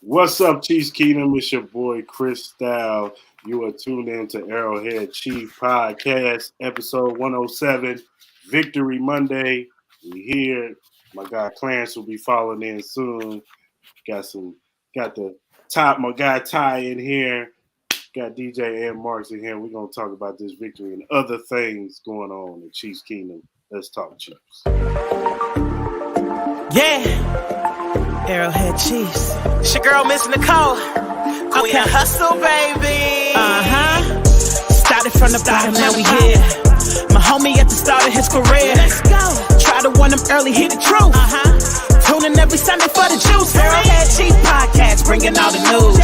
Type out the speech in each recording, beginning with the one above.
What's up, Chiefs Kingdom? It's your boy Chris Style. You are tuned in to Arrowhead Chief Podcast, episode 107, Victory Monday. We here. My guy Clarence will be following in soon. Got the top, my guy Ty in here. Got DJ and Marks in here. We're gonna talk about this victory and other things going on in Chiefs Kingdom. Let's talk Chiefs. Yeah, Arrowhead Chiefs. It's your girl, Miss Nicole. Queen of Hustle, baby. Started from the bottom, now we here. My homie at the start of his career. Let's go. Try to warn him early, hear the truth. Tuning every Sunday for the juice. Arrowhead Chiefs Podcast, bringing all the news.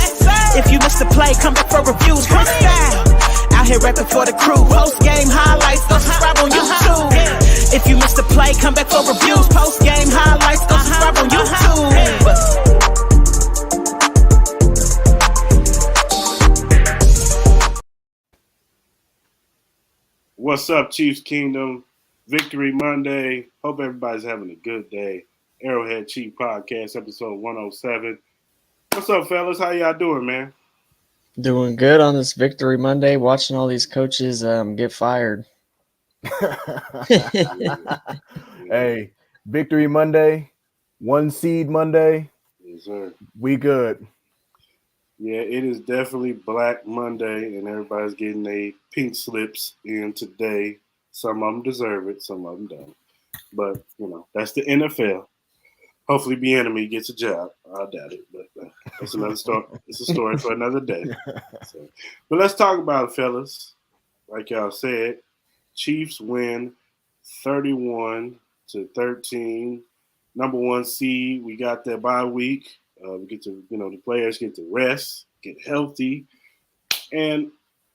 If you missed the play, come back for reviews. Chris Style, out here rapping for the crew. Post game highlights, go subscribe on YouTube. If you missed the play, come back for reviews. Post game highlights, go subscribe on YouTube. What's up, Chiefs Kingdom? Victory Monday. Hope everybody's having a good day. Arrowhead Chief Podcast, episode 107. What's up, fellas? How y'all doing, man? Doing good on this Victory Monday, watching all these coaches get fired. Hey, Victory Monday, one seed Monday. Yes, sir. We good. Yeah, it is definitely Black Monday, and everybody's getting their pink slips in today. Some of them deserve it, some of them don't. But, that's the NFL. Hopefully, Bieniemy gets a job. I doubt it, but that's another story. It's a story for another day. But let's talk about it, fellas. Like y'all said, Chiefs win 31-13. Number one seed. We got their bye week. We get to, the players get to rest, get healthy. And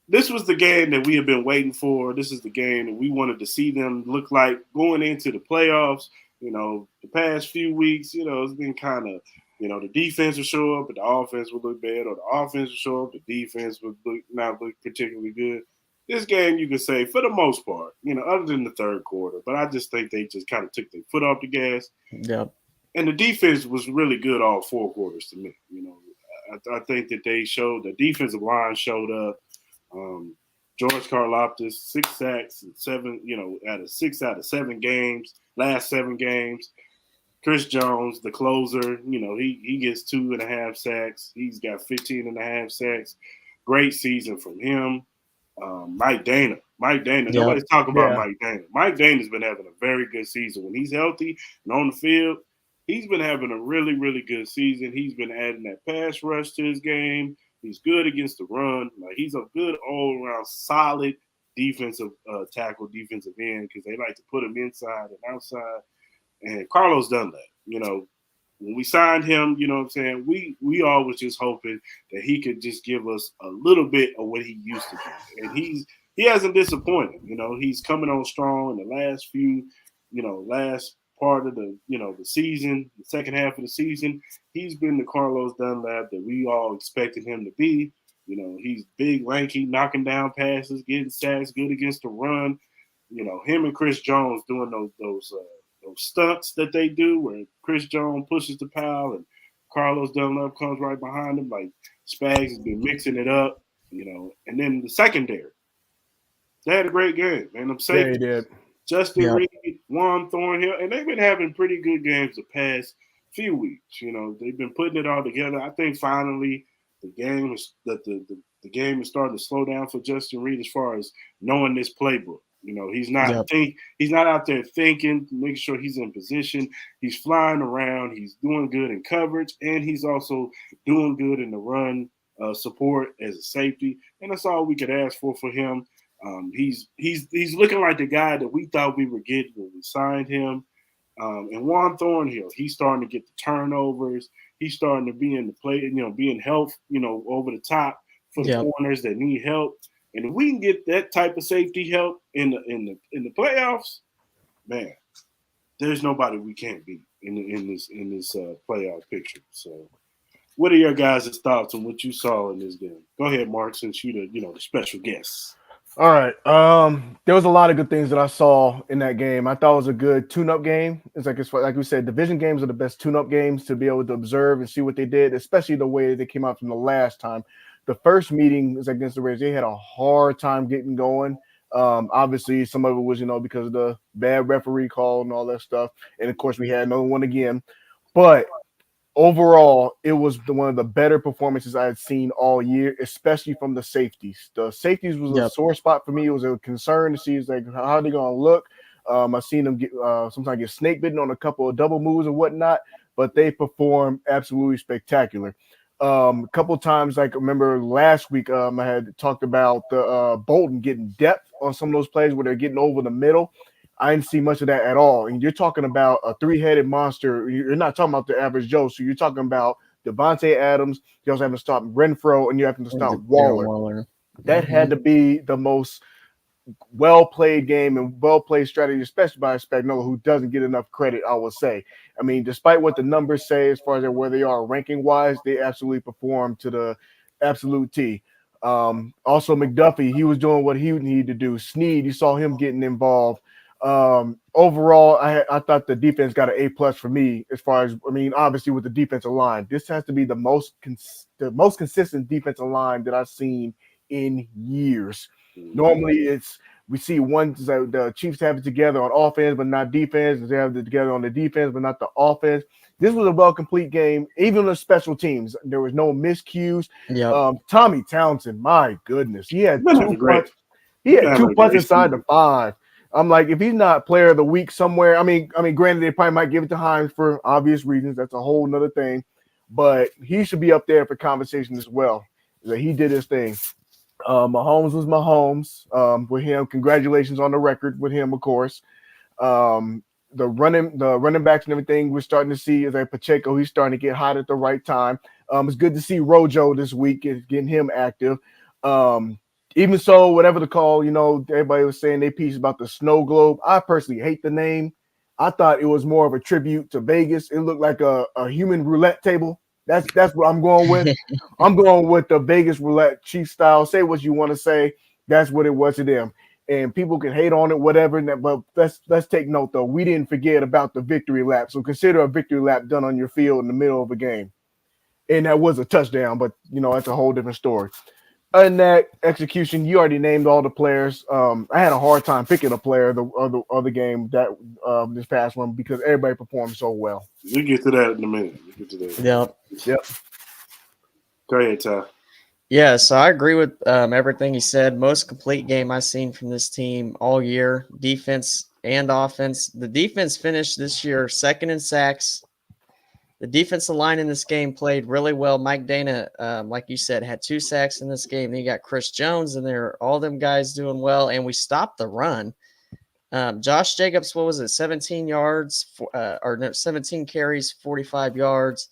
this was the game that we have been waiting for. This is the game that we wanted to see them look like going into the playoffs. The past few weeks, it's been kind of, the defense will show up, but the offense will look bad, or the offense will show up, the defense would not look particularly good. This game, you could say, for the most part, other than the third quarter, but I just think they just kind of took their foot off the gas. Yep. And the defense was really good all four quarters to me. I think that they showed, the defensive line showed up. George Karlaftis, 6 sacks, and 7, out of 6 out of 7 games, last 7 games. Chris Jones, the closer, he gets 2.5 sacks. He's got 15.5 sacks. Great season from him. Mike Dana. Nobody's talking about Mike Dana. Mike Dana's been having a very good season. When he's healthy and on the field, he's been having a really, really good season. He's been adding that pass rush to his game. He's good against the run. Like, he's a good all-around solid defensive tackle, defensive end, because they like to put him inside and outside. And Carlos done that. When we signed him, we all was just hoping that he could just give us a little bit of what he used to do. And he hasn't disappointed. He's coming on strong in the last few, last part of the, the season, the second half of the season. He's been the Carlos Dunlap that we all expected him to be. He's big, lanky, knocking down passes, getting sacks, good against the run. Him and Chris Jones doing those stunts that they do where Chris Jones pushes the pile and Carlos Dunlap comes right behind him. Like, Spags has been mixing it up, And then the secondary, they had a great game, man. I'm saying, Yeah, he did. Justin Reed, Juan Thornhill, and they've been having pretty good games the past few weeks. They've been putting it all together. I think finally the game is starting to slow down for Justin Reed as far as knowing this playbook. He's not he's not out there thinking, making sure he's in position. He's flying around. He's doing good in coverage, and he's also doing good in the run support as a safety. And that's all we could ask for him. He's looking like the guy that we thought we were getting when we signed him. And Juan Thornhill, he's starting to get the turnovers. He's starting to be in the play, being helped, over the top for the corners that need help. And if we can get that type of safety help in the playoffs, man, there's nobody we can't beat in this playoff picture. So, what are your guys' thoughts on what you saw in this game? Go ahead, Mark, since you're the special guest. All right. There was a lot of good things that I saw in that game. I thought it was a good tune-up game. Like we said, division games are the best tune-up games to be able to observe and see what they did, especially the way they came out from the last time. The first meeting was against the Rays. They had a hard time getting going. Obviously, some of it was, because of the bad referee call and all that stuff. And of course, we had another one again. But overall, it was one of the better performances I had seen all year, especially from the safeties. The safeties was a Yep. sore spot for me. It was a concern to see like how are they going to look. I seen them get sometimes get snake bitten on a couple of double moves and whatnot, but they performed absolutely spectacular. A couple of times, like I remember last week, I had talked about the Bolton getting depth on some of those plays where they're getting over the middle. I didn't see much of that at all. And you're talking about a three-headed monster. You're not talking about the average Joe. So you're talking about Devontae Adams. You also have to stop Renfro, and you have to stop Darren Waller. Waller. That had to be the most well-played game and well-played strategy, especially by Spagnuolo, who doesn't get enough credit, I would say. I mean, despite what the numbers say as far as where they are ranking-wise, they absolutely performed to the absolute T. Also, McDuffie, he was doing what he needed to do. Snead, you saw him getting involved. Overall, I thought the defense got an A+ for me. As far as obviously with the defensive line, this has to be the most consistent defensive line that I've seen in years. Normally, we see the Chiefs have it together on offense, but not defense. They have it together on the defense, but not the offense. This was a well-complete game, even the special teams. There was no miscues. Yep. Tommy Townsend, my goodness, he had Been two having great. punts. He had Been two having a punts great inside the season. 5. I'm like, if he's not player of the week somewhere, granted, they probably might give it to Hines for obvious reasons. That's a whole nother thing. But he should be up there for conversation as well. That he did his thing. Mahomes was Mahomes. With him, congratulations on the record with him, of course. The running backs and everything we're starting to see is like Pacheco. He's starting to get hot at the right time. It's good to see Rojo this week, getting him active. Even so, whatever the call, everybody was saying their piece about the snow globe. I personally hate the name. I thought it was more of a tribute to Vegas. It looked like a human roulette table. That's what I'm going with. I'm going with the Vegas roulette Chief style. Say what you want to say. That's what it was to them. And people can hate on it, whatever. But let's take note though. We didn't forget about the victory lap. So consider a victory lap done on your field in the middle of a game. And that was a touchdown, but that's a whole different story. In that execution, you already named all the players. I had a hard time picking a player the other game that this past one because everybody performed so well. We'll get to that in a minute. We'll get to that. Yep. Go ahead, Ty. Yeah, so I agree with everything he said. Most complete game I've seen from this team all year, defense and offense. The defense finished this year second in sacks. The defensive line in this game played really well. Mike Dana, like you said, had 2 sacks in this game. Then you got Chris Jones in there. All them guys doing well, and we stopped the run. Josh Jacobs, what was it, 17 yards, 17 carries, 45 yards,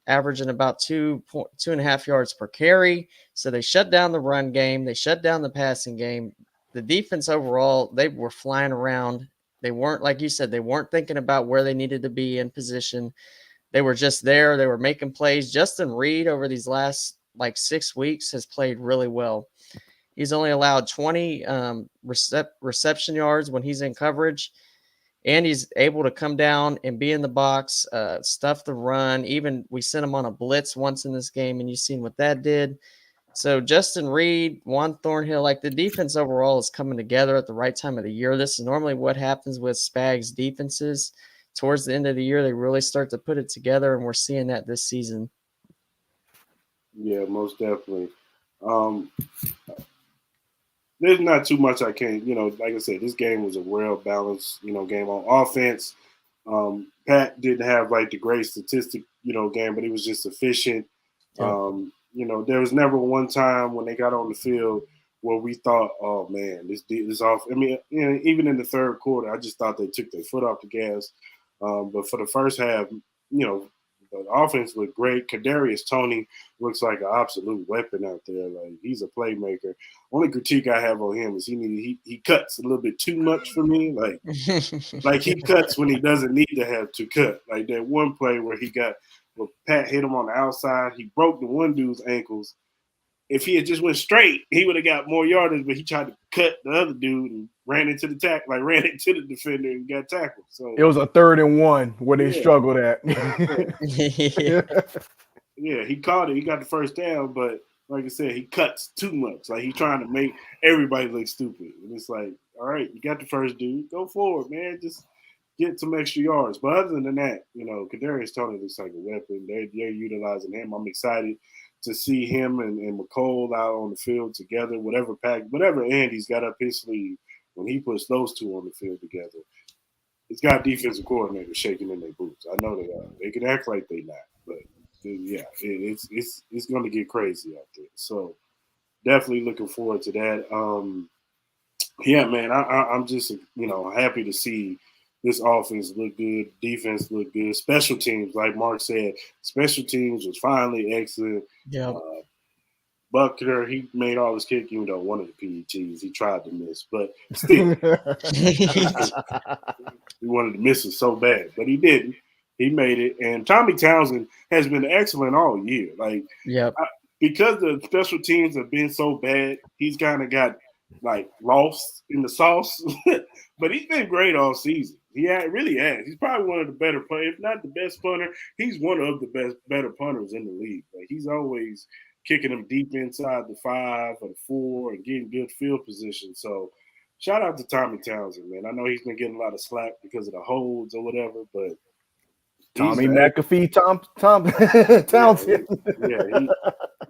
averaging about 2.5 yards per carry. So they shut down the run game. They shut down the passing game. The defense overall, they were flying around. They weren't, like you said, they weren't thinking about where they needed to be in position. They were just there. They were making plays. Justin Reed over these last 6 weeks has played really well. He's only allowed 20 reception yards when he's in coverage, and he's able to come down and be in the box, stuff the run. Even we sent him on a blitz once in this game, and you've seen what that did. So Justin Reed, Juan Thornhill, the defense overall is coming together at the right time of the year. This is normally what happens with Spags defenses. Towards the end of the year, they really start to put it together, and we're seeing that this season. Yeah, most definitely. There's not too much I can, like I said, this game was a well-balanced, game on offense. Pat didn't have, the great statistic, game, but he was just efficient. Yeah. There was never one time when they got on the field where we thought, oh, man, this off. Even in the third quarter, I just thought they took their foot off the gas. But for the first half, the offense looked great. Kadarius Toney looks like an absolute weapon out there. He's a playmaker. Only critique I have on him is he cuts a little bit too much for me. He cuts when he doesn't need to have to cut. Like that one play where Pat hit him on the outside. He broke the one dude's ankles. if he had just went straight, he would have got more yardage. But he tried to cut the other dude and ran into the ran into the defender and got tackled. So it was a 3rd and 1 where they struggled at. Yeah, he caught it. He got the first down, but like I said, he cuts too much. Like he's trying to make everybody look stupid. And it's like, all right, you got the first dude. Go forward, man. Just get some extra yards. But other than that, Kadarius Toney looks like a weapon. They're utilizing him. I'm excited to see him and McCole out on the field together. Whatever Andy's got up his sleeve, when he puts those two on the field together, it's got defensive coordinators shaking in their boots. I know they are. They can act like they not, but yeah, it's going to get crazy out there. So definitely looking forward to that. Yeah, man, I'm just happy to see this offense look good, defense look good, special teams, like Mark said, special teams was finally excellent. Yeah. Buckner, he made all his kick, even though one of the PETs he tried to miss, but still, he wanted to miss it so bad, but he didn't. He made it, and Tommy Townsend has been excellent all year. Like, because the special teams have been so bad, he's kind of got lost in the sauce. But he's been great all season. He really has. He's probably one of the better, if not the best punter. He's one of the better punters in the league. Like, he's always kicking them deep inside the 5 or the 4 and getting good field position. So, shout out to Tommy Townsend, man. I know he's been getting a lot of slack because of the holds or whatever, but Tommy McAfee, Townsend.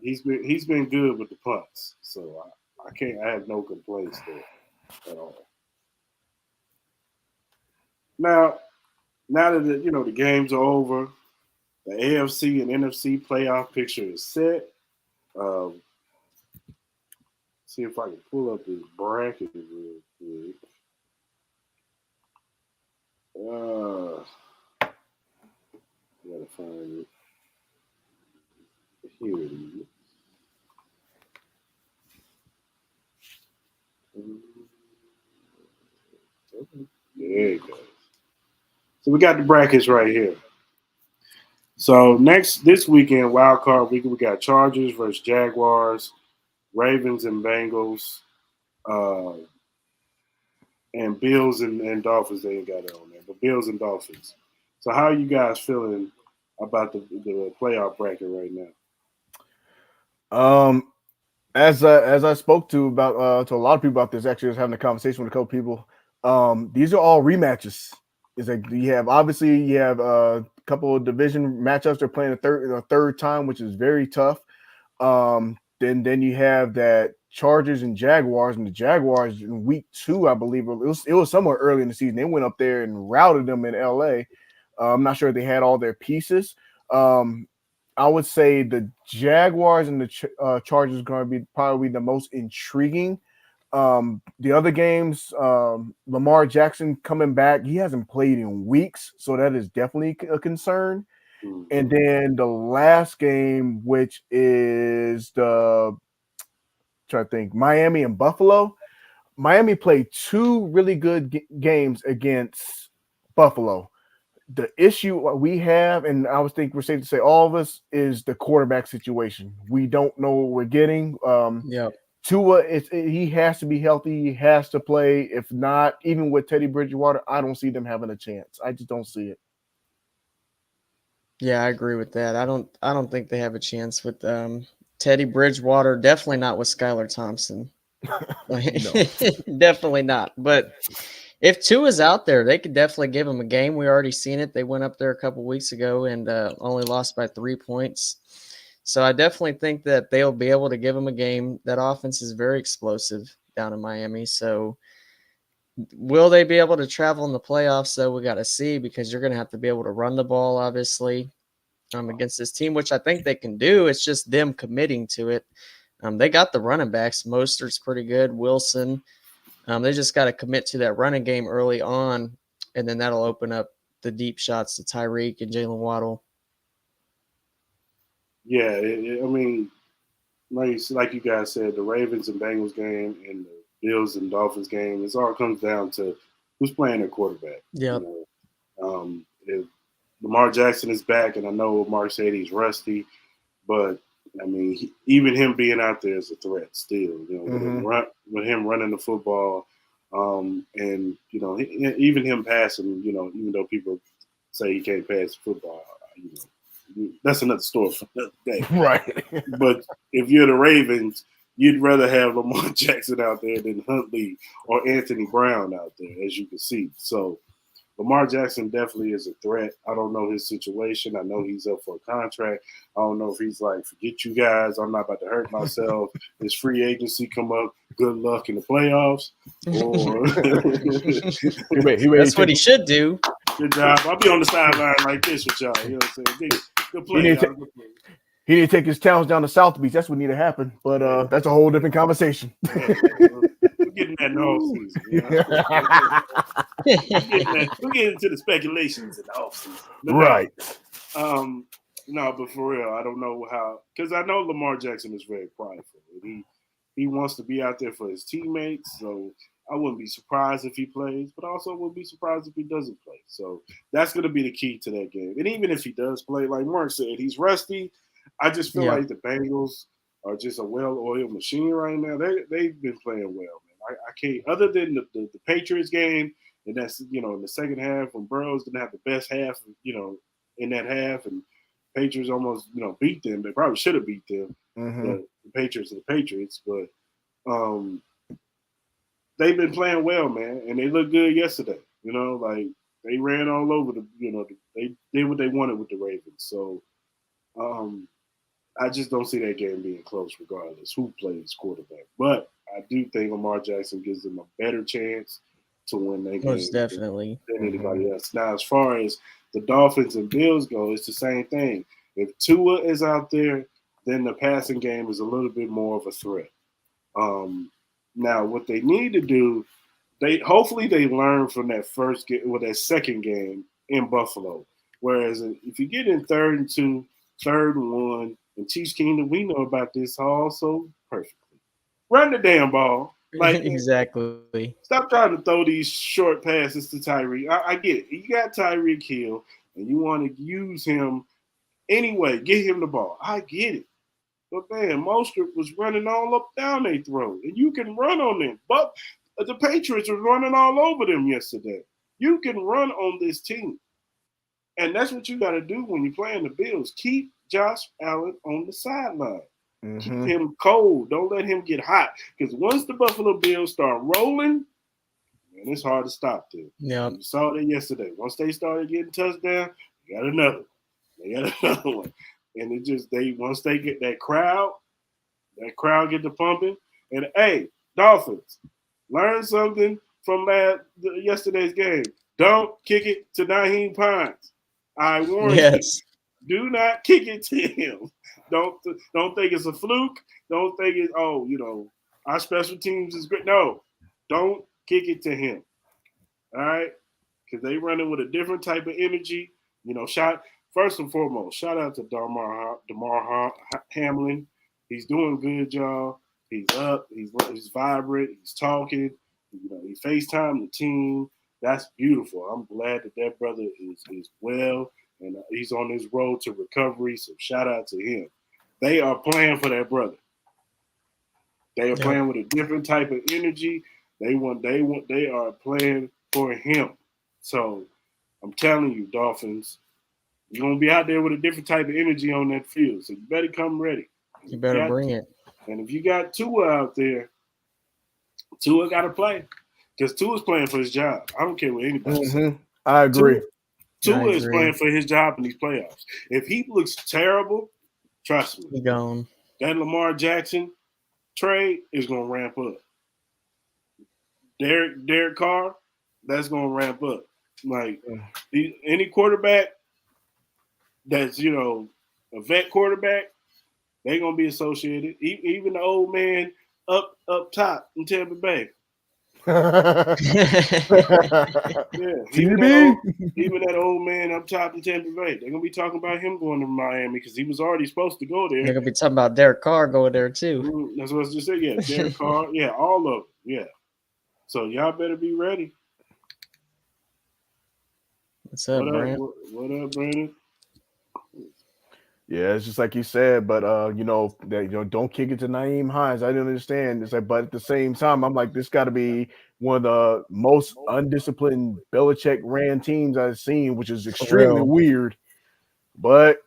He's been good with the punts, so I have no complaints there at all. Now that the games are over, the AFC and NFC playoff picture is set. See if I can pull up this bracket real quick. Gotta find it. Here it is. There it goes. So we got the brackets right here. So this weekend, wild card weekend, we got Chargers versus Jaguars, Ravens and Bengals, and Bills and Dolphins. They ain't got it on there, but Bills and Dolphins. So how are you guys feeling about the playoff bracket right now? As I spoke to a lot of people about this, actually, I was having a conversation with a couple people. These are all rematches. It's like you have a couple of division matchups. They're playing a third time, which is very tough. Then you have that Chargers and Jaguars, and the Jaguars in week 2, I believe it was somewhere early in the season. They went up there and routed them in LA. I'm not sure if they had all their pieces. I would say the Jaguars and the Chargers are going to be probably the most intriguing. The other games, Lamar Jackson coming back, he hasn't played in weeks, so that is definitely a concern. Mm-hmm. And then the last game, which is Miami and Buffalo. Miami played 2 really good games against Buffalo. The issue we have, and I was thinking we're safe to say all of us, is the quarterback situation. We don't know what we're getting. Tua, he has to be healthy. He has to play. If not, even with Teddy Bridgewater, I don't see them having a chance. I just don't see it. Yeah, I agree with that. I don't think they have a chance with Teddy Bridgewater. Definitely not with Skylar Thompson. Definitely not. But if Tua's out there, they could definitely give him a game. We already seen it. They went up there a couple weeks ago and only lost by 3 points. So I definitely think that they'll be able to give him a game. That offense is very explosive down in Miami. So will they be able to travel in the playoffs, though? We got to see, because you're going to have to be able to run the ball, obviously, against this team, which I think they can do. It's just them committing to it. They got the running backs. Mostert's pretty good. Wilson. They just got to commit to that running game early on, and then that'll open up the deep shots to Tyreek and Jalen Waddle. Yeah, I mean, like you guys said, the Ravens and Bengals game and the Bills and Dolphins game, it all comes down to who's playing their quarterback. Yeah. If Lamar Jackson is back, and I know Mark said he's rusty, but I mean, even him being out there is a threat still. You know, with him running the football, and you know, even him passing. You know, even though people say he can't pass football, you know, that's another story for another day. Right. But if you're the Ravens, you'd rather have Lamar Jackson out there than Huntley or Anthony Brown out there, as you can see. So Lamar Jackson definitely is a threat. I don't know his situation. I know he's up for a contract. I don't know if he's like, forget you guys. I'm not about to hurt myself. His free agency come up. Good luck in the playoffs. Or That's what he should do. Good job. I'll be on the sideline like this with y'all. You know what I'm saying? Good play. He need to take his talents down to South Beach. That's what need to happen. But that's a whole different conversation. We're getting that in the offseason. We're getting into the speculations in the offseason. Right. No, but for real, I don't know how, because I know Lamar Jackson is very prideful. He wants to be out there for his teammates. So I wouldn't be surprised if he plays, but also wouldn't be surprised if he doesn't play. So that's going to be the key to that game. And even if he does play, like Mark said, he's rusty. I just feel like the Bengals are just a well-oiled machine right now. They've been playing well, man. I can't, other than the Patriots game, and that's, you know, in the second half when Burrows didn't have the best half, you know, in that half, and Patriots almost, you know, beat them. They probably should have beat them, the Patriots are the Patriots. But they've been playing well, man, and they looked good yesterday. You know, like they ran all over they did what they wanted with the Ravens. So I just don't see that game being close regardless who plays quarterback. But I do think Lamar Jackson gives them a better chance to win that game. Most definitely. Than anybody else. Now, as far as the Dolphins and Bills go, it's the same thing. If Tua is out there, then the passing game is a little bit more of a threat. Now, what they need to do, hopefully they learn from that first game or that second game in Buffalo. Whereas if you get in 3rd and 2, 3rd and 1, and Chiefs Kingdom, we know about this also perfectly. Run the damn ball. Like exactly. Stop trying to throw these short passes to Tyreek. I get it. You got Tyreek Hill, and you want to use him anyway. Get him the ball. I get it. But man, Mostert was running all up down their throat, and you can run on them. But the Patriots were running all over them yesterday. You can run on this team, and that's what you got to do when you're playing the Bills. Keep Josh Allen on the sideline. Keep him cold. Don't let him get hot. Because once the Buffalo Bills start rolling, man, it's hard to stop them. Yeah, you saw that yesterday. Once they started getting touchdown, they got another one. And it just once they get that crowd get to pumping. And hey, Dolphins, learn something from yesterday's game. Don't kick it to Naheem Pines. I warn you. Do not kick it to him. Don't think it's a fluke. Don't think it's, our special teams is great. No, don't kick it to him. All right? Because they running with a different type of energy. You know, first and foremost, shout out to Damar Hamlin. He's doing good, y'all. He's up. He's vibrant. He's talking. You know, he FaceTimed the team. That's beautiful. I'm glad that brother is well. And he's on his road to recovery, so shout out to him. They are playing for that brother. They are playing with a different type of energy. They are playing for him. So I'm telling you, Dolphins, you're gonna be out there with a different type of energy on that field. So you better come ready. You better bring it. And if you got Tua out there, Tua got to play because Tua's playing for his job. I don't care what anybody says. I agree. Tua is playing for his job in these playoffs. If he looks terrible, trust me, he gone. That Lamar Jackson trade is going to ramp up. Derek Carr, that's going to ramp up. Like any quarterback that's, a vet quarterback, they're going to be associated. Even the old man up top in Tampa Bay. Yeah, even that old man up top in Tampa Bay, they're gonna be talking about him going to Miami because he was already supposed to go there. They're gonna be talking about Derek Carr going there too. That's what I just said. Yeah, Derek Carr. Yeah, all of them. Yeah. So y'all better be ready. What's up, Brandon? What up, Brandon? Yeah, it's just like you said, but that don't kick it to Naeem Hines. I didn't understand. It's like, but at the same time, I'm like, this got to be one of the most undisciplined Belichick ran teams I've seen, which is For extremely real. weird. But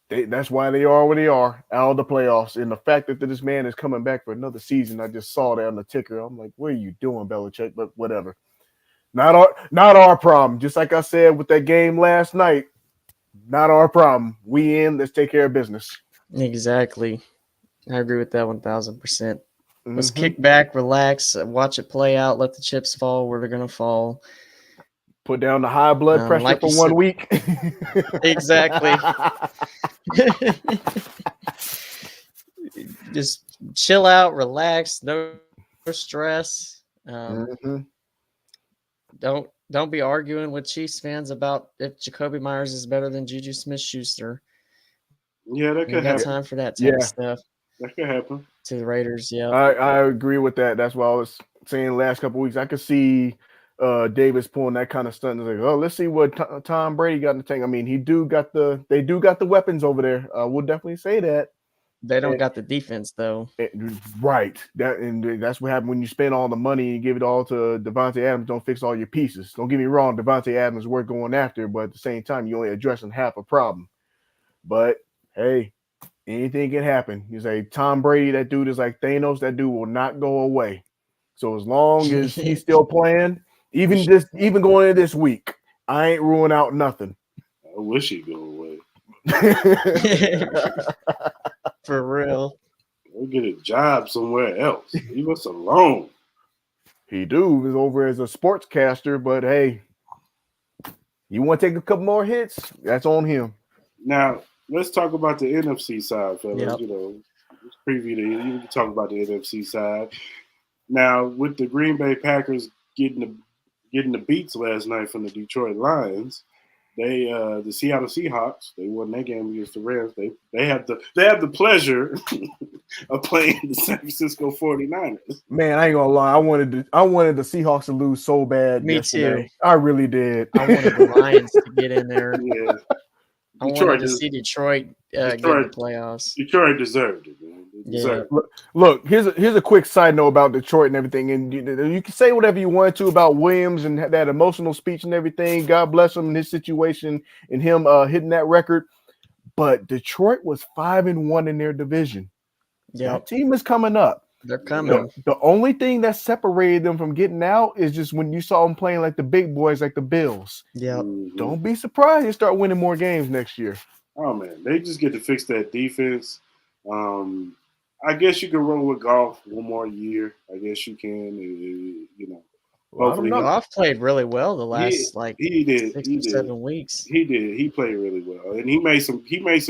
that's why they are where they are, out of the playoffs. And the fact that this man is coming back for another season, I just saw that on the ticker. I'm like, what are you doing, Belichick? But whatever. Not our problem. Just like I said with that game last night, not our problem. We in. Let's take care of business. Exactly. I agree with that 1000%. Let's Mhm. kick back, relax, watch it play out, let the chips fall where they're gonna fall. Put down the high blood pressure Like for you 1 said, week. exactly. Just chill out, relax, no stress. Mhm. Don't be arguing with Chiefs fans about if Jacoby Myers is better than Juju Smith-Schuster. Yeah, that We ain't could got happen. time for that type of Yeah, stuff. That could happen. To the Raiders, yep. I agree with that. That's what I was saying the last couple weeks. I could see Davis pulling that kind of stunt. It's like, oh, let's see what Tom Brady got in the tank. I mean, they do got the weapons over there. We'll definitely say that. They don't And, got the defense though. right. That's what happened when you spend all the money and give it all to Devontae Adams. Don't fix all your pieces. Don't get me wrong, Devontae Adams is worth going after, but at the same time, you're only addressing half a problem. But hey, anything can happen. You say Tom Brady, that dude is like Thanos. That dude will not go away. So as long as he's still playing, even going into this week, I ain't ruling out nothing. I wish he'd go away. For real. Go get a job somewhere else. Leave us alone. He is over as a sportscaster, but hey, you want to take a couple more hits? That's on him. Now, let's talk about the NFC side, fellas. Yep. Let's preview you can talk about the NFC side. Now, with the Green Bay Packers getting the beats last night from the Detroit Lions, the Seattle Seahawks, they won that game against the Rams. They have the pleasure of playing the San Francisco 49ers. Man, I ain't gonna lie. I wanted the Seahawks to lose so bad Me yesterday. too. I really did. I wanted the Lions to get in there. Yeah. I wanted to see Detroit get in the playoffs. Detroit deserved it, man. They deserved it. Look, here's a quick side note about Detroit and everything. And you can say whatever you want to about Williams and that emotional speech and everything. God bless him and his situation and him hitting that record. But Detroit was 5-1 in their division. Yep. That team is coming up. They're coming. The only thing that separated them from getting out is just when you saw them playing like the big boys, like the Bills. Yep. Mm-hmm. Don't be surprised they start winning more games next year. Oh man, they just get to fix that defense. I guess you can roll with Goff one more year. I guess you can. Well, I don't know. Goff played really well the last he did 6 he or did 7 weeks. He did. He played really well, and he made some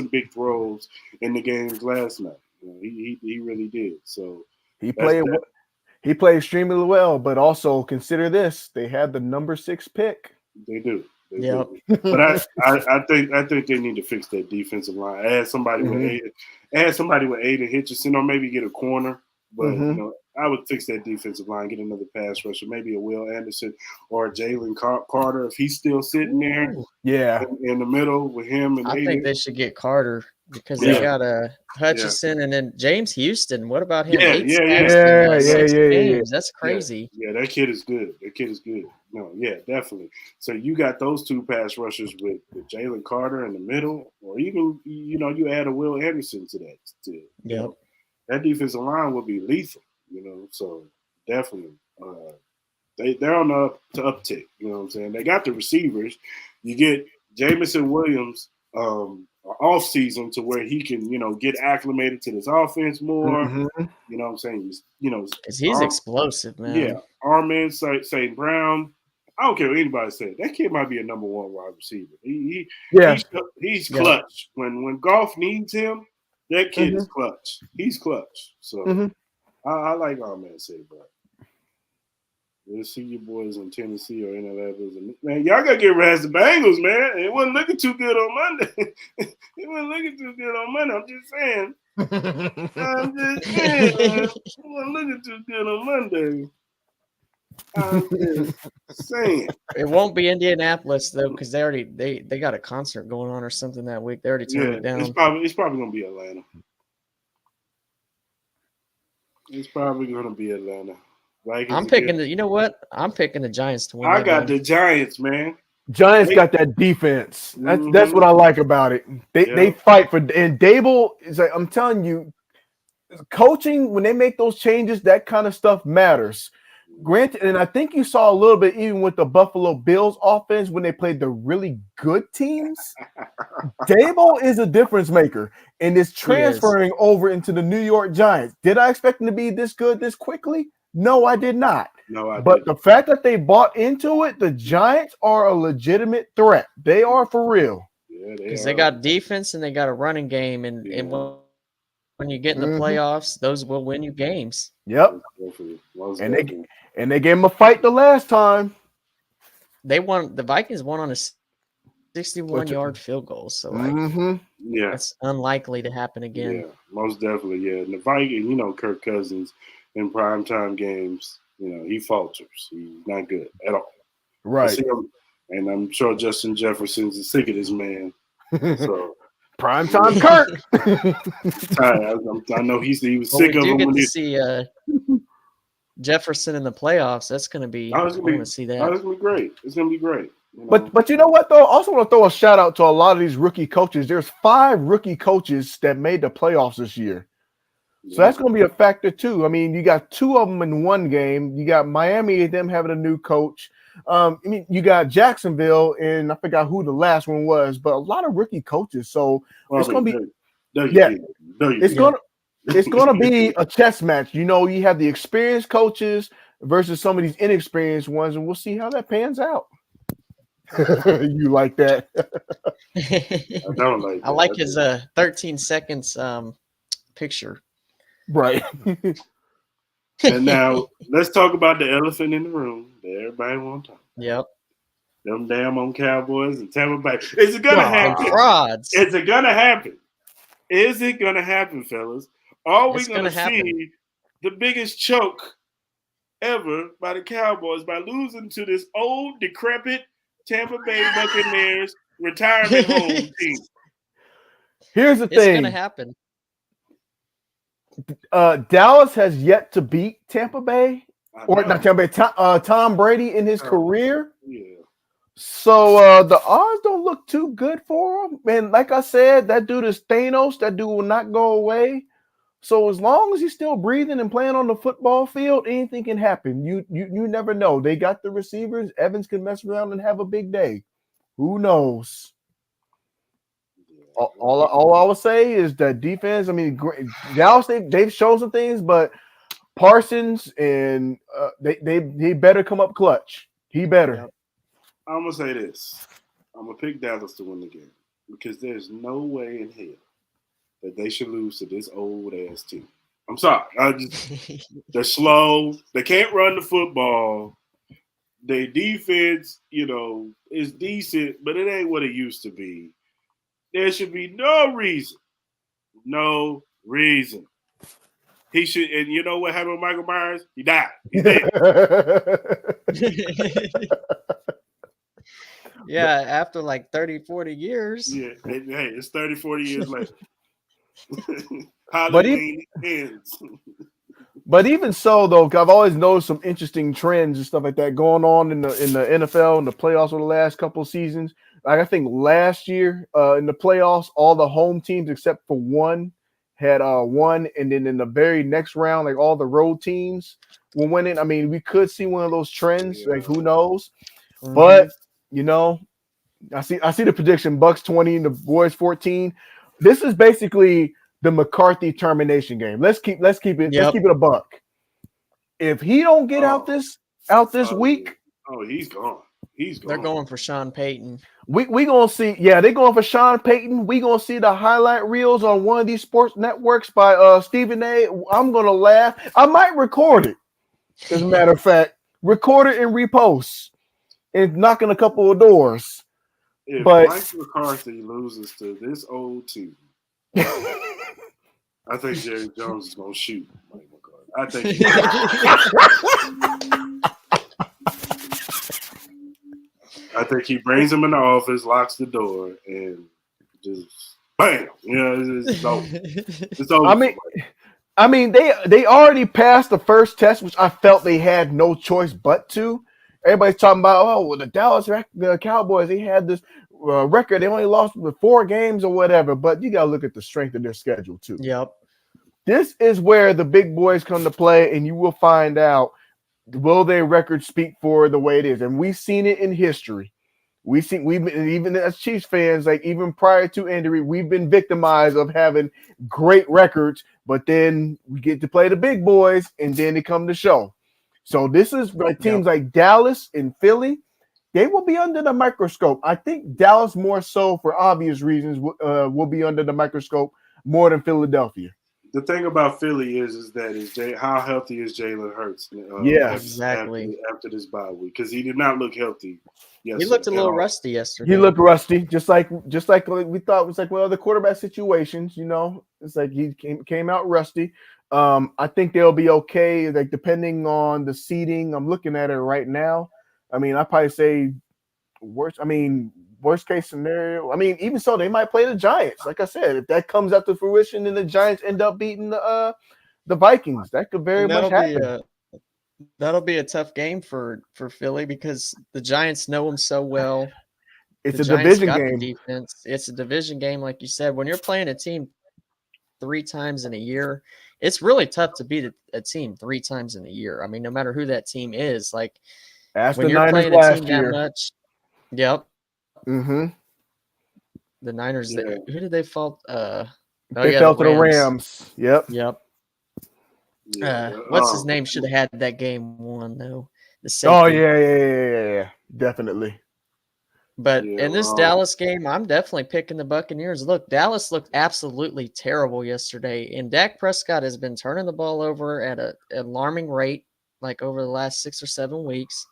big throws in the games last night. He really did. So he played extremely well, but also consider this: they had the number 6 pick. They do. Yep. But I think they need to fix that defensive line. Add somebody with Aiden Hutchinson, or maybe get a corner. But I would fix that defensive line, get another pass rusher, maybe a Will Anderson or a Jalen Carter if he's still sitting there. Yeah, in the middle with him and I Aiden. think they should get Carter because they got a Hutchinson and then James Houston. What about him? Yeah. That's crazy. Yeah, that kid is good. No, yeah, definitely. So you got those two pass rushers with Jalen Carter in the middle, or even you add a Will Anderson to that. Yep. That defensive line will be lethal. So definitely they're on the uptick. You know what I'm saying? They got the receivers. You get Jamison Williams off season to where he can get acclimated to this offense more. Mm-hmm. You know what I'm saying? Because he's explosive, man. Yeah, Armin St. Brown. I don't care what anybody says. That kid might be a number 1 wide receiver. He's clutch. When Goff needs him, that kid is clutch. He's clutch. So I like Armin St. Brown. We'll see you boys in Tennessee or NLF. Man, y'all got to get rid of the Bengals, man. It wasn't looking too good on Monday. I'm just saying. It wasn't looking too good on Monday. I'm just saying. It won't be Indianapolis though, because they got a concert going on or something that week. They already turned Yeah, it down. it's probably gonna be Atlanta. It's probably gonna be Atlanta. Vikings I'm picking again. you know what? I'm picking the Giants to win. I that got game. the Giants, man. Giants got that defense. That's what I like about it. They fight for, and Dable is like, I'm telling you, coaching, when they make those changes, that kind of stuff matters. Granted, and I think you saw a little bit even with the Buffalo Bills offense when they played the really good teams. Dable is a difference maker, and it's transferring over into the New York Giants. Did I expect him to be this good this quickly? No, I did not. But the fact that they bought into it, the Giants are a legitimate threat. They are for real. Yeah, Because they got defense and they got a running game, and when you get in the playoffs, those will win you games. Yep. And they gave him a fight the last time. They won. The Vikings won on a 61-yard field goal, so it's unlikely to happen again. Yeah, most definitely. Yeah, and the Vikings, Kirk Cousins in primetime games, he falters. He's not good at all. Right. And I'm sure Justin Jefferson's sick of this man. So primetime Kirk. I know he was sick of him. We do get to see Jefferson in the playoffs. That's going to be. I want to see that. It's going to be great. It's going to be great. But you know what though? I also want to throw a shout out to a lot of these rookie coaches. There's 5 rookie coaches that made the playoffs this year. So that's going to be a factor too. I mean, you got 2 of them in one game. You got Miami, them having a new coach. You got Jacksonville, and I forgot who the last one was, but a lot of rookie coaches. So it's going to be, it's going to be a chess match. You have the experienced coaches versus some of these inexperienced ones, and we'll see how that pans out. You like that? I don't like that. I like his 13 seconds picture. Right. And now let's talk about the elephant in the room that everybody wants to talk. Yep. Them damn on Cowboys and Tampa Bay. Is it gonna happen? Frauds. Is it gonna happen? Is it gonna happen, fellas? Are we gonna see the biggest choke ever by the Cowboys by losing to this old, decrepit Tampa Bay Buccaneers retirement home team? Here's the thing. It's gonna happen. Dallas has yet to beat Tampa Bay, or not Tampa Bay, Tom Brady in his career. Yeah. So the odds don't look too good for him. And like I said, that dude is Thanos. That dude will not go away. So as long as he's still breathing and playing on the football field, anything can happen. You never know. They got the receivers. Evans can mess around and have a big day. Who knows? All I would say is that defense. I mean, Dallas they've shown some things, but Parsons and they better come up clutch. He better. I'm gonna say this. I'm gonna pick Dallas to win the game because there's no way in hell that they should lose to this old ass team. I'm sorry. They're slow. They can't run the football. Their defense, is decent, but it ain't what it used to be. There should be no reason. No reason. He should, and you know what happened with Michael Myers? He died. He's dead. Yeah, after like 30, 40 years. Yeah, hey, it's 30, 40 years later. Halloween ends. But even so, though, I've always noticed some interesting trends and stuff like that going on in the NFL and the playoffs over the last couple of seasons. Like I think last year in the playoffs, all the home teams except for one had won, and then in the very next round, like all the road teams were winning. I mean, we could see one of those trends. Like who knows? Mm-hmm. But I see the prediction: Bucks 20 and the Boys 14. This is basically the McCarthy termination game. Let's keep it. Let's keep it a buck. If he don't get out this week, he's gone. He's gone. They're going for Sean Payton. We gonna see. Yeah, they're going for Sean Payton. We gonna see the highlight reels on one of these sports networks by Stephen A. I'm gonna laugh. I might record it. As a matter of fact, record it and repost and knocking a couple of doors. If But Mike McCarthy loses to this old team, I think Jerry Jones is gonna shoot Mike McCarthy. I think. I think he brings him in the office, locks the door, and just bam. It's over. It's over. I mean, they already passed the first test, which I felt they had no choice but to. Everybody's talking about, oh, well, the Dallas Cowboys, they had this record. They only lost with 4 games or whatever. But you got to look at the strength of their schedule, too. Yep. This is where the big boys come to play, and you will find out, will their record speak for the way it is? And we've seen it in history. We've been, even as Chiefs fans, like even prior to injury, we've been victimized of having great records, but then we get to play the big boys, and then they come to show. So this is like teams like Dallas and Philly, they will be under the microscope. I think Dallas more so for obvious reasons will be under the microscope more than Philadelphia. The thing about Philly is how healthy is Jalen Hurts? Exactly. After this bye week, because he did not look healthy. He looked a little rusty yesterday. He looked rusty, just like we thought. It was like, well, the quarterback situations, it's like he came out rusty. I think they'll be okay. Like depending on the seeding, I'm looking at it right now. I mean, I probably say worst case scenario. I mean, even so, they might play the Giants. Like I said, if that comes up to fruition and the Giants end up beating the Vikings, that could very much happen. That'll be a tough game for Philly because the Giants know them so well. It's a division game. Defense. It's a division game, like you said. When you're playing a team 3 times in a year, it's really tough to beat a team 3 times in a year. I mean, no matter who that team is, like when you're playing a team that much. Yep. Mm-hmm. The Niners. Yeah. Who did they fall? They fell to the Rams. Yep. What's his name? Should have had that game won though. The safety. Oh yeah, definitely. But in this Dallas game, I'm definitely picking the Buccaneers. Look, Dallas looked absolutely terrible yesterday, and Dak Prescott has been turning the ball over at an alarming rate, like over the last 6 or 7 weeks.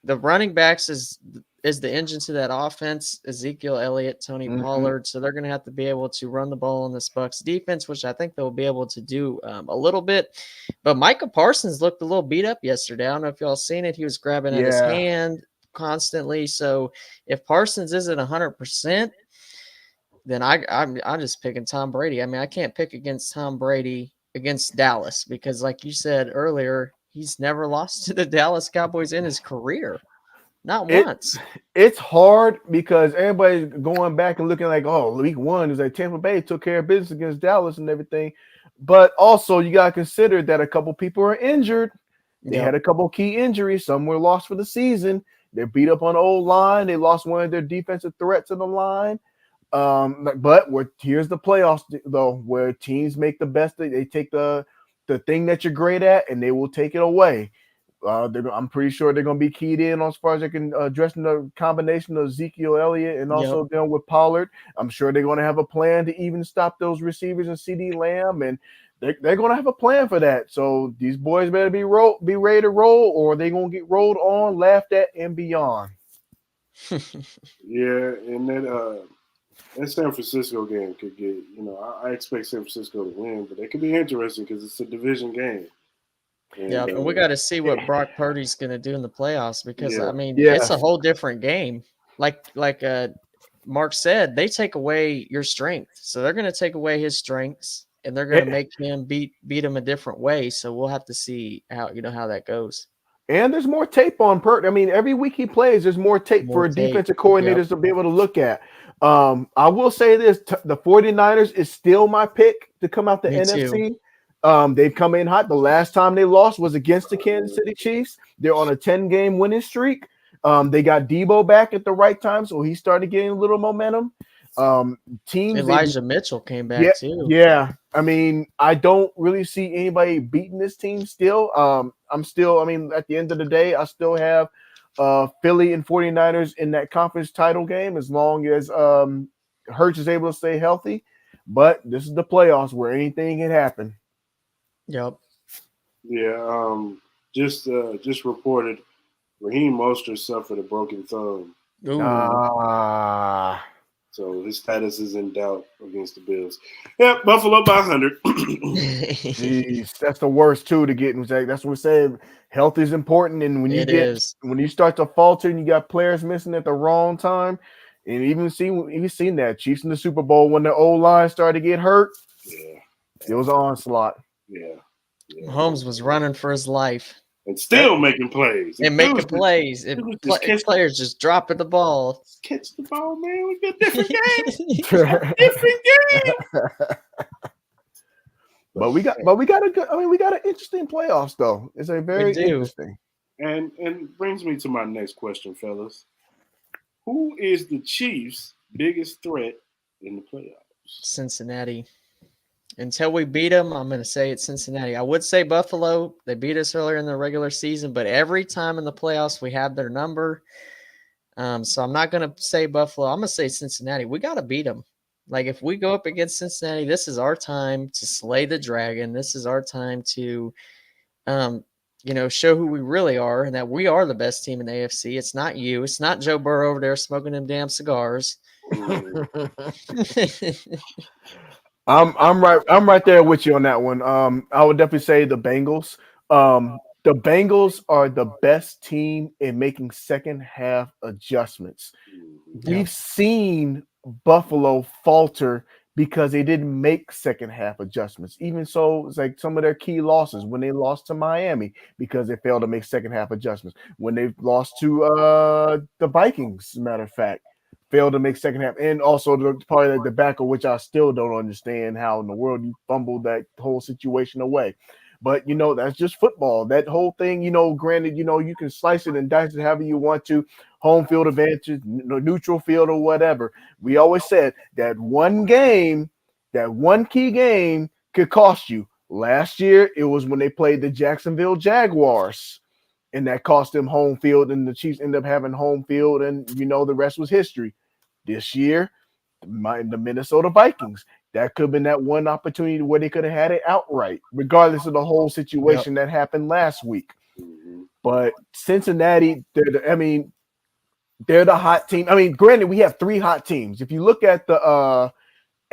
The running backs is the engine to that offense. Ezekiel Elliott, Tony Pollard. So they're going to have to be able to run the ball on this Bucs defense, which I think they'll be able to do a little bit. But Micah Parsons looked a little beat up yesterday. I don't know if y'all seen it. He was grabbing at his hand constantly. So if Parsons isn't 100%, then I'm just picking Tom Brady. I mean, I can't pick against Tom Brady against Dallas because, like you said earlier, he's never lost to the Dallas Cowboys in his career. Not once. It's hard because everybody's going back and looking like, oh, week 1 is like Tampa Bay took care of business against Dallas and everything. But also you got to consider that a couple people are injured. They had a couple key injuries. Some were lost for the season. They're beat up on the old line. They lost one of their defensive threats on the line. But here's the playoffs, though, where teams make the best. They take the thing that you're great at, and they will take it away. I'm pretty sure they're going to be keyed in as far as they can addressing the combination of Ezekiel Elliott and also dealing with Pollard. I'm sure they're going to have a plan to even stop those receivers and CD Lamb, and they're going to have a plan for that. So these boys better be ready to roll, or they're going to get rolled on, laughed at, and beyond. And that San Francisco game could get, I expect San Francisco to win, but it could be interesting because it's a division game. And we got to see what Brock Purdy's going to do in the playoffs because, I mean, it's a whole different game. Like Mark said, they take away your strength. So they're going to take away his strengths, and they're going to make him beat him a different way. So we'll have to see how that goes. And there's more tape on Purdy. I mean, every week he plays, there's more tape for defensive coordinators to be able to look at. I will say this, the 49ers is still my pick to come out the NFC. Too. They've come in hot. The last time they lost was against the Kansas City Chiefs. They're on a 10-game winning streak. They got Debo back at the right time, so he started getting a little momentum. Elijah Mitchell came back too. Yeah. I mean, I don't really see anybody beating this team still. At the end of the day, I still have Philly and 49ers in that conference title game as long as Hurts is able to stay healthy. But this is the playoffs where anything can happen. Yep. Yeah. Just reported Raheem Mostert suffered a broken thumb. So his status is in doubt against the Bills. Yeah, Buffalo by 100. Jeez, that's the worst too to get. That's what we're saying. Health is important, and when you start to falter and you got players missing at the wrong time, and even seen that Chiefs in the Super Bowl when the old line started to get hurt. Yeah, it was an onslaught. Yeah. Mahomes was running for his life. And still making plays. And making plays. Players just dropping the ball. Catch the ball, man. We got different games. Different games. But we got an interesting playoffs though. It's a very interesting. And brings me to my next question, fellas. Who is the Chiefs' biggest threat in the playoffs? Cincinnati. Until we beat them, I'm going to say it's Cincinnati. I would say Buffalo. They beat us earlier in the regular season, but every time in the playoffs we have their number. So I'm not going to say Buffalo. I'm going to say Cincinnati. We got to beat them. Like if we go up against Cincinnati, this is our time to slay the dragon. This is our time to, show who we really are and that we are the best team in the AFC. It's not you. It's not Joe Burrow over there smoking them damn cigars. I'm right there with you on that one. I would definitely say the Bengals. The Bengals are the best team in making second half adjustments. We've seen Buffalo falter because they didn't make second half adjustments. Even so, it's like some of their key losses when they lost to Miami because they failed to make second half adjustments. When they lost to the Vikings, as a matter of fact, failed to make second half, and also the part of the debacle, which I still don't understand how in the world you fumbled that whole situation away. But that's just football. That whole thing, granted, you can slice it and dice it however you want to, home field advantage, neutral field or whatever. We always said that one key game could cost you. Last year, it was when they played the Jacksonville Jaguars. And that cost them home field, and the Chiefs ended up having home field, and the rest was history. This year, the Minnesota Vikings, that could have been that one opportunity where they could have had it outright, regardless of the whole situation that happened last week. But Cincinnati, they're the hot team. I mean, granted, we have three hot teams. If you look at the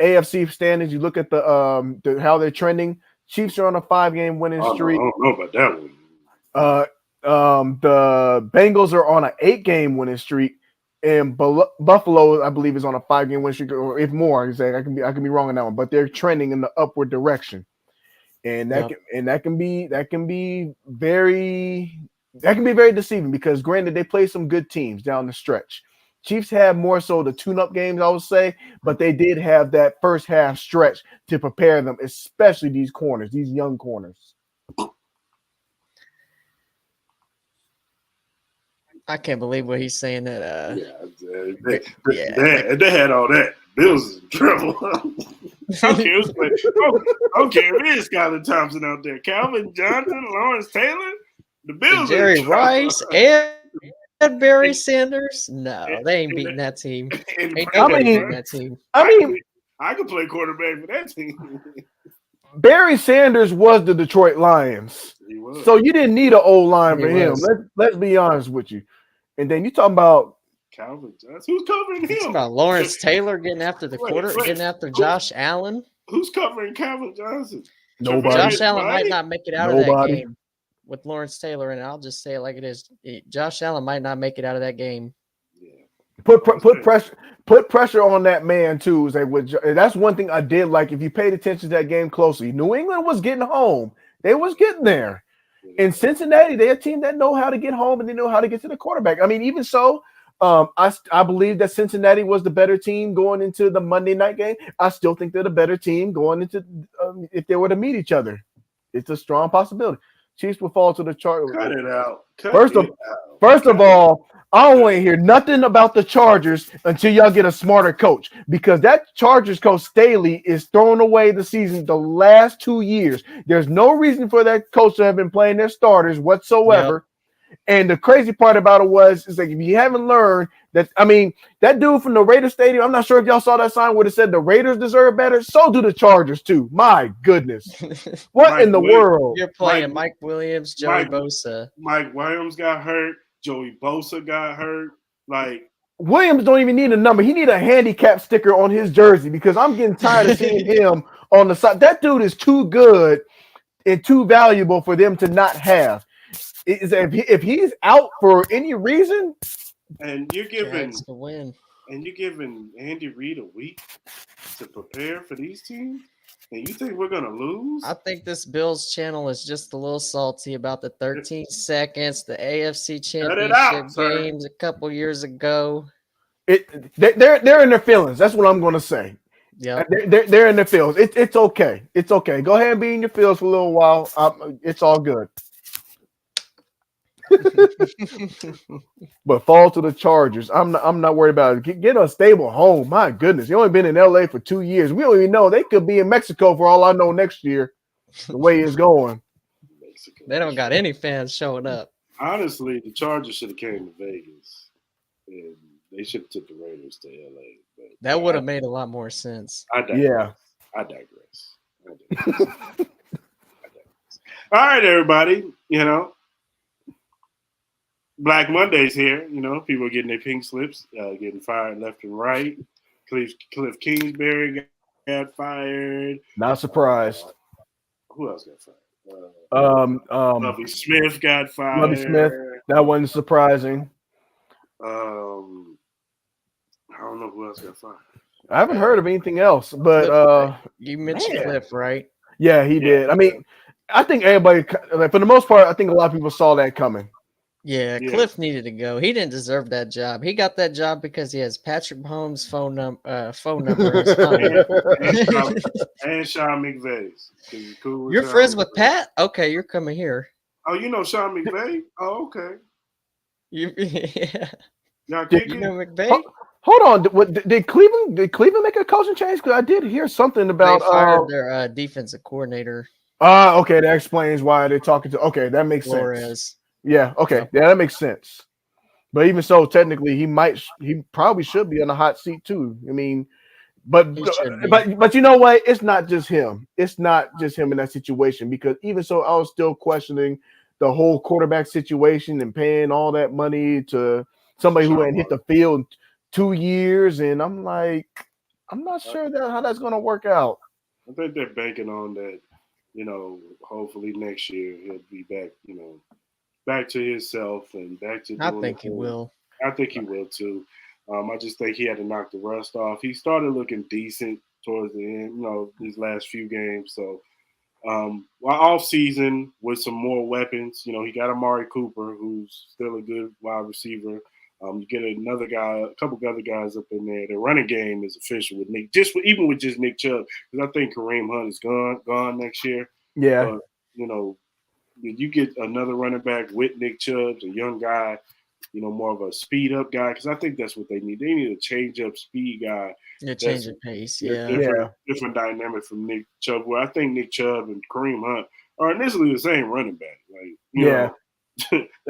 AFC standings, you look at the how they're trending. Chiefs are on a 5-game winning streak. I don't know about that one. The Bengals are on an 8-game winning streak, and Buffalo, I believe, is on a 5-game winning streak, or if more. I can be wrong on that one, but they're trending in the upward direction, and that can be very deceiving because, granted, they play some good teams down the stretch. Chiefs had more so the tune-up games, I would say, but they did have that first half stretch to prepare them, especially these young corners. I can't believe what he's saying that. They had all that. Bills is in trouble. Okay, it is Skylar Thompson out there. Calvin Johnson, Lawrence Taylor, the Bills. Jerry Rice and Barry Sanders. No, they ain't beating that team. I could play quarterback for that team. Barry Sanders was the Detroit Lions, so you didn't need an old line for him. Let's be honest with you. And then you talking about Calvin Johnson. Who's covering him? It's about Lawrence Taylor getting after the getting after Josh Allen. Who's covering Calvin Johnson? Nobody. Josh Allen might not make it out of that game with Lawrence Taylor, and I'll just say it like it is. Josh Allen might not make it out of that game. Put pressure on that man too. That's one thing I did like. If you paid attention to that game closely, New England was getting home. They was getting there. In Cincinnati, they're a team that know how to get home and they know how to get to the quarterback. I mean, even so, I believe that Cincinnati was the better team going into the Monday night game. I still think they're the better team going into if they were to meet each other. It's a strong possibility. Chiefs will fall to the Chargers. Cut it out. First of all, I don't want to hear nothing about the Chargers until y'all get a smarter coach, because that Chargers coach Staley is throwing away the season the last 2 years. There's no reason for that coach to have been playing their starters whatsoever. Yep. And the crazy part about it is like, if you haven't learned that, that dude from the Raiders Stadium, I'm not sure if y'all saw that sign where it said the Raiders deserve better. So do the Chargers too. My goodness. What in the world? You're playing Mike Williams, Joey Bosa. Mike Williams got hurt. Joey Bosa got hurt. Like, Williams don't even need a number. He need a handicap sticker on his jersey because I'm getting tired of seeing him on the side. That dude is too good and too valuable for them to not have. If he's out for any reason, and you're giving Jags to win. Andy Reid a week to prepare for these teams, and you think we're gonna lose? I think this Bills channel is just a little salty about the 13 seconds, the AFC Championship games a couple years ago. They're in their feelings. That's what I'm going to say. Yeah, they're in their feelings. It's okay. It's okay. Go ahead and be in your feels for a little while. It's all good. But fall to the Chargers. I'm not worried about it. Get a stable home. My goodness, you only been in LA for 2 years. We don't even know. They could be in Mexico for all I know next year. The way it's going. they don't got any fans showing up. Honestly, the Chargers should have came to Vegas, and they should have took the Raiders to LA. But That would have made a lot more sense. I digress. Yeah. I digress. All right, everybody. Black Monday's here. People are getting their pink slips, getting fired left and right. Cliff Kingsbury got fired. Not surprised. Who else got fired? Lovie Smith got fired. Lovie Smith. That wasn't surprising. I don't know who else got fired. I haven't heard of anything else, but you mentioned Cliff, right? Yeah, he did. I mean, I think everybody, for the most part, I think a lot of people saw that coming. Yeah, Cliff needed to go. He didn't deserve that job. He got that job because he has Patrick Mahomes' phone number. And Sean McVay's. Cool you're Sean friends McVay. with Pat? Okay, you're coming here. Oh, you know Sean McVay? Oh, okay. Yeah. Y'all You kicking? know McVay? Hold on. Did Cleveland make a coaching change? Because I did hear something about They fired their defensive coordinator. Okay, that explains why they're talking to. Okay, that makes Flores. sense. Yeah. Okay. Yeah, that makes sense. But even so, technically, he probably should be on the hot seat too. I mean, but you know what? It's not just him. It's not just him in that situation because even so, I was still questioning the whole quarterback situation and paying all that money to somebody who hadn't hit the field in 2 years, and I'm like, I'm not sure how that's going to work out. I think they're banking on that. Hopefully next year he'll be back. Back to himself and back to. I think he will. I think he will too. I just think he had to knock the rust off. He started looking decent towards the end, these last few games. So, off season with some more weapons, he got Amari Cooper, who's still a good wide receiver. You get another guy, a couple of other guys up in there. The running game is official with Nick, even with Nick Chubb, because I think Kareem Hunt is gone next year. Yeah. But, you get another running back with Nick Chubb, a young guy, more of a speed up guy, because I think that's what they need. They need a change up speed guy. Yeah, change of pace. Yeah. Different dynamic from Nick Chubb. Where I think Nick Chubb and Kareem Hunt are initially the same running back. They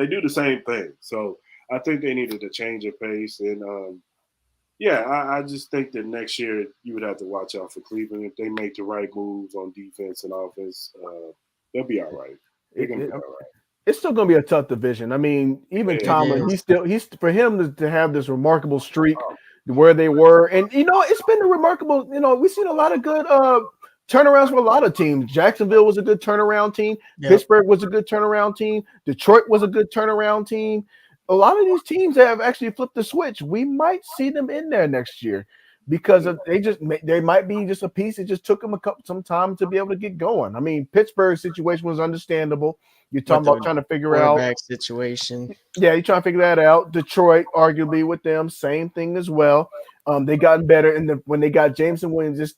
do the same thing. So I think they needed a change of pace. And I just think that next year you would have to watch out for Cleveland. If they make the right moves on defense and offense, they'll be all right. They're gonna be all right. It's still going to be a tough division. I mean, even Tomlin, he's for him to have this remarkable streak where they were, and it's been a remarkable. We've seen a lot of good turnarounds for a lot of teams. Jacksonville was a good turnaround team. Yep. Pittsburgh was a good turnaround team. Detroit was a good turnaround team. A lot of these teams have actually flipped the switch. We might see them in there next year because they might be just a piece. It just took them some time to be able to get going. I mean, Pittsburgh's situation was understandable. You're talking about trying to figure out situation. Yeah, you're trying to figure that out. Detroit, arguably with them, same thing as well. They gotten better, and when they got Jameson Williams, they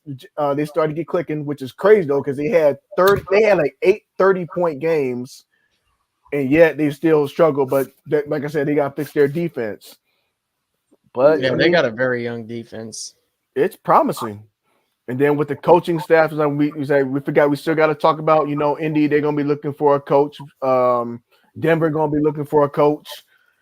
started to get clicking, which is crazy though, because they had like 8 30-point games, and yet they still struggle. But like I said, they got to fix their defense. But they got a very young defense. It's promising. And then with the coaching staff, we forgot we still got to talk about, Indy, they're going to be looking for a coach. Denver going to be looking for a coach.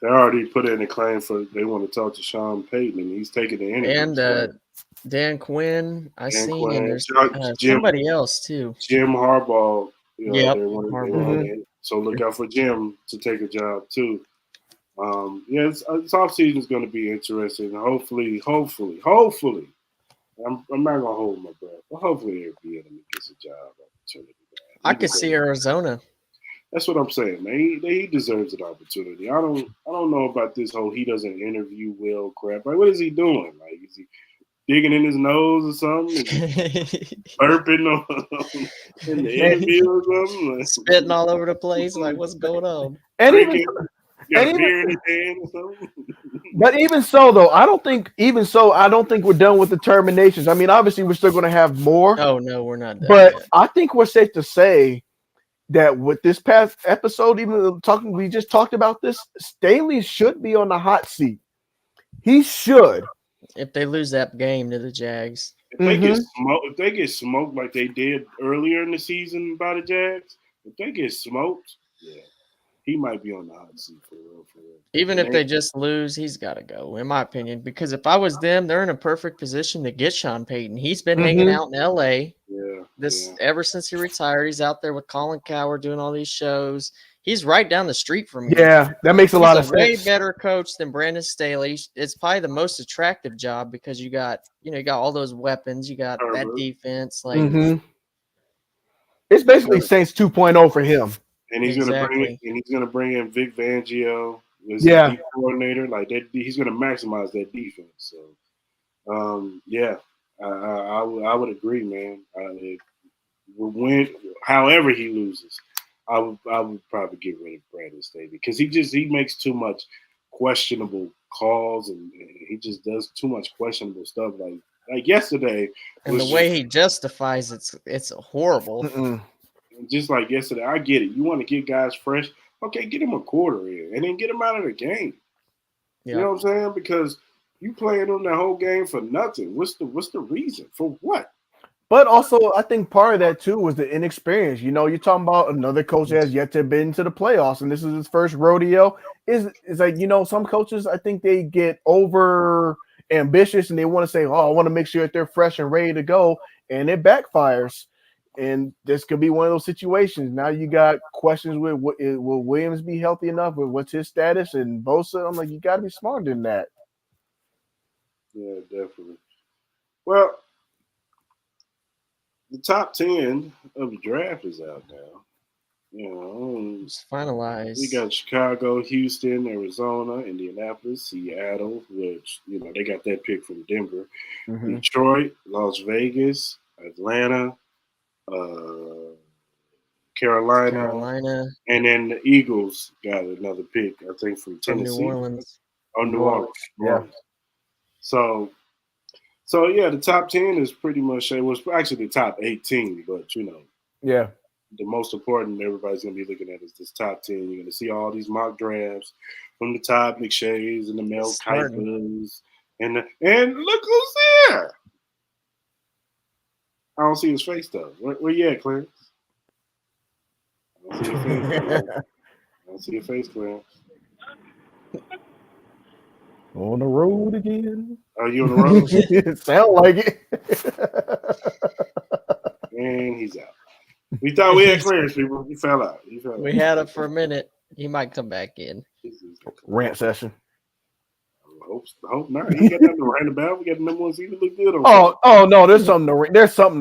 They already put in a claim they want to talk to Sean Payton, and he's taking the interview. And Dan Quinn, and there's somebody else too. Jim Harbaugh. Harbaugh. So look out for Jim to take a job too. Yeah, this offseason is going to be interesting. Hopefully, I'm not gonna hold my breath, but hopefully Eric Bieniemy gets a job opportunity. Man. I could see Arizona. That's what I'm saying, man. He deserves an opportunity. I don't know about this whole he doesn't interview well crap. Like, what is he doing? Like, is he digging in his nose or something? Is he burping in the interview or something? Like, spitting all over the place. Like, what's going on? And drinking, got and a beer in his hand or something. but even so, though, I don't think we're done with the terminations. I mean, obviously, we're still going to have more. Oh no, we're not done But yet. I think we're safe to say that with this past episode, we just talked about this. Staley should be on the hot seat. He should. If they lose that game to the Jags, If they get smoked like they did earlier in the season by the Jags, if they get smoked, yeah, he might be on the hot seat for real. even if they just lose, he's got to go, in my opinion. Because if I was them, they're in a perfect position to get Sean Payton. He's been hanging out in L.A. Ever since he retired. He's out there with Colin Cowherd doing all these shows. He's right down the street from me. Yeah, that makes a lot of sense. Way better coach than Brandon Staley. It's probably the most attractive job because you got all those weapons. You got that defense. Like it's basically Saints 2.0 for him. And he's gonna bring in Vic Fangio as the the coordinator. Like that, he's gonna maximize that defense. So, I would agree, man. However he loses, I would probably get rid of Brandon Staley because he makes too much questionable calls and he just does too much questionable stuff. Like yesterday, and the way he justifies it's horrible. Just like yesterday, I get it. You want to get guys fresh, okay? Get him a quarter in, and then get him out of the game. Yeah. You know what I'm saying? Because you playing them the whole game for nothing. What's the reason for what? But also, I think part of that too was the inexperience. You're talking about another coach that has yet to have been to the playoffs, and this is his first rodeo. Is like some coaches, I think they get over ambitious and they want to say, "Oh, I want to make sure that they're fresh and ready to go," and it backfires. And this could be one of those situations. Now you got questions with will Williams be healthy enough? What's his status? And Bosa, I'm like, you got to be smarter than that. Yeah, definitely. Well, the top 10 of the draft is out now. It's finalized. We got Chicago, Houston, Arizona, Indianapolis, Seattle, which they got that pick from Denver, Detroit, Las Vegas, Atlanta. Carolina, and then the Eagles got another pick, I think, from Tennessee. New Orleans. Oh, New Orleans. Yeah. So yeah, the top 10 is pretty much. It was actually the top 18, but yeah, the most important everybody's gonna be looking at is this top 10. You're gonna see all these mock drafts from the Todd McShays and the Mel Kipers, and look who's there. I don't see his face though. Where you at, Clarence? I don't see your face, Clarence. On the road again. Are you on the road? It sound like it. And he's out. We thought we had Clarence, people. He fell out. We had him for a minute. He might come back in. Rant session. Hope not. He got nothing to rant about. We got the number one seed to look good on. Oh no, there's something to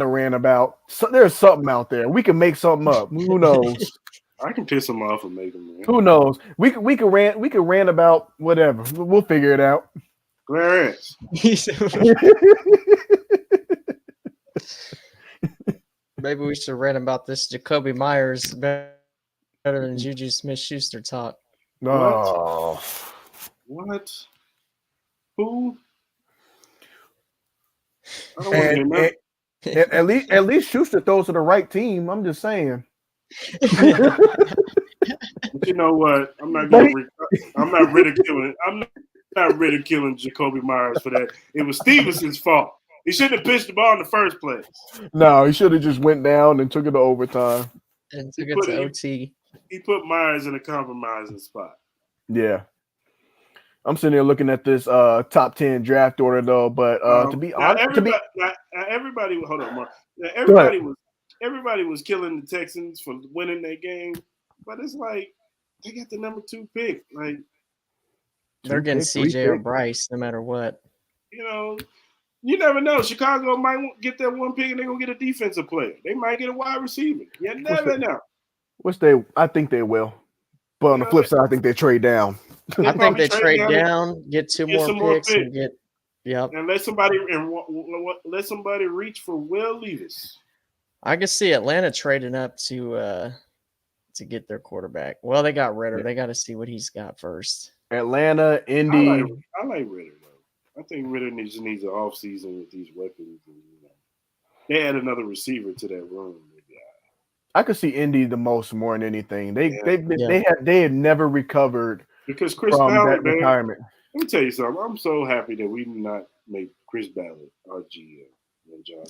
rant about. There's something out there. We can make something up. Who knows? I can piss him off and make him rant. Who knows? We can rant about whatever. We'll figure it out. Clarence. Maybe we should rant about this Jacoby Myers better than Juju Smith-Schuster talk. No. What? Who? I don't want to hear that. At least Schuster throws to the right team. I'm just saying. But you know what? I'm not ridiculing Jacoby Myers for that. It was Stevenson's fault. He shouldn't have pitched the ball in the first place. No, he should have just went down and took it to overtime. And took it to OT. He put Myers in a compromising spot. Yeah. I'm sitting here looking at this top 10 draft order though, but to be honest, everybody hold on, Mark. Everybody was killing the Texans for winning that game, but it's like they got the number 2 pick. Like They're getting picks, 3 CJ or picks. Bryce no matter what. You know, you never know. Chicago might get that one pick and they're going to get a defensive player. They might get a wide receiver. You never know. I think they will. But on the flip side, I think they trade down. I think they trade down, get two get more some more picks, and get and let somebody reach for Will Levis. I can see Atlanta trading up to get their quarterback. Well, they got Ritter. They got to see what he's got first. Atlanta, Indy. I like Ritter though. I think Ritter needs an off season with these weapons. And, they add another receiver to that room. I could see Indy the most more than anything. They had never recovered because Chris from Ballard, that retirement. Let me tell you something. I'm so happy that we did not make Chris Ballard our GM.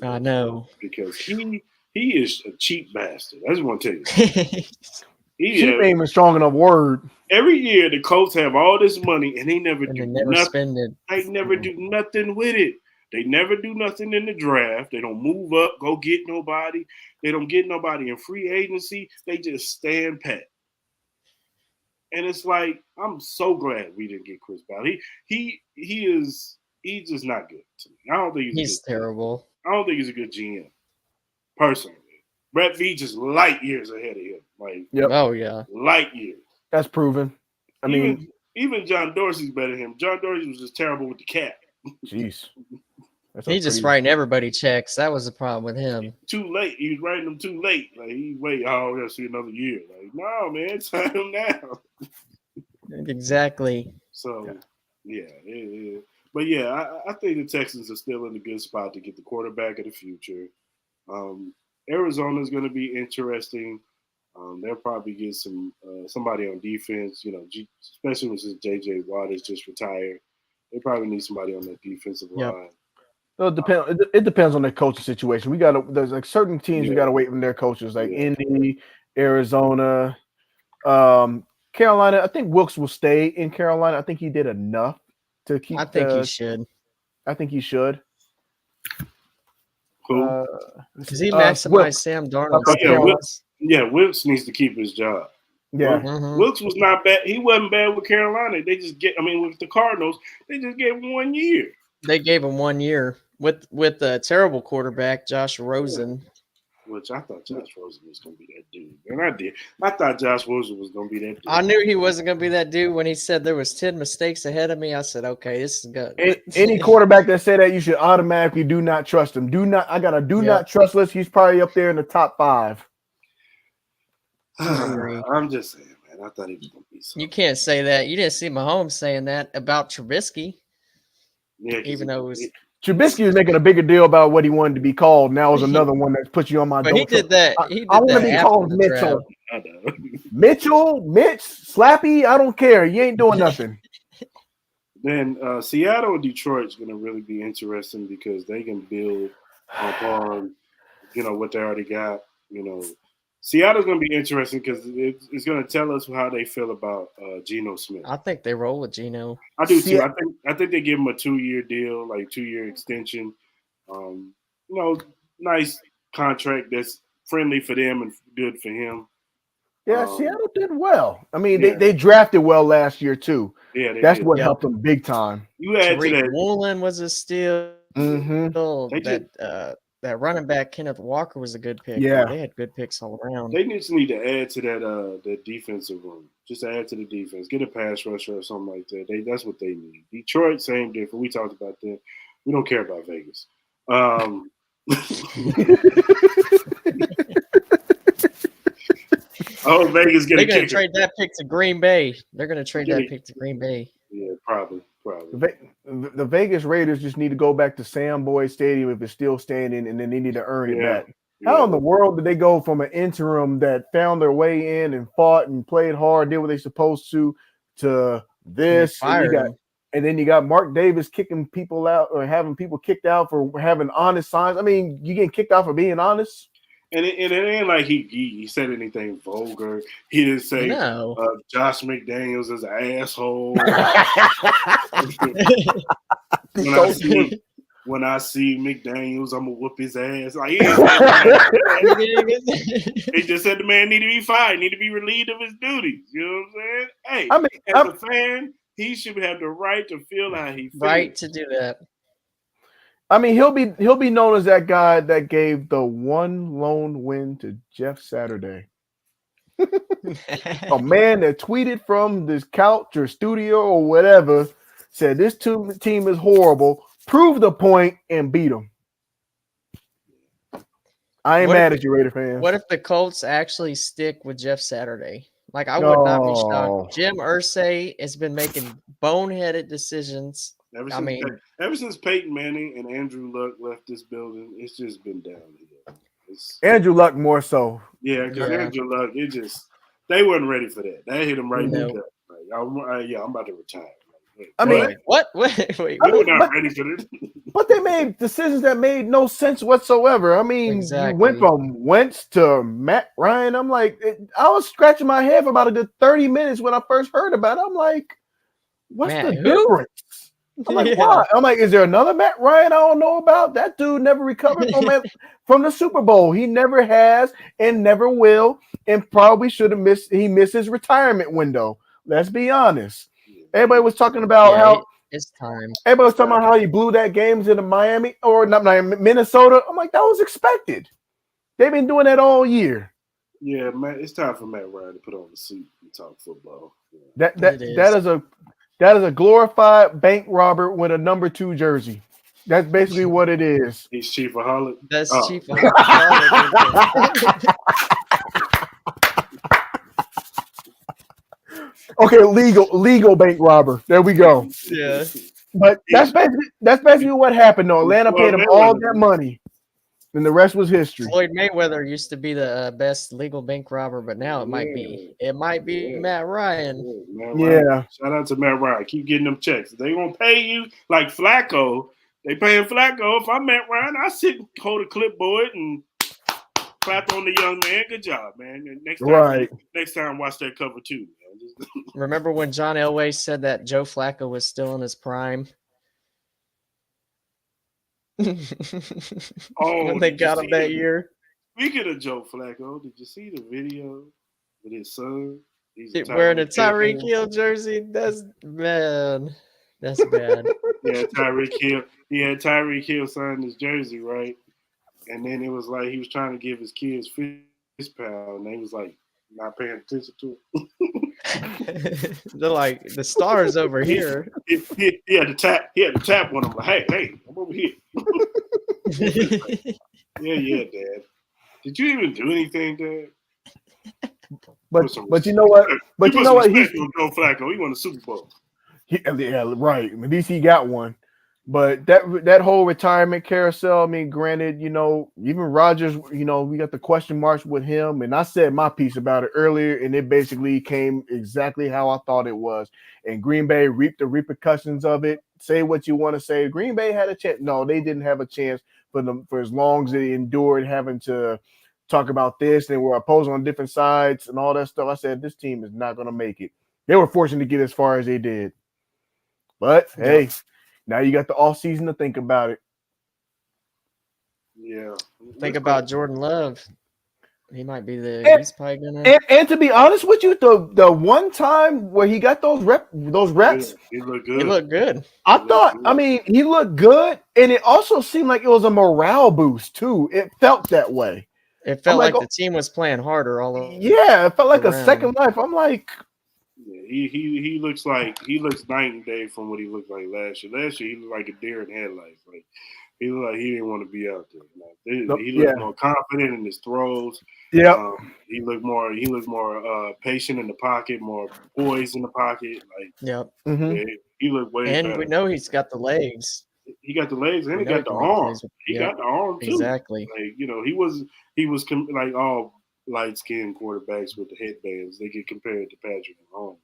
I know because he is a cheap bastard. I just want to tell you. Cheap ain't even strong enough word. Every year the Colts have all this money and they never do nothing. Spend it. They never do nothing with it. They never do nothing in the draft. They don't move up, go get nobody. They don't get nobody in free agency. They just stand pat. And it's like, I'm so glad we didn't get Chris Ballard. He's just not good to me. I don't think he's terrible. I don't think he's a good GM. Personally. Brett Veach is light years ahead of him. Oh yeah. Light years. That's proven. Even John Dorsey's better than him. John Dorsey was just terrible with the cap. Jeez. He's just writing everybody checks. That was the problem with him. Too late. He was writing them too late. We're going to see another year. No, man, sign him now. Exactly. So, yeah. But, yeah, I think the Texans are still in a good spot to get the quarterback of the future. Arizona's going to be interesting. They'll probably get somebody on defense, especially since J.J. Watt is just retired. They probably need somebody on that defensive line. Well, it depends on the coaching situation. There's like certain teams you got to wait from their coaches, like Indy, Arizona, Carolina. I think Wilkes will stay in Carolina. I think he did enough to keep. I think he should. I think he should. Because he maximized Sam Darnold. Wilkes needs to keep his job. Yeah, Wilkes was not bad. He wasn't bad with Carolina. They just with the Cardinals, they just gave him 1 year. They gave him 1 year with a terrible quarterback, Josh Rosen. Which I thought Josh Rosen was going to be that dude. And I did. I thought Josh Rosen was going to be that dude. I knew he wasn't going to be that dude when he said there was 10 mistakes ahead of me. I said, okay, this is good. Any quarterback that said that, you should automatically do not trust him. I got a not trust list. He's probably up there in the top 5. I'm just saying, man. I thought he was going to be something. You can't say that. You didn't see Mahomes saying that about Trubisky. Yeah, even though it was Trubisky was making a bigger deal about what he wanted to be called. Now is another one that puts you on my. But he did that. I want to be called Mitchell. Mitch, Slappy. I don't care. You ain't doing nothing. Then Seattle and Detroit's going to really be interesting because they can build upon, what they already got. Seattle's going to be interesting because it's going to tell us how they feel about Geno Smith. I think they roll with Geno. I do too. I think they give him a 2-year deal, like 2-year extension. Nice contract that's friendly for them and good for him. Yeah, Seattle did well. I mean, they drafted well last year too. Yeah, that's what helped them big time. You add to that. Woolen was a steal. Mm-hmm. That running back Kenneth Walker was a good pick. Yeah, they had good picks all around. They just need to add to that defensive room. Just add to the defense. Get a pass rusher or something like that. That's what they need. Detroit, same different. We talked about that. We don't care about Vegas. Vegas They're going to trade that pick to Green Bay. They're going to trade that pick to Green Bay. Yeah, probably. The Vegas Raiders just need to go back to Sam Boyd Stadium if it's still standing, and then they need to earn it back. Yeah. How in the world did they go from an interim that found their way in and fought and played hard, did what they supposed to this? And then you got Mark Davis kicking people out or having people kicked out for having honest signs. I mean, you getting kicked out for being honest? And it ain't like he said anything vulgar. He didn't say Josh McDaniels is an asshole. when I see McDaniels, I'm gonna whoop his ass. Like he just said the man need to be fired, need to be relieved of his duties. You know what I'm saying? Hey, as a fan, he should have the right to feel how he feels. Right to do that. I mean, he'll be known as that guy that gave the one lone win to Jeff Saturday. A man that tweeted from this couch or studio or whatever said this team is horrible, proved the point, and beat them. I ain't mad at you, Raider fans. What if the Colts actually stick with Jeff Saturday? Like, I would not be shocked. Jim Irsay has been making boneheaded decisions. Ever since Peyton Manning and Andrew Luck left this building, it's just been downhill. Andrew Luck more so. Yeah, because Andrew Luck, they weren't ready for that. That hit them right in the gut. Like, I'm about to retire. I mean, what? Wait. They were not ready for this. But they made decisions that made no sense whatsoever. I mean, You went from Wentz to Matt Ryan. I'm like, I was scratching my head for about a good 30 minutes when I first heard about it. I'm like, what's the difference? I'm like, why? I'm like, is there another Matt Ryan I don't know about? That dude never recovered from the Super Bowl. He never has and never will, and probably should have missed. He missed his retirement window. Let's be honest. Everybody was talking about how it's time. Everybody was talking about how he blew that games into Miami or not Miami, Minnesota. I'm like, that was expected. They've been doing that all year. Yeah, man, it's time for Matt Ryan to put on the suit and talk football. Yeah. That is a glorified bank robber with a number 2 jersey. That's basically what it is. He's Chief of Holland. That's Chief of Holland. Okay, legal bank robber. There we go. Yeah. But that's basically what happened though. Atlanta paid him all that money. And the rest was history. Floyd Mayweather used to be the best legal bank robber, but now it might be Matt Ryan. Yeah. Shout out to Matt Ryan. Keep getting them checks. If they gonna pay you like Flacco. They paying Flacco. If I'm Matt Ryan, I sit and hold a clipboard and clap on the young man. Good job, man. Next time watch that cover too. Remember when John Elway said that Joe Flacco was still in his prime? When they got him that year. Speaking of Joe Flacco, did you see the video with his son? He's wearing a Tyreek Hill jersey. That's bad. Yeah, Tyreek Hill. He had Tyreek Hill sign his jersey, right? And then it was like he was trying to give his kids fist pound, and they was like not paying attention to it. They're like, the stars over here. He had to tap one of them. Like, hey, I'm over here. yeah, Dad. Did you even do anything, Dad? But you know what? But you know what? He's Joe Flacco. He won the Super Bowl. Yeah, right. At least he got one. But that whole retirement carousel, I mean, granted, even Rodgers, we got the question marks with him. And I said my piece about it earlier, and it basically came exactly how I thought it was. And Green Bay reaped the repercussions of it. Say what you want to say. Green Bay had a chance. No, they didn't have a chance for as long as they endured having to talk about this and were opposing on different sides and all that stuff. I said, this team is not going to make it. They were fortunate to get as far as they did. But, hey, now you got the off season to think about it. Yeah. Think about Jordan Love. He might be he's probably gonna. And to be honest with you, the one time where he got those reps, he looked good. He looked good. I mean, he looked good, and it also seemed like it was a morale boost too. It felt that way. It felt like the team was playing harder all over. Yeah, it felt like a second life. I'm like. Yeah, he looks night and day from what he looked like last year. Last year he looked like a deer in headlights. Like he looked like he didn't want to be out there. He looked more confident in his throws. Yeah, he looked more patient in the pocket, more poised in the pocket. Like he looked way better. And we know he's got the legs. He got the legs and he got the arm. He got the arm too. Exactly. Like he was like all light-skinned quarterbacks with the headbands. They get compared to Patrick Mahomes.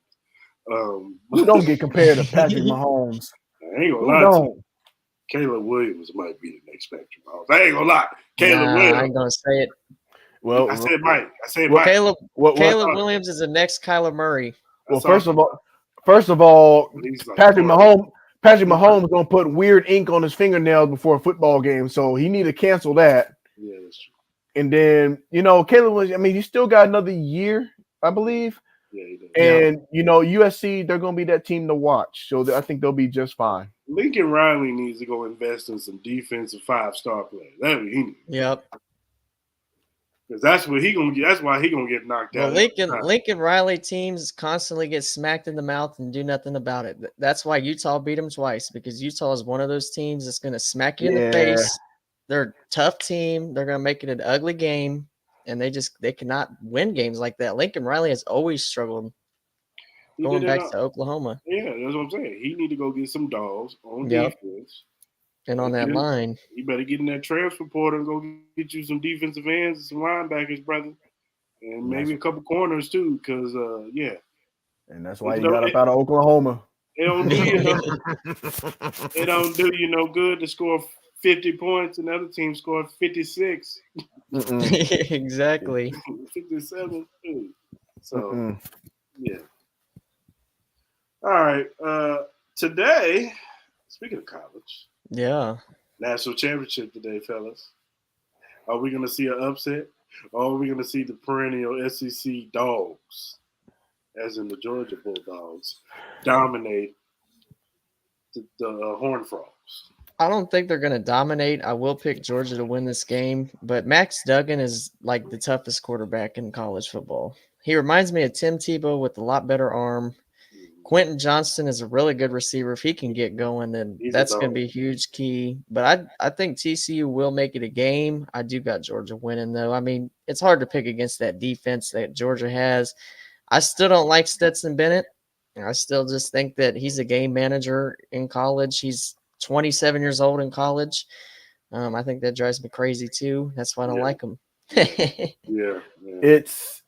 We don't get compared to Patrick Mahomes. I ain't gonna lie to you. Caleb Williams might be the next Patrick Mahomes. I ain't gonna lie. Williams. I ain't gonna say it. Well, I said Mike. Caleb Williams is the next Kyler Murray. Well, first of all, Patrick Mahomes gonna put weird ink on his fingernails before a football game, so he need to cancel that. Yeah, that's true. And then, Caleb Williams, I mean, he still got another year, I believe. Yeah, he does. And USC, they're going to be that team to watch. So I think they'll be just fine. Lincoln Riley needs to go invest in some defensive 5-star players. That's what he needs. Yep. Because that's what he gonna get. That's why he gonna get knocked Well, out. Lincoln Riley teams constantly get smacked in the mouth and do nothing about it. That's why Utah beat them twice, because Utah is one of those teams that's going to smack you in the face. They're a tough team. They're going to make it an ugly game, and they cannot win games like that. Lincoln Riley has always struggled going back to Oklahoma. Yeah, that's what I'm saying. He need to go get some dogs on defense. And on that line. You better get in that transfer portal and go get you some defensive ends and some linebackers, brother. And maybe a couple corners, too, because, And that's why he got up out of Oklahoma. It don't do you no good to score 50 points and the other team scored 56. Exactly. 57, too. So, yeah. All right. Today, speaking of college. Yeah. National championship today, fellas. Are we going to see an upset? Or are we going to see the perennial SEC dogs, as in the Georgia Bulldogs, dominate the Horned Frogs? I don't think they're going to dominate. I will pick Georgia to win this game, but Max Duggan is like the toughest quarterback in college football. He reminds me of Tim Tebow with a lot better arm. Quentin Johnston is a really good receiver. If he can get going, then that's going to be a huge key. But I think TCU will make it a game. I do got Georgia winning, though. I mean, it's hard to pick against that defense that Georgia has. I still don't like Stetson Bennett. I still just think that he's a game manager in college. He's 27 years old in college. I think that drives me crazy, too. That's why I don't like him. Yeah.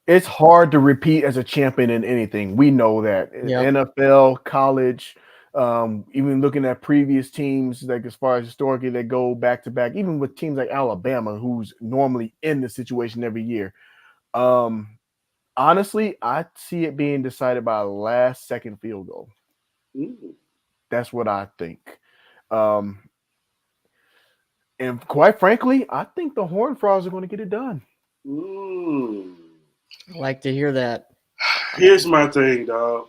It's hard to repeat as a champion in anything. We know that. NFL, college, even looking at previous teams, like as far as historically they go back to back, even with teams like Alabama, who's normally in the situation every year. Honestly, I see it being decided by a last-second field goal. That's what I think. And quite frankly, I think the Horned Frogs are going to get it done. I like to hear that. Here's my thing, dog.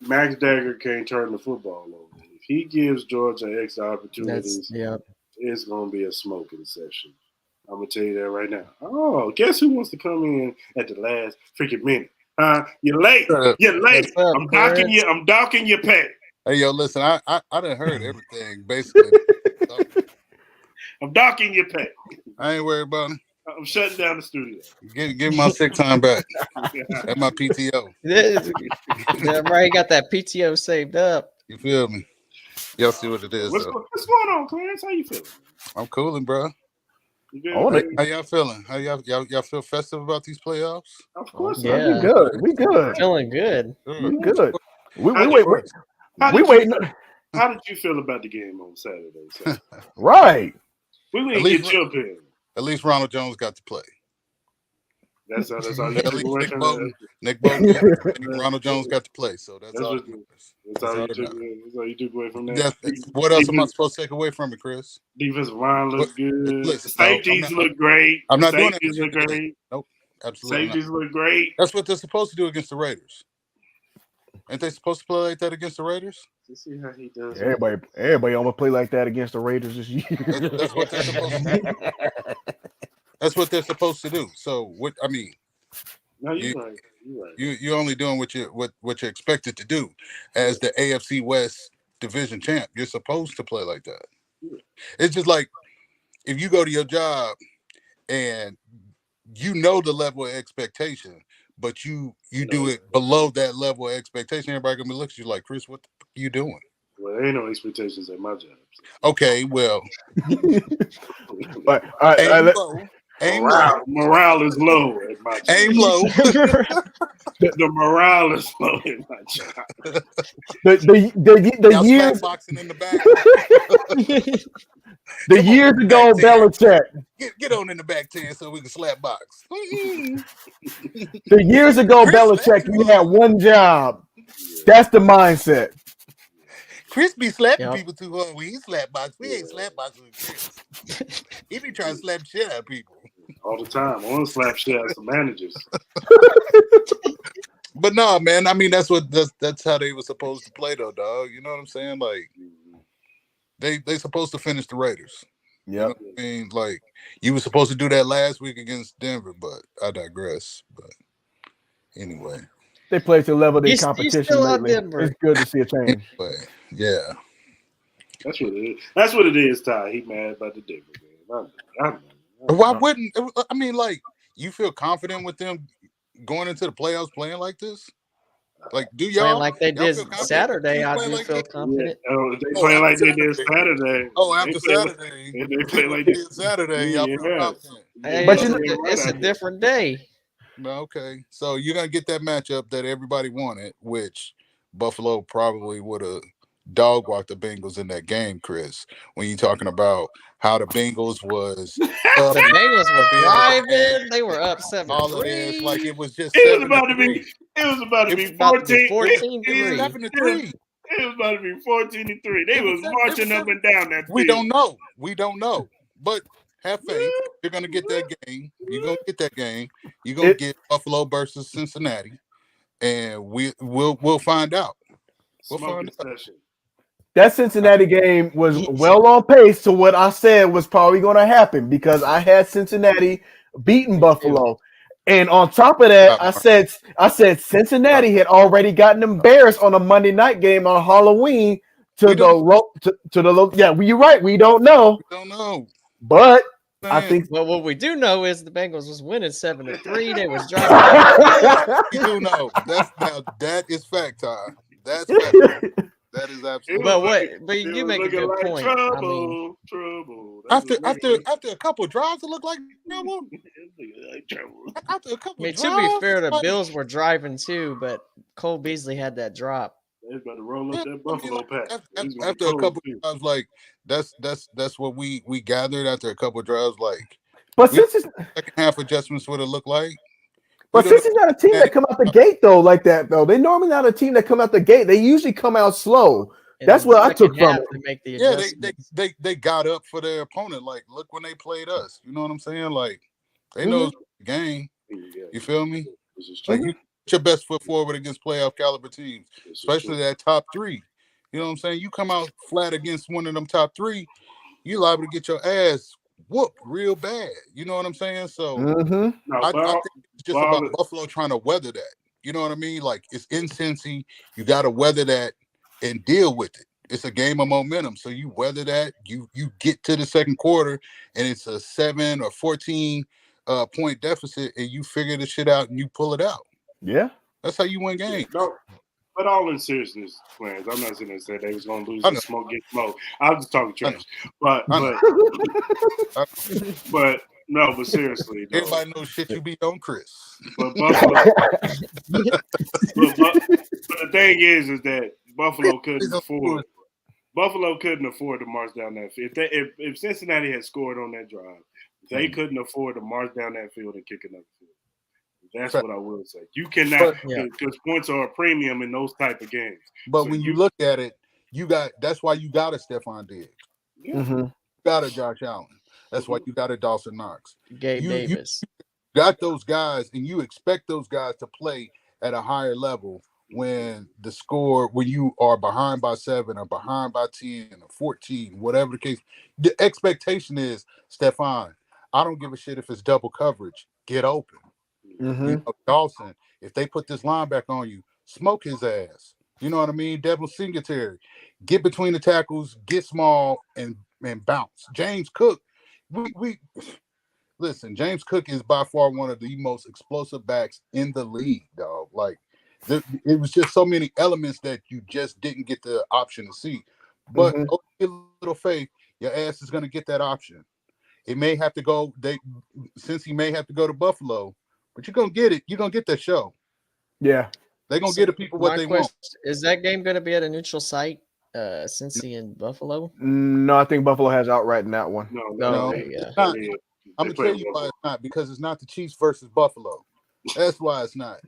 Max Dagger can't turn the football over. If he gives Georgia extra opportunities, it's going to be a smoking session. I'm going to tell you that right now. Oh, guess who wants to come in at the last freaking minute? You're late. You're late. Up, I'm docking your pay. Hey, yo, listen, I done heard everything, basically. I'm docking your pay. I ain't worried about it. I'm shutting down the studio. Give my sick time back. That's my PTO. Yeah, right. Got that PTO saved up. You feel me? Y'all see what it is. What's going on, Clarence? How you feeling? I'm cooling, bro. You good? How y'all feeling? How y'all feel festive about these playoffs? Of course. Yeah. We good. Feeling good. We good. We wait. How did you feel about the game on Saturday? Right. We didn't get your opinion. At least Ronald Jones got to play. That's all At least Nick Bolton, Ronald Jones got to play. So that's all. That's all you took away from that. What else am I supposed to take away from it, Chris? Defensive line looks good. Safeties look great. I'm not doing Safeties look great. Nope, absolutely. Safeties look great. That's what they're supposed to do against the Raiders. Ain't they supposed to play like that against the Raiders? Let's see how he does. Everybody almost play like that against the Raiders this year. That's what they're supposed to do. That's what they're supposed to do. So what I mean, no, you're right. You're right. You're only doing what you're expected to do as the AFC West division champ. You're supposed to play like that. Yeah. It's just like if you go to your job and you know the level of expectation, but you do it below that level of expectation, everybody gonna be looking at you like, Chris, what the fuck are you doing? Well, there ain't no expectations at my job. So. Okay, well, but morale is low at my job. Aim low. The morale is low at my job. The years boxing in the back. The years ago, Belichick. Get on in the back 10 so we can slap box. The years ago, Belichick, you had one job. That's the mindset. Chris be slapping people too hard. When he slap box, we ain't slap boxing with Chris. He be trying to slap shit out of people. All the time. I want to slap shit out of some managers. But no, man. I mean, that's how they were supposed to play, though, dog. You know what I'm saying? Like they supposed to finish the Raiders. You know Yep. what I mean? Like you were supposed to do that last week against Denver, but I digress. But anyway, They play to level their You competition still on lately. Denver. It's good to see a change. anyway, yeah. That's what it is. That's what it is, Ty. He mad about the Denver game. I know. Why wouldn't I mean? Like you feel confident with them going into the playoffs playing like this? Like, do Playing y'all like they y'all did feel confident Saturday, I playing do like feel that? confident. They play after like they did Saturday. Saturday. Oh, They after play like- Saturday, they play like they this. did Saturday. Y'all feel Yeah. confident? Hey, But it's a different day. Okay, so you're gonna get that matchup that everybody wanted, which Buffalo probably would have dog walked the Bengals in that game, Chris. When you're talking about how the Bengals was up, The Bengals were being able to driving. They were up all of this, 7-3. like it was just It was about to 7-3. be. It was about to It be was about to be 14. 14-3. 7-3. It was about to be 14-3. They It was was seven- it marching was up and down that We field. don't know. We don't know. But have faith. You're gonna get that game. You're gonna get that game. You're gonna get Buffalo versus Cincinnati, and we'll find out. We'll Smoking find out. session. That Cincinnati game was well on pace to what I said was probably going to happen because I had Cincinnati beating Buffalo. And on top of that, I said Cincinnati had already gotten embarrassed on a Monday night game on Halloween We don't- yeah, you're right. We don't know. We don't know. But I Man, think Well, what we do know is the Bengals was winning 7-3. They was driving. we do know. That is fact, Ty. That's fact. That is absolutely. But you make a good point. I mean, Trouble. After a couple of drives, it looked like trouble. After a couple of to drives, be fair, the like, Bills were driving too, but Cole Beasley had that drop. They about to roll up that Buffalo pack. after a couple of drives, like that's what we gathered after a couple of drives, like but we since it's second half adjustments would have looked like. But since it's not a team that come out the gate though, like that though, they normally not a team that come out the gate. They usually come out slow. In That's the what I second took from half it. to make the Yeah, adjustments. they got up for their opponent. Like, look when they played us. You know what I'm saying? Like, they know it's the game. You feel me? Like, you put your best foot forward against playoff caliber teams, especially that top three. You know what I'm saying? You come out flat against one of them top three, you're liable to get your ass whooped real bad. You know what I'm saying? So I think it's just about Buffalo trying to weather that. You know what I mean? Like, it's in Cincy. You got to weather that and deal with it. It's a game of momentum. So you weather that. You get to the second quarter, and it's a 7 or 14 point deficit, and you figure the shit out and you pull it out. Yeah. That's how you win games. No, but all in seriousness, Clarence, I'm not sitting there saying they was going to lose and smoke, get smoke. I was just talking trash. But but seriously, though. Everybody knows shit you be on, Chris. But Buffalo, but the thing is that Buffalo couldn't afford. Buffalo couldn't afford to march down that field. If Cincinnati had scored on that drive, they couldn't afford to march down that field and kick another field. That's what I will say. You cannot, because points are a premium in those type of games. But when you look at it, that's why you got a Stephon Diggs. You got a Josh Allen. That's why you got a Dawson Knox. Gabe Davis. You got those guys, and you expect those guys to play at a higher level when you are behind by 7 or behind by 10 or 14, whatever the case. The expectation is, Stephon, I don't give a shit if it's double coverage. Get open. You know, Dawson, if they put this linebacker on you, smoke his ass. You know what I mean? Devin Singletary, get between the tackles, get small, and bounce. James Cook, listen, James Cook is by far one of the most explosive backs in the league, dog. Like, it was just so many elements that you just didn't get the option to see. But a little faith, your ass is going to get that option. It may have to go, since he may have to go to Buffalo, but you're going to get it. You're going to get that show. Yeah. They're going to get the people what they want. Is that game going to be at a neutral site, Cincy and Buffalo? No, I think Buffalo has outright in that one. No. It's not. I'm going to tell you why it's not. Because it's not the Chiefs versus Buffalo. That's why it's not.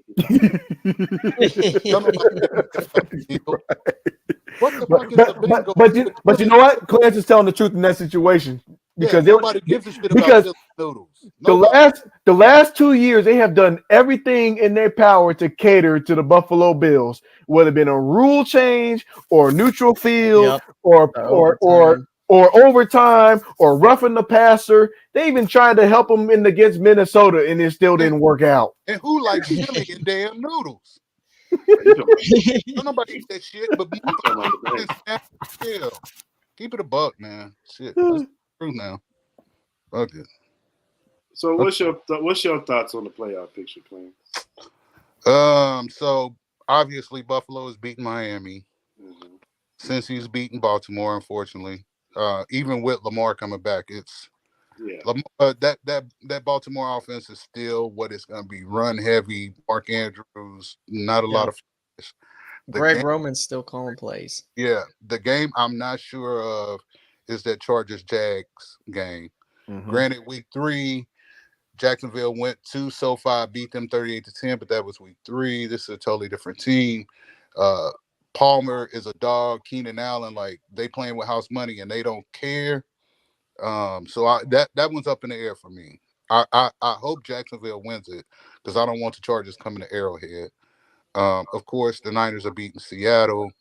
What the fuck is the Bengals? But you know what? Clarence is telling the truth in that situation. because nobody gives a shit about because Philly noodles. Nobody. the last 2 years they have done everything in their power to cater to the Buffalo Bills, whether it been a rule change or neutral field Yep. or or or Overtime. or overtime or roughing the passer. They even tried to help them in against Minnesota, and it still And, didn't work out. and who likes chili and damn noodles? You talking Don't nobody eat that shit, but about the motherfuckers bag. snap still. Keep it a buck, man. Shit, that's true now. Fuck it. So what's your thoughts on the playoff picture, Clarence? So obviously Buffalo is beating Miami. Mm-hmm. Since he's beaten Baltimore, unfortunately. Even with Lamar coming back, it's that Baltimore offense is still what it's going to be. Run heavy, Mark Andrews, not a lot Yep. of finish. The Greg game, Roman's still calling plays. the game I'm not sure of is that Chargers Jags game. Mhm. Granted, week 3, Jacksonville went to SoFi, beat them 38-10, but that was week 3. This is a totally different team. Palmer is a dog. Keenan Allen, like they playing with house money and they don't care. So that one's up in the air for me. I hope Jacksonville wins it because I don't want the Chargers coming to Arrowhead. Of course, the Niners are beating Seattle.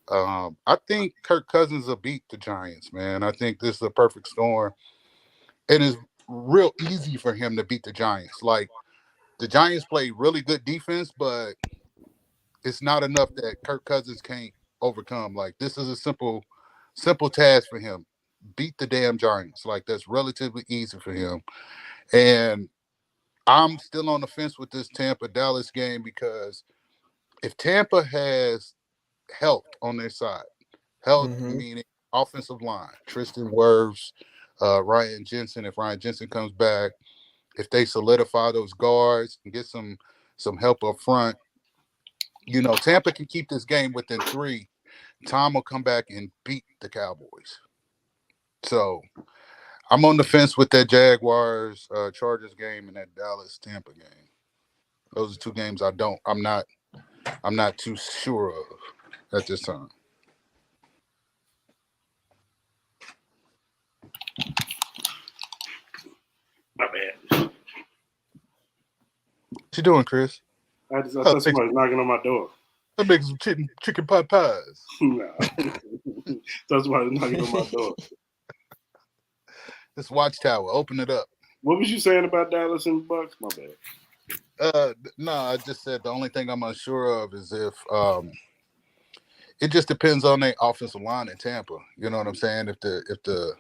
I think Kirk Cousins will beat the Giants, man. I think this is a perfect storm. It is real easy for him to beat the Giants. Like the Giants play really good defense, but it's not enough that Kirk Cousins can't overcome. Like this is a simple task for him. Beat the damn Giants. Like that's relatively easy for him. And I'm still on the fence with this Tampa Dallas game because if Tampa has health on their side, health Mhm. meaning offensive line, Tristan Wirfs, Ryan Jensen, if Ryan Jensen comes back, if they solidify those guards and get some help up front, Tampa can keep this game within 3. Tom will come back and beat the Cowboys. So I'm on the fence with that Jaguars Chargers game and that Dallas Tampa game. Those are 2 games I'm not too sure of at this time. My bad. What you doing, Chris? I thought somebody was knocking on my door. I'm making some chicken pot pies. No. Thought somebody was knocking on my door. This watchtower, open it up. What was you saying about Dallas and Bucks? My bad. No, I just said the only thing I'm unsure of is if it just depends on their offensive line in Tampa. You know what I'm saying? If the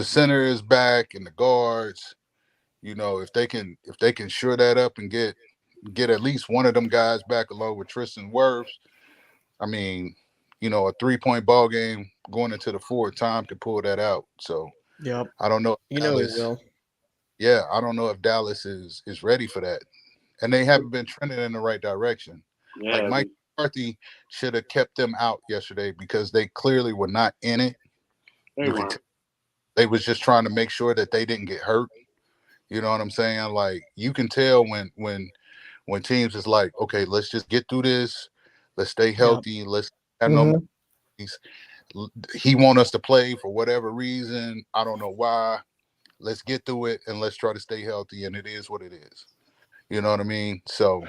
center is back and the guards, if they can shore that up and get at least one of them guys back along with Tristan Wirfs, I mean, a 3-point ball game going into the 4th time can pull that out. So Yep. I don't know. You know he will. Yeah, I don't know if Dallas is ready for that. And they haven't been trending in the right direction. Yeah, like Mike McCarthy should have kept them out yesterday because they clearly were not in it. They was just trying to make sure that they didn't get hurt. You know what I'm saying? Like you can tell when teams is like, okay, let's just get through this. Let's stay healthy. Yep. Let's have no. He want us to play for whatever reason. I don't know why. Let's get through it and let's try to stay healthy. And it is what it is. You know what I mean? So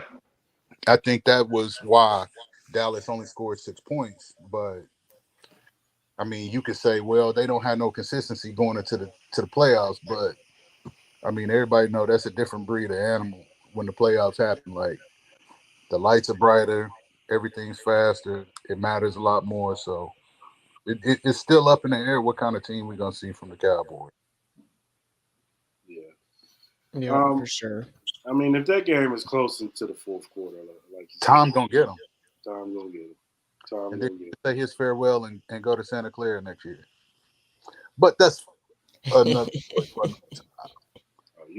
I think that was why Dallas only scored 6 points. But I mean, you could say, well, they don't have no consistency going into the playoffs. But I mean, everybody know that's a different breed of animal when the playoffs happen. Like the lights are brighter, everything's faster, it matters a lot more. So it's still up in the air what kind of team we're gonna see from the Cowboys. Yeah, for sure. I mean, if that game is close into the 4th quarter, like you Tom gonna get him. Tom gonna get him. Tom and gonna then get him. say his farewell and go to Santa Clara next year. But that's another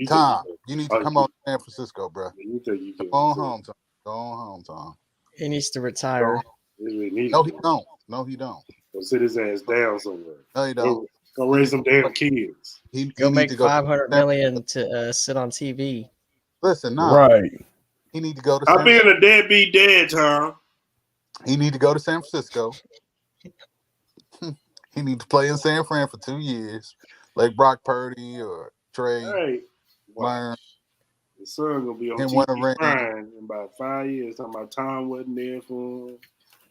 Tom, you need to come on to San Francisco, bro. Come on home, Tom. Go on home, Tom. He needs to retire. No, he don't. No, he don't. Go sit his ass down somewhere. No, he don't. Go raise some damn kids. He make $500 million to sit on TV. Listen, right. He need to go to. I'm being a deadbeat dad, Tom. He need to go to San Francisco. He need to play in San Fran for 2 years. like Brock Purdy or Trey Hey, Lance, the son gonna be on and win a TV ring. crying in about 5 years. Talking about Tom wasn't there for him.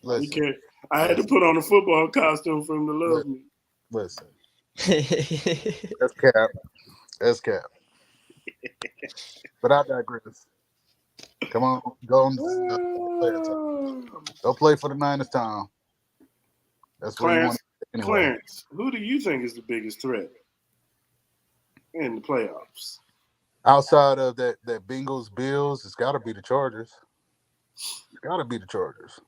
Listen, I had to put on a football costume for him to love me. listen. That's cap. That's cap. But I digress. Come on, go play for the Niners, Tom. That's what you want. Anyway. Clarence, who do you think is the biggest threat in the playoffs? Outside of that Bengals Bills, it's got to be the Chargers. It's got to be the Chargers.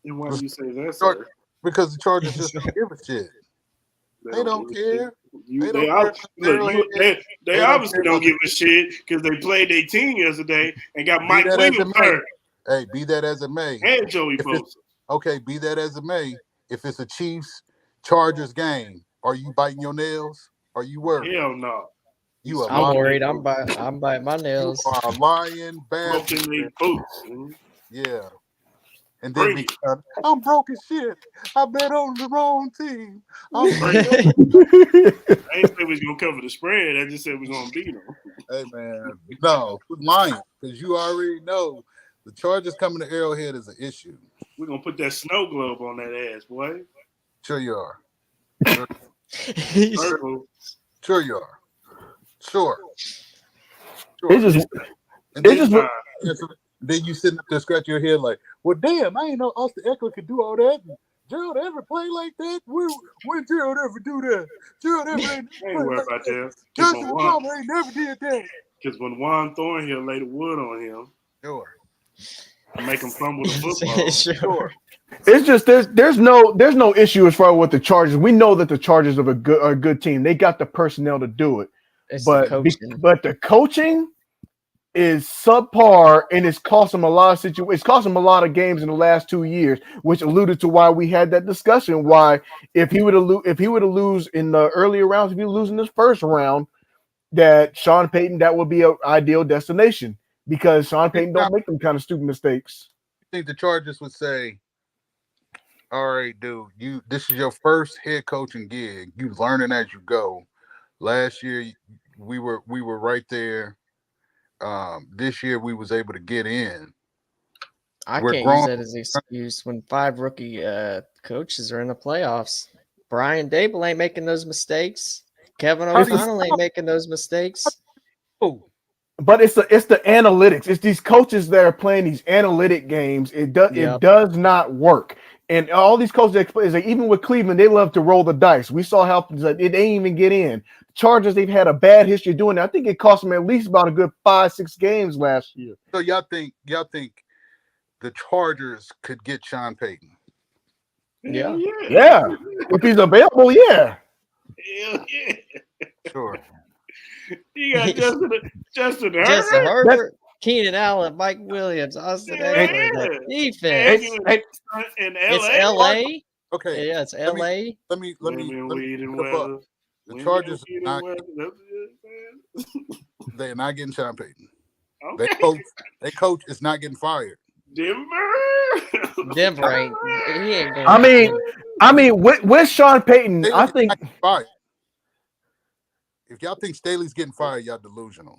And why do you say that, sir? Because the Chargers just don't give a shit. They don't care. They obviously don't give a shit because they played their team yesterday and got Mike Williams hurt. Hey, be that as it may. And Joey Bosa. Okay, be that as it may. If it's a Chiefs Chargers game, are you biting your nails? Are you worried? Hell no. I'm worried. I'm biting my nails. You are lying, bad. Boots. Yeah. And then I'm broke as shit. I bet on the wrong team. I ain't say we was gonna cover the spread. I just said we're gonna beat them. Hey man, no, we're lying because you already know the Chargers coming to Arrowhead is an issue. We're gonna put that snow globe on that ass, boy. Sure you are. Sure you are. Sure. Then you sitting up there scratching your head like, well, damn, I ain't know Austin Eckler could do all that. Gerald ever play like that? When Gerald ever do that? Gerald ever ain't worried about that. Justin Obama ain't never did that. Because when Juan Thornhill laid the wood on him, sure, and make him fumble the football. Sure. It's just there's no issue as far as with the Chargers. We know that the Chargers are a good team. They got the personnel to do it. But the coaching is subpar, and it's cost them a lot of situations. It's cost them a lot of games in the last 2 years, which alluded to why we had that discussion. Why, if he were to lose in the earlier rounds, if he lose in this first round, that Sean Payton, that would be an ideal destination because Sean Payton don't make them kind of stupid mistakes. I think the Chargers would say, "All right, dude, this is your first head coaching gig. You learning as you go. Last year, we were right there." This year we was able to get in. I can't use that as an excuse when 5 rookie coaches are in the playoffs. Brian Dable ain't making those mistakes. Kevin O'Connell ain't making those mistakes. Oh, but it's the analytics. It's these coaches that are playing these analytic games. It does not work. And all these coaches, even with Cleveland, they love to roll the dice. We saw how it didn't even get in. Chargers, they've had a bad history doing that. I think it cost them at least about a good 5-6 games last year. So y'all think the Chargers could get Sean Payton? Yeah. If he's available, yeah. Hell yeah. Sure. You got Justin Herbert, Keenan Allen, Mike Williams, Austin Eckler, defense. In LA? It's LA. Okay. Yeah, it's LA. Let me the Chargers they're not getting Sean Payton. Okay. They coach is not getting fired. Denver ain't. He ain't going. I mean, with Sean Payton, I think. If y'all think Staley's getting fired, y'all delusional.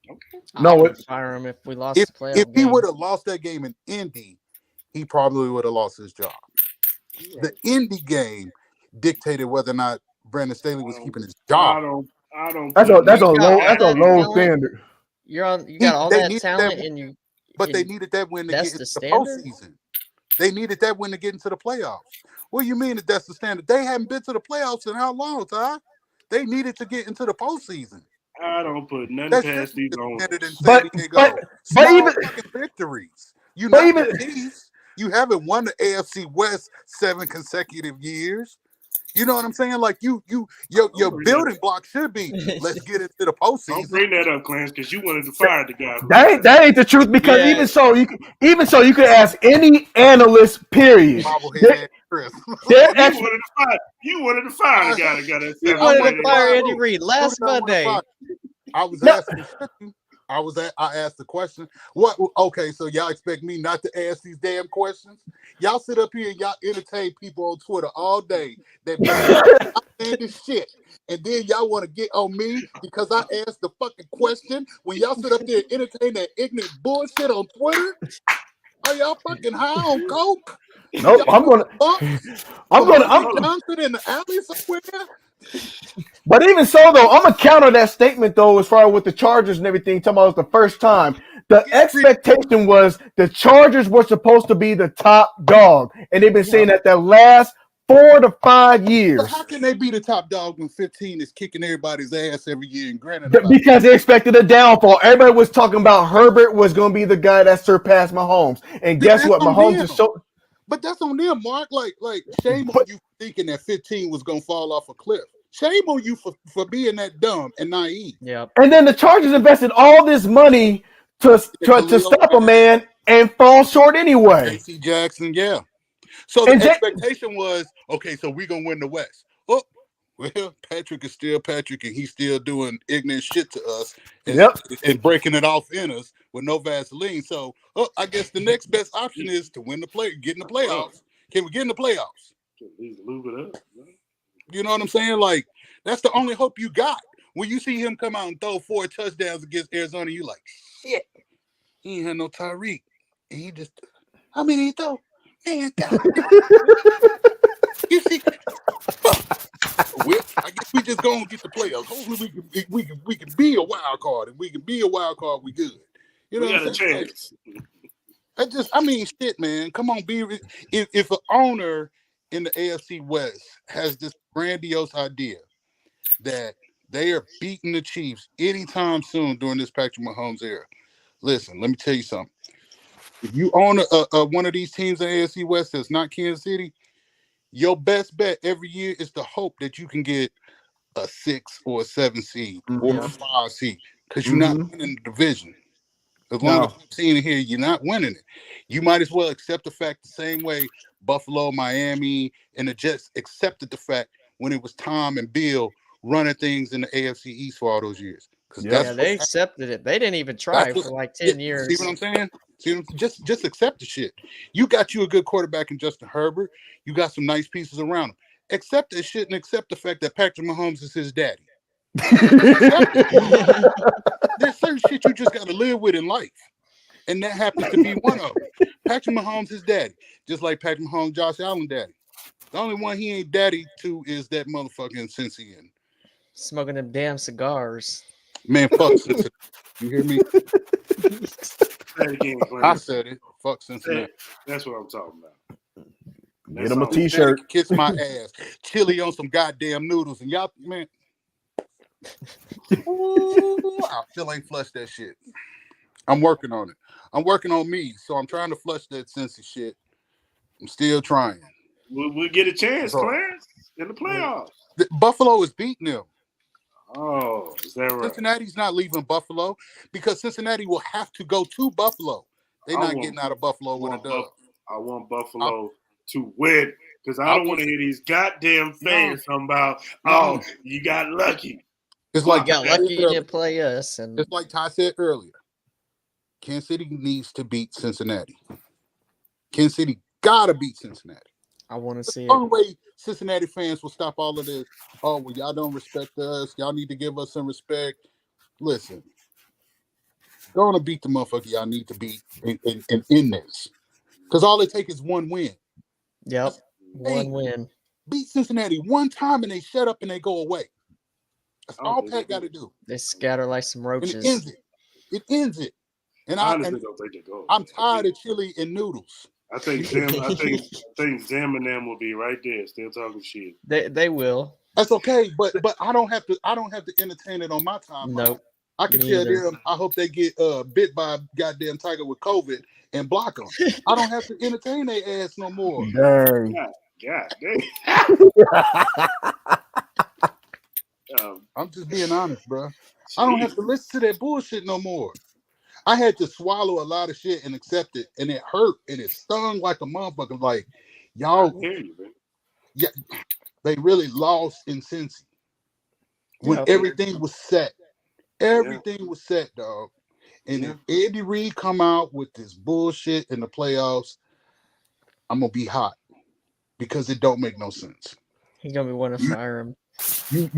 Okay. No, I would fire him if we lost the playoff. If he would have lost that game in Indy, he probably would have lost his job. Yeah. The Indy game dictated whether or not Brandon Staley was keeping his job. I don't. That's a low standard. You got all that talent in you. But they needed that win to get into the postseason. They needed that win to get into the playoffs. What do you mean that's the standard? They haven't been to the playoffs in how long, Ty? They needed to get into the postseason. I don't put nothing past these owners. But even victories. You haven't won the AFC West 7 consecutive years. You know what I'm saying? Like your building block should be let's get into the postseason. Don't bring that up, Clarence, because you wanted to fire the guy. That ain't the truth because even so you could ask any analyst. Period. Chris. You wanted to fire the guy that got that. You wanted to fire Andy Reid last Monday. I was asking. I asked the question. What? Okay, so y'all expect me not to ask these damn questions? Y'all sit up here and y'all entertain people on Twitter all day that be saying this shit, and then y'all want to get on me because I asked the fucking question. When y'all sit up there and entertain that ignorant bullshit on Twitter, are y'all fucking high on coke? Nope. I'm gonna Johnson in the alley somewhere. But even so, though, I'm gonna counter that statement though, as far as with the Chargers and everything. Talking about it was the first time. The expectation was the Chargers were supposed to be the top dog, and they've been saying that the last 4 to 5 years. But how can they be the top dog when 15 is kicking everybody's ass every year? And granted, Because they expected a downfall. Everybody was talking about Herbert was going to be the guy that surpassed Mahomes, and guess what? Mahomes is so. But that's on them, Mark. Like shame on you for thinking that 15 was going to fall off a cliff. Shame on you for being that dumb and naive. Yeah. And then the Chargers invested all this money to stop a man and fall short anyway. J.C. Jackson, yeah. So the expectation was, okay, so we're going to win the West. Oh, well, Patrick is still Patrick, and he's still doing ignorant shit to us and breaking it off in us with no Vaseline. So I guess the next best option is to get in the playoffs. Can we get in the playoffs? Move it up. You know what I'm saying? Like, that's the only hope you got. When you see him come out and throw 4 touchdowns against Arizona, you like, shit, he ain't had no Tyreek. And he just, how many he throw? Man, God. You see, well, I guess we just gonna get the playoffs. Hopefully we can be a wild card, and we can be a wild card. We good. You know we what got I'm saying? a chance. I mean, shit, man. Come on, if an owner in the AFC West has this grandiose idea that they are beating the Chiefs anytime soon during this Patrick Mahomes era, listen, let me tell you something. If you own one of these teams in the AFC West that's not Kansas City, your best bet every year is to hope that you can get a 6 or a 7 seed or a 5 seed because you're not winning the division. As long as I'm seeing it here, you're not winning it. You might as well accept the fact the same way Buffalo, Miami, and the Jets accepted the fact when it was Tom and Bill running things in the AFC East for all those years. Yeah, they accepted it. They didn't even try for like 10 years. See what I'm saying? Just accept the shit. You got you a good quarterback in Justin Herbert. You got some nice pieces around him. Accept that shit and accept the fact that Patrick Mahomes is his daddy. There's certain shit you just got to live with in life. And that happens to be one of them. Patrick Mahomes, his daddy. Just like Patrick Mahomes, Josh Allen daddy. The only one he ain't daddy to is that motherfucking Cincinnati. Smoking them damn cigars. Man, fuck Cincinnati. You hear me? Again, I said it. Fuck Cincinnati. That's what I'm talking about. Get him a t-shirt. Kiss my ass. Chili on some goddamn noodles. And y'all, man. Ooh, I still ain't flushed that shit. I'm working on it. I'm working on me. So I'm trying to flush that Cincy shit. I'm still trying. We'll get a chance, Clarence, in the playoffs. Buffalo is beating them. Oh, is that right? Cincinnati's not leaving Buffalo because Cincinnati will have to go to Buffalo. They're not getting out of Buffalo with a dub. I want Buffalo to win because I don't want to hear these goddamn fans talking about, you got lucky. It's like you got lucky you didn't play us. And just like Ty said earlier, Kansas City needs to beat Cincinnati. Kansas City gotta beat Cincinnati. I want to see it. The only way Cincinnati fans will stop all of this. Oh, well, y'all don't respect us. Y'all need to give us some respect. Listen, go on and beat the motherfucker y'all need to beat in this. Because all it takes is one win. Yep, one win. Beat Cincinnati one time and they shut up and they go away. That's all Pat got to do. They scatter like some roaches. And it ends it. It ends it. And I'm tired of chili and noodles. I think Zim and them will be right there, still talking shit. They will. That's okay, but I don't have to entertain it on my time. Nope. I can tell them I hope they get bit by a goddamn tiger with COVID and block them. I don't have to entertain their ass no more. Dang. God damn. I'm just being honest, bro. I don't have to listen to that bullshit no more. I had to swallow a lot of shit and accept it, and it hurt and it stung like a motherfucker. Like y'all, yeah, they really lost in Cincy when everything was set. Everything was set, dog. And if Andy Reid come out with this bullshit in the playoffs, I'm gonna be hot because it don't make no sense. He's gonna be wanting to fire him. You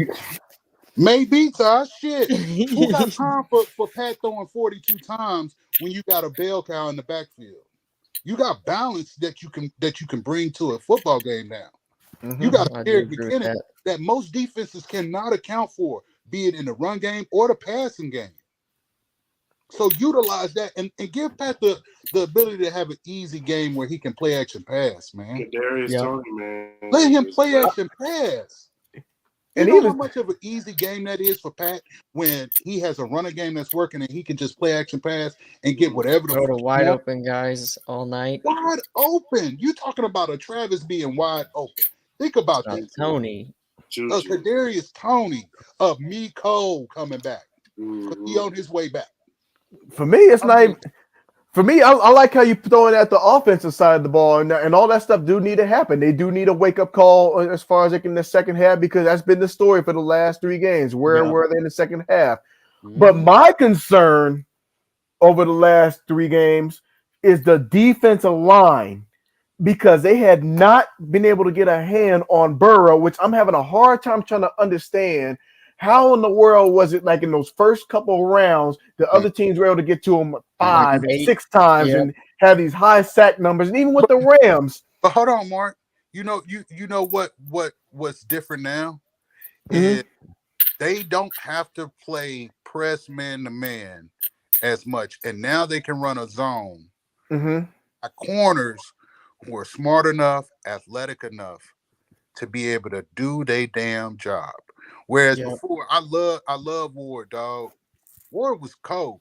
maybe, Todd. Shit. Who got time for Pat throwing 42 times when you got a bell cow in the backfield? You got balance that you can bring to a football game now. You got I do Eric agree with McKinnon that most defenses cannot account for, be it in the run game or the passing game. So utilize that and give Pat the ability to have an easy game where he can play action pass, man. Kadarius Toney, man. Let him play action pass. You know how much of an easy game that is for Pat when he has a running game that's working and he can just play action pass and get whatever the Go to wide open guys all night. Wide open. You talking about a Travis being wide open. Think about that. Tony. Kadarius Toney of Cole coming back. He on his way back. For me, it's not even, for me, I like how you throw it at the offensive side of the ball, and all that stuff do need to happen. They do need a wake-up call as far as in the second half, because that's been the story for the last 3 games. Where were they in the second half? But my concern over the last 3 games is the defensive line, because they had not been able to get a hand on Burrow, which I'm having a hard time trying to understand. How in the world was it like in those first couple of rounds, the other teams were able to get to him 5 and 6 times and have these high sack numbers, and even with the Rams. But hold on, Mark. You know what's different now is they don't have to play press man to man as much, and now they can run a zone. Corners who are smart enough, athletic enough to be able to do their damn job. Whereas before, I love Ward, dog. Ward was cold.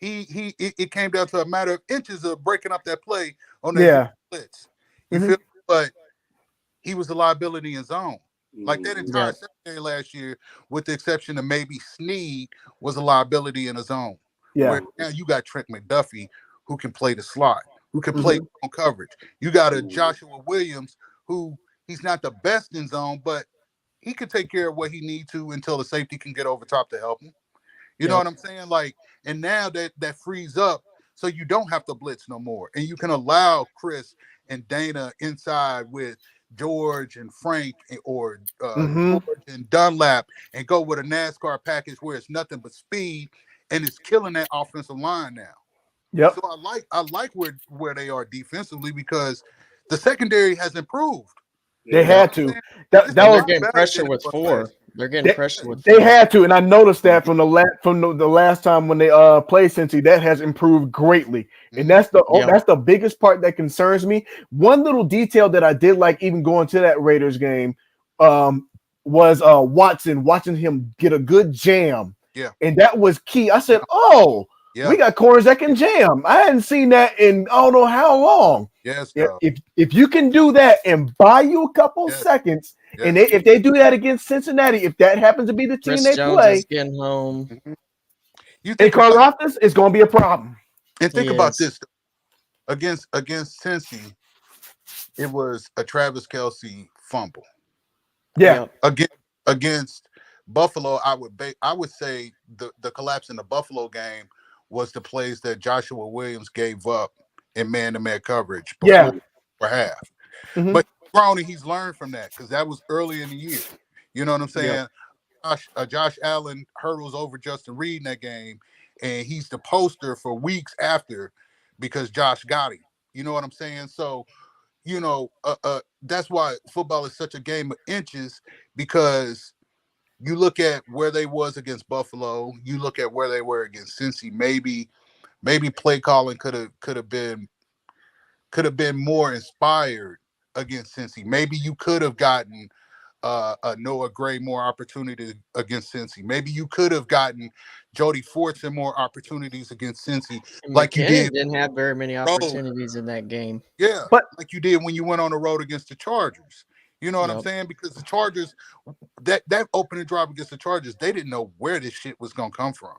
It came down to a matter of inches of breaking up that play on that blitz. You feel? But he was a liability in zone. Like that entire secondary last year, with the exception of maybe Snead, was a liability in a zone. Where now you got Trent McDuffie who can play the slot, who can play on coverage. You got a Joshua Williams who he's not the best in zone, but he can take care of what he needs to until the safety can get over top to help him. You know what I'm saying? Like, and now that frees up so you don't have to blitz no more. And you can allow Cris and Dana inside with George and Frank or George and Dunlap and go with a NASCAR package where it's nothing but speed and it's killing that offensive line now. So I like where they are defensively because the secondary has improved. They had to. That was getting pressure with 4. They're getting pressure with 4. They had to, and I noticed that from the last time when they played Cincy, that has improved greatly, and that's the biggest part that concerns me. One little detail that I did like, even going to that Raiders game, was watching him get a good jam, and that was key. I said, "Oh, we got corners that can jam." I hadn't seen that in I don't know how long. Yes, if you can do that and buy you a couple seconds, and if they do that against Cincinnati, if that happens to be the team they Jones play, is getting home. And Karlaftis is going to be a problem. And think about this: against Cincy, it was a Travis Kelce fumble. Against Buffalo, I would say the collapse in the Buffalo game was the plays that Joshua Williams gave up in man-to-man coverage for half. But he's learned from that because that was early in the year. You know what I'm saying? Josh Allen hurdles over Justin Reed in that game, and he's the poster for weeks after because Josh got him. You know what I'm saying? So, that's why football is such a game of inches, because you look at where they was against Buffalo, you look at where they were against Cincy. Maybe play calling could have been more inspired against Cincy. Maybe you could have gotten Noah Gray more opportunity against Cincy. Maybe you could have gotten Jody Fortson more opportunities against Cincy, like you did. Didn't have very many opportunities in that game. Yeah, but like you did when you went on the road against the Chargers. You know what I'm saying? Because the Chargers, that opening drive against the Chargers, they didn't know where this shit was gonna come from.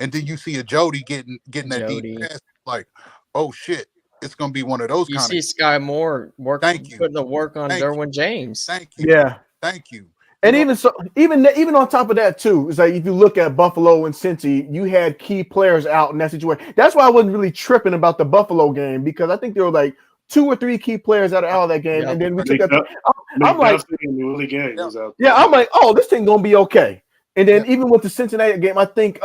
And then you see a Jody getting that deep pass, like, oh shit, it's gonna be one of those. You see Sky Moore putting the work on Derwin James. Thank you. Thank you. And even so, even on top of that too, it's like if you look at Buffalo and Cincy, you had key players out in that situation. That's why I wasn't really tripping about the Buffalo game, because I think there were like 2 or 3 key players out of that game, and then we took that. I'm like, Willie Gay was out there. Yeah, I'm like, oh, this thing gonna be okay. And then even with the Cincinnati game, I think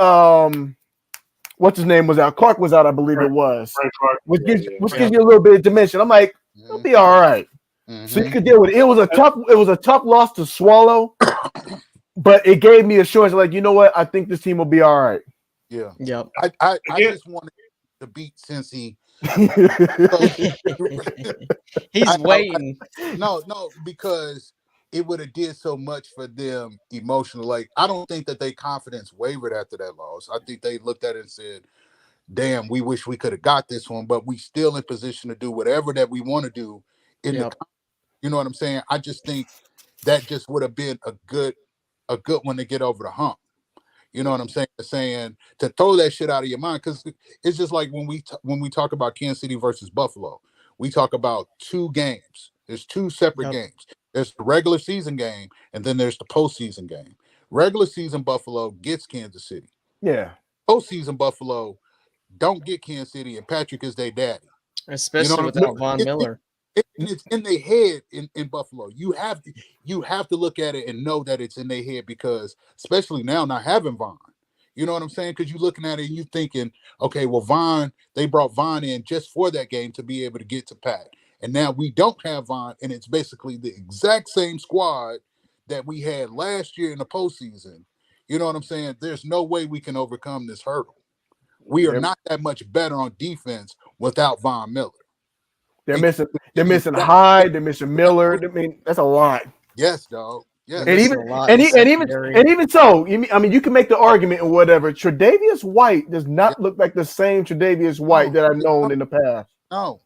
what's his name was out. Clark was out, I believe it was. Which gives you a little bit of dimension. I'm like, it'll be all right. So you could deal with it. It was a tough loss to swallow, but it gave me assurance, like, you know what? I think this team will be all right. Yeah. Yep. I just wanted to beat Cincy. He's waiting. No, because it would have did so much for them emotionally. Like, I don't think that their confidence wavered after that loss. I think they looked at it and said, damn, we wish we could have got this one, but we still in position to do whatever that we want to do in the, you know what I'm saying? I just think that just would have been a good one to get over the hump. You know what I'm saying? Saying to throw that shit out of your mind, because it's just like when we talk about Kansas City versus Buffalo, we talk about 2 games. There's 2 separate games. There's the regular season game, and then there's the postseason game. Regular season Buffalo gets Kansas City. Yeah. Postseason Buffalo don't get Kansas City, and Patrick is their daddy. Especially without Von Miller. It's in their head in Buffalo. You have to look at it and know that it's in their head, because especially now not having Von, you know what I'm saying? Because you're looking at it and you thinking, okay, well, they brought Von in just for that game to be able to get to Pat, and now we don't have Von, and it's basically the exact same squad that we had last year in the postseason. You know what I'm saying? There's no way we can overcome this hurdle. We are not that much better on defense without Von Miller. They're missing Hyde. They're missing Miller. I mean, that's a lot. Yes, dog. Yes. And even so, I mean, you can make the argument or whatever. Tre'Davious White does not look like the same Tre'Davious White that I've known in the past. No,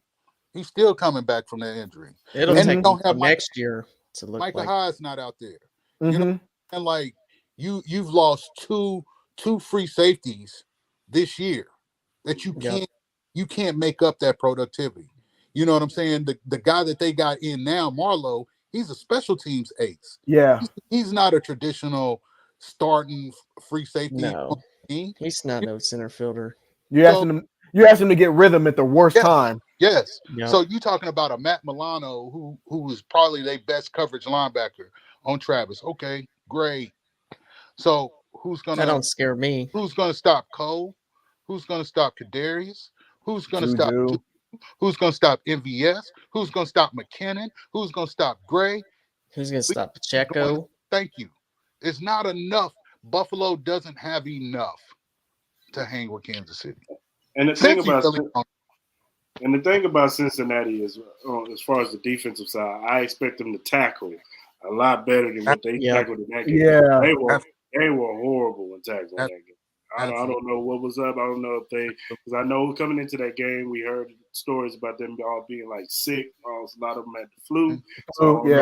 he's still coming back from that injury. It'll take him next year to look Micah like. Hyde's not out there. You know, and like you've lost two free safeties this year that you can't make up that productivity. You know what I'm saying? The guy that they got in now, Marlowe, he's a special teams ace. Yeah. He's not a traditional starting free safety. No, he's not no center fielder. You asked him to get rhythm at the worst time. Yes. Yep. So you talking about a Matt Milano who is probably their best coverage linebacker on Travis. Okay, great. So that don't scare me. Who's gonna stop Cole? Who's gonna stop Kadarius? Who's gonna stop? Who's going to stop MVS? Who's going to stop McKinnon? Who's going to stop Gray? Who's going to stop Pacheco? Thank you. It's not enough. Buffalo doesn't have enough to hang with Kansas City. And the thing about Cincinnati is, as far as the defensive side, I expect them to tackle a lot better than what they tackled in that game. Yeah. They were horrible in tackling that game. I don't know what was up. I don't know because I know coming into that game, we heard stories about them all being like sick. A lot of them had the flu. So they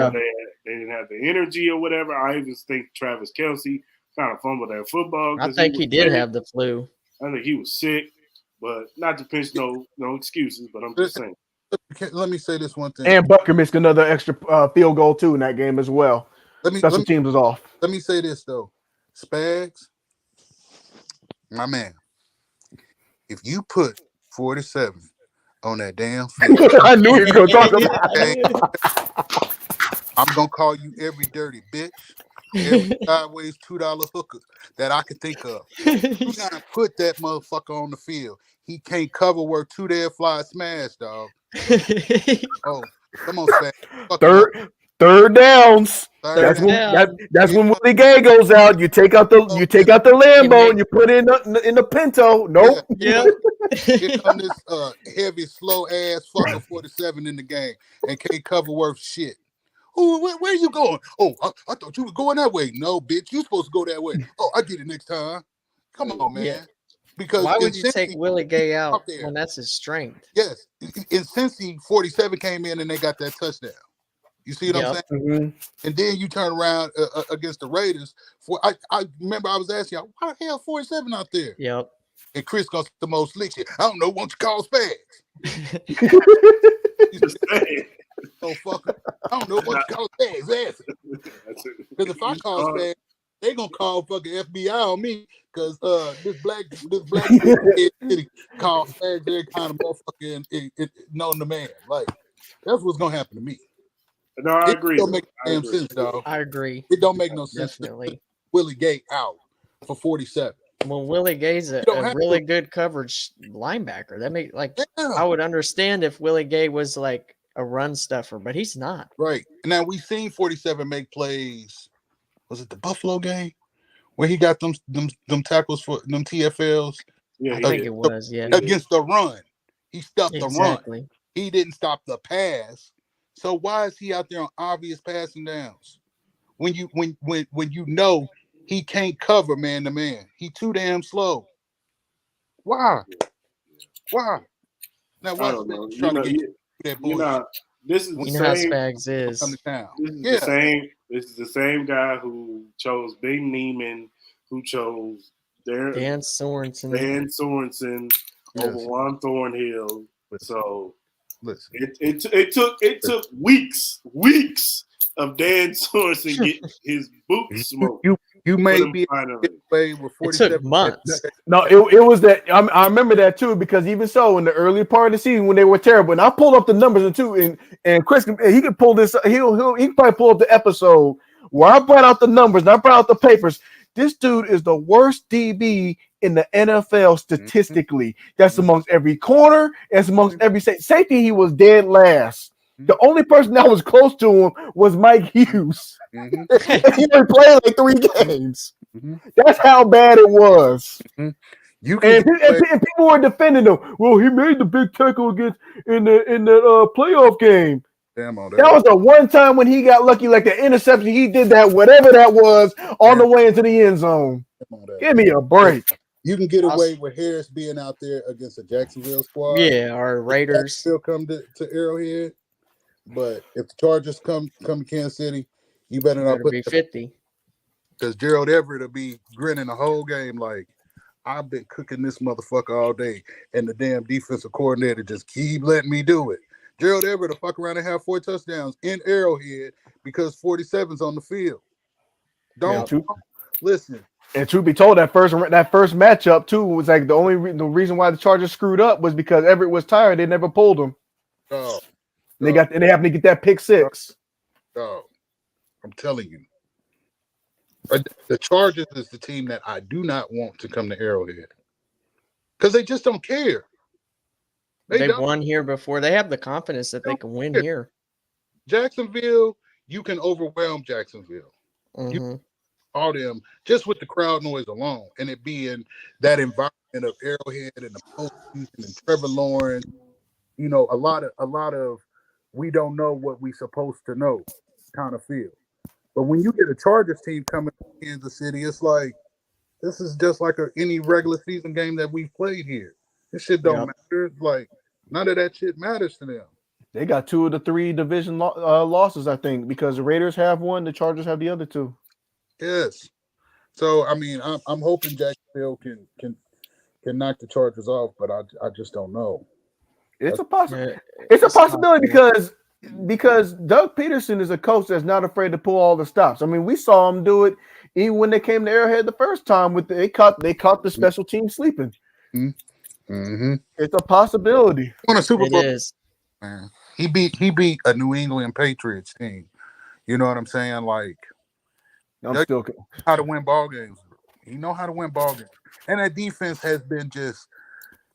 didn't have the energy or whatever. I even think Travis Kelce kind of fumbled that football. I think he did have the flu. I think he was sick, but not to pinch no excuses, but I'm just saying. Let me say this one thing. And Butker missed another extra field goal too in that game as well. Special teams was off. Let me say this though. Spags, my man, if you put 47 on that damn field, I knew he was going to talk about it. I'm going to call you every dirty bitch, every sideways $2 hooker that I could think of. You got to put that motherfucker on the field. He can't cover where 2 there fly smash, dog. Oh, come on, Spags. Third downs. That's when Willie Gay goes out. You take out the Lambo and you put in the Pinto. Nope. Yeah. Here come this heavy, slow ass fucker 47 in the game and can't cover worth shit. Oh, where you going? Oh, I thought you were going that way. No, bitch, you supposed to go that way. Oh, I get it next time. Come on, man. Yeah. Because why would you take Willie Gay out when that's his strength? Yes. In Cincy, 47 came in and they got that touchdown. You see what I'm saying? Mm-hmm. And then you turn around against the Raiders. I remember I was asking you, why the hell 47 out there? Yep. And Cris got the most licks. I don't know. Won't you call Spags? fucker. I don't know what to call Spags ass. Because if I call Spags, they gonna call fucking FBI on me. Because this black kid called Spags every kind of motherfucker and known the man. Like that's what's gonna happen to me. No, I agree. It don't make damn sense, dog. I agree. It don't make no sense. Definitely. Willie Gay out for 47. Well, Willie Gay's a really good coverage linebacker. That make I would understand if Willie Gay was like a run stuffer, but he's not. Right. Now we seen 47 make plays. Was it the Buffalo game where he got them tackles for them TFLs? Yeah, I think it was. Yeah, against the run, he stopped the exactly. run. He didn't stop the pass. So why is he out there on obvious passing downs when you know he can't cover man to man? He too damn slow. Why? Why? Now why is trying to get that bullshit? This is the same. How Spags is. This is the same guy who chose Big Neiman, who chose Dan Sorensen over Juan Thornhill. So listen, it took weeks of Dan Sorensen getting his boots smoked. You may be away with 47. It took months. No, it was that. I remember that too, because even so, in the early part of the season when they were terrible, and I pulled up the numbers and Chris, he could pull this. He could probably pull up the episode where I brought out the numbers and I brought out the papers. This dude is the worst DB in the NFL statistically. Mm-hmm. That's amongst every corner. That's amongst every safety. He was dead last. The only person that was close to him was Mike Hughes. Mm-hmm. He only played like 3 games. Mm-hmm. That's how bad it was. Mm-hmm. And people were defending him. Well, he made the big tackle against in the playoff game. Damn on that. That was the one time when he got lucky, like the interception. He did that, whatever that was, on the way into the end zone. Give me a break. You can get away with Harris being out there against a Jacksonville squad. Yeah, our Raiders still come to Arrowhead. But if the Chargers come to Kansas City, you better not put 50. Because Gerald Everett will be grinning the whole game like, I've been cooking this motherfucker all day, and the damn defensive coordinator just keep letting me do it. Gerald Everett will fuck around and have 4 touchdowns in Arrowhead because 47's on the field. Don't listen. And truth be told, that first matchup too was like the reason why the Chargers screwed up was because Everett was tired. They never pulled him. Oh. They happened to get that pick 6. Oh, I'm telling you. The Chargers is the team that I do not want to come to Arrowhead. Because they just don't care. They've won here before. They have the confidence that they can win here. Jacksonville, you can overwhelm Jacksonville. Mm-hmm. All them, just with the crowd noise alone, and it being that environment of Arrowhead and the postseason and Trevor Lawrence, a lot of we don't know what we supposed to know kind of feel. But when you get a Chargers team coming to Kansas City, it's like this is just like any regular season game that we've played here. This shit don't matter. Like none of that shit matters to them. They got 2 of the 3 division losses, I think, because the Raiders have 1, the Chargers have the other 2. Yes. So I mean, I'm hoping Jacksonville can knock the Chargers off, but I just don't know. It's a possibility. It's a possibility because Doug Peterson is a coach that's not afraid to pull all the stops. I mean, we saw him do it even when they came to Arrowhead the first time. They caught the special team sleeping. Mm-hmm. It's a possibility. On a Super Bowl, it is. Man, he beat a New England Patriots team. You know what I'm saying? Like, how to win ball games. He know how to win ball games, and that defense has been just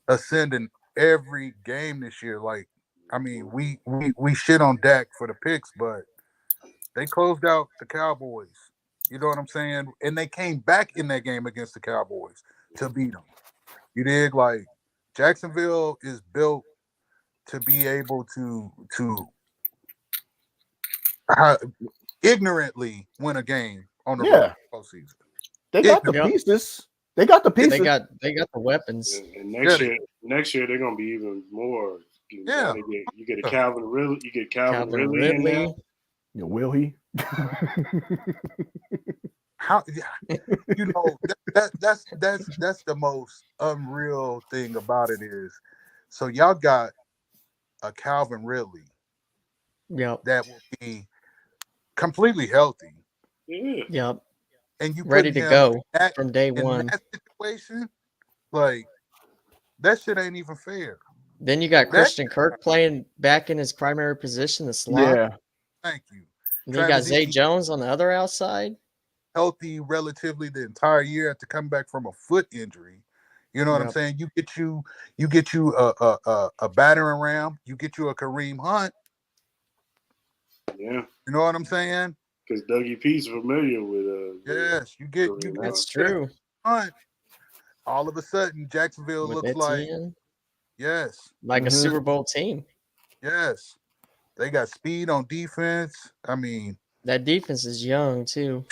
ascending every game this year. Like, I mean, we shit on Dak for the picks, but they closed out the Cowboys. You know what I'm saying? And they came back in that game against the Cowboys to beat them. You dig? Like, Jacksonville is built to be able to ignorantly win a game on the postseason. They got the pieces. They got the pieces. They got the weapons. And next year they're gonna be even more. Yeah. You get a Calvin Ridley. You get Calvin Ridley in there. Will he? How that's the most unreal thing about it is, so y'all got a Calvin Ridley Yep. that will be completely healthy. Yeah. Yep. And you Ready putting to him go in from day one. that situation, like that shit ain't even fair. Then you got That Christian Kirk playing back in his primary position, the slot. Yeah. thank you. And then you got Travis Zay Etienne Jones on the other outside. healthy relatively the entire year after coming back from a foot injury. You know what I'm Yep. saying? You get you a battering ram. You get you a Kareem Hunt. Yeah. You know what I'm saying? Because Dougie P's familiar with Yes, you get Kareem That's Hunt. true. Hunt. All of a sudden, Jacksonville With looks like Etienne, yes, like a Mhm. Super Bowl team. yes. They got speed on defense. I mean, That defense is young too.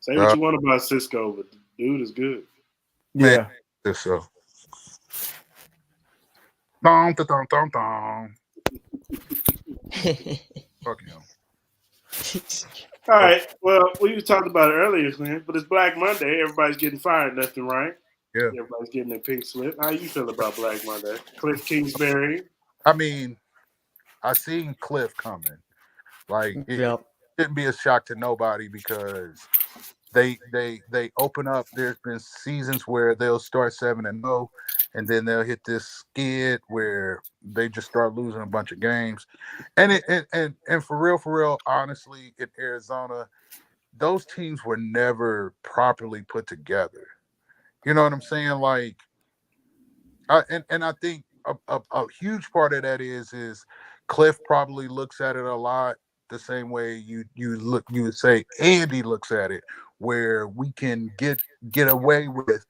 Say what you want about Cisco, but the dude is good. man, Yeah. this so. Dong, dong, dong, dong, dong. Fuck him. All right. Well, we talked about it earlier, man, but it's Black Monday. Everybody's getting fired left and right. Yeah. Everybody's getting their pink slip. How you feel about Black Monday? Cliff Kingsbury. I mean, I seen Cliff coming. Like it Yep. shouldn't be a shock to nobody because they open up. There's been seasons where they'll start 7-0, and then they'll hit this skid where they just start losing a bunch of games. And and for real, honestly, in Arizona, those teams were never properly put together. You know what I'm saying? Like, and I think a huge part of that is Cliff probably looks at it a lot the same way you would say Andy looks at it, where we can get away with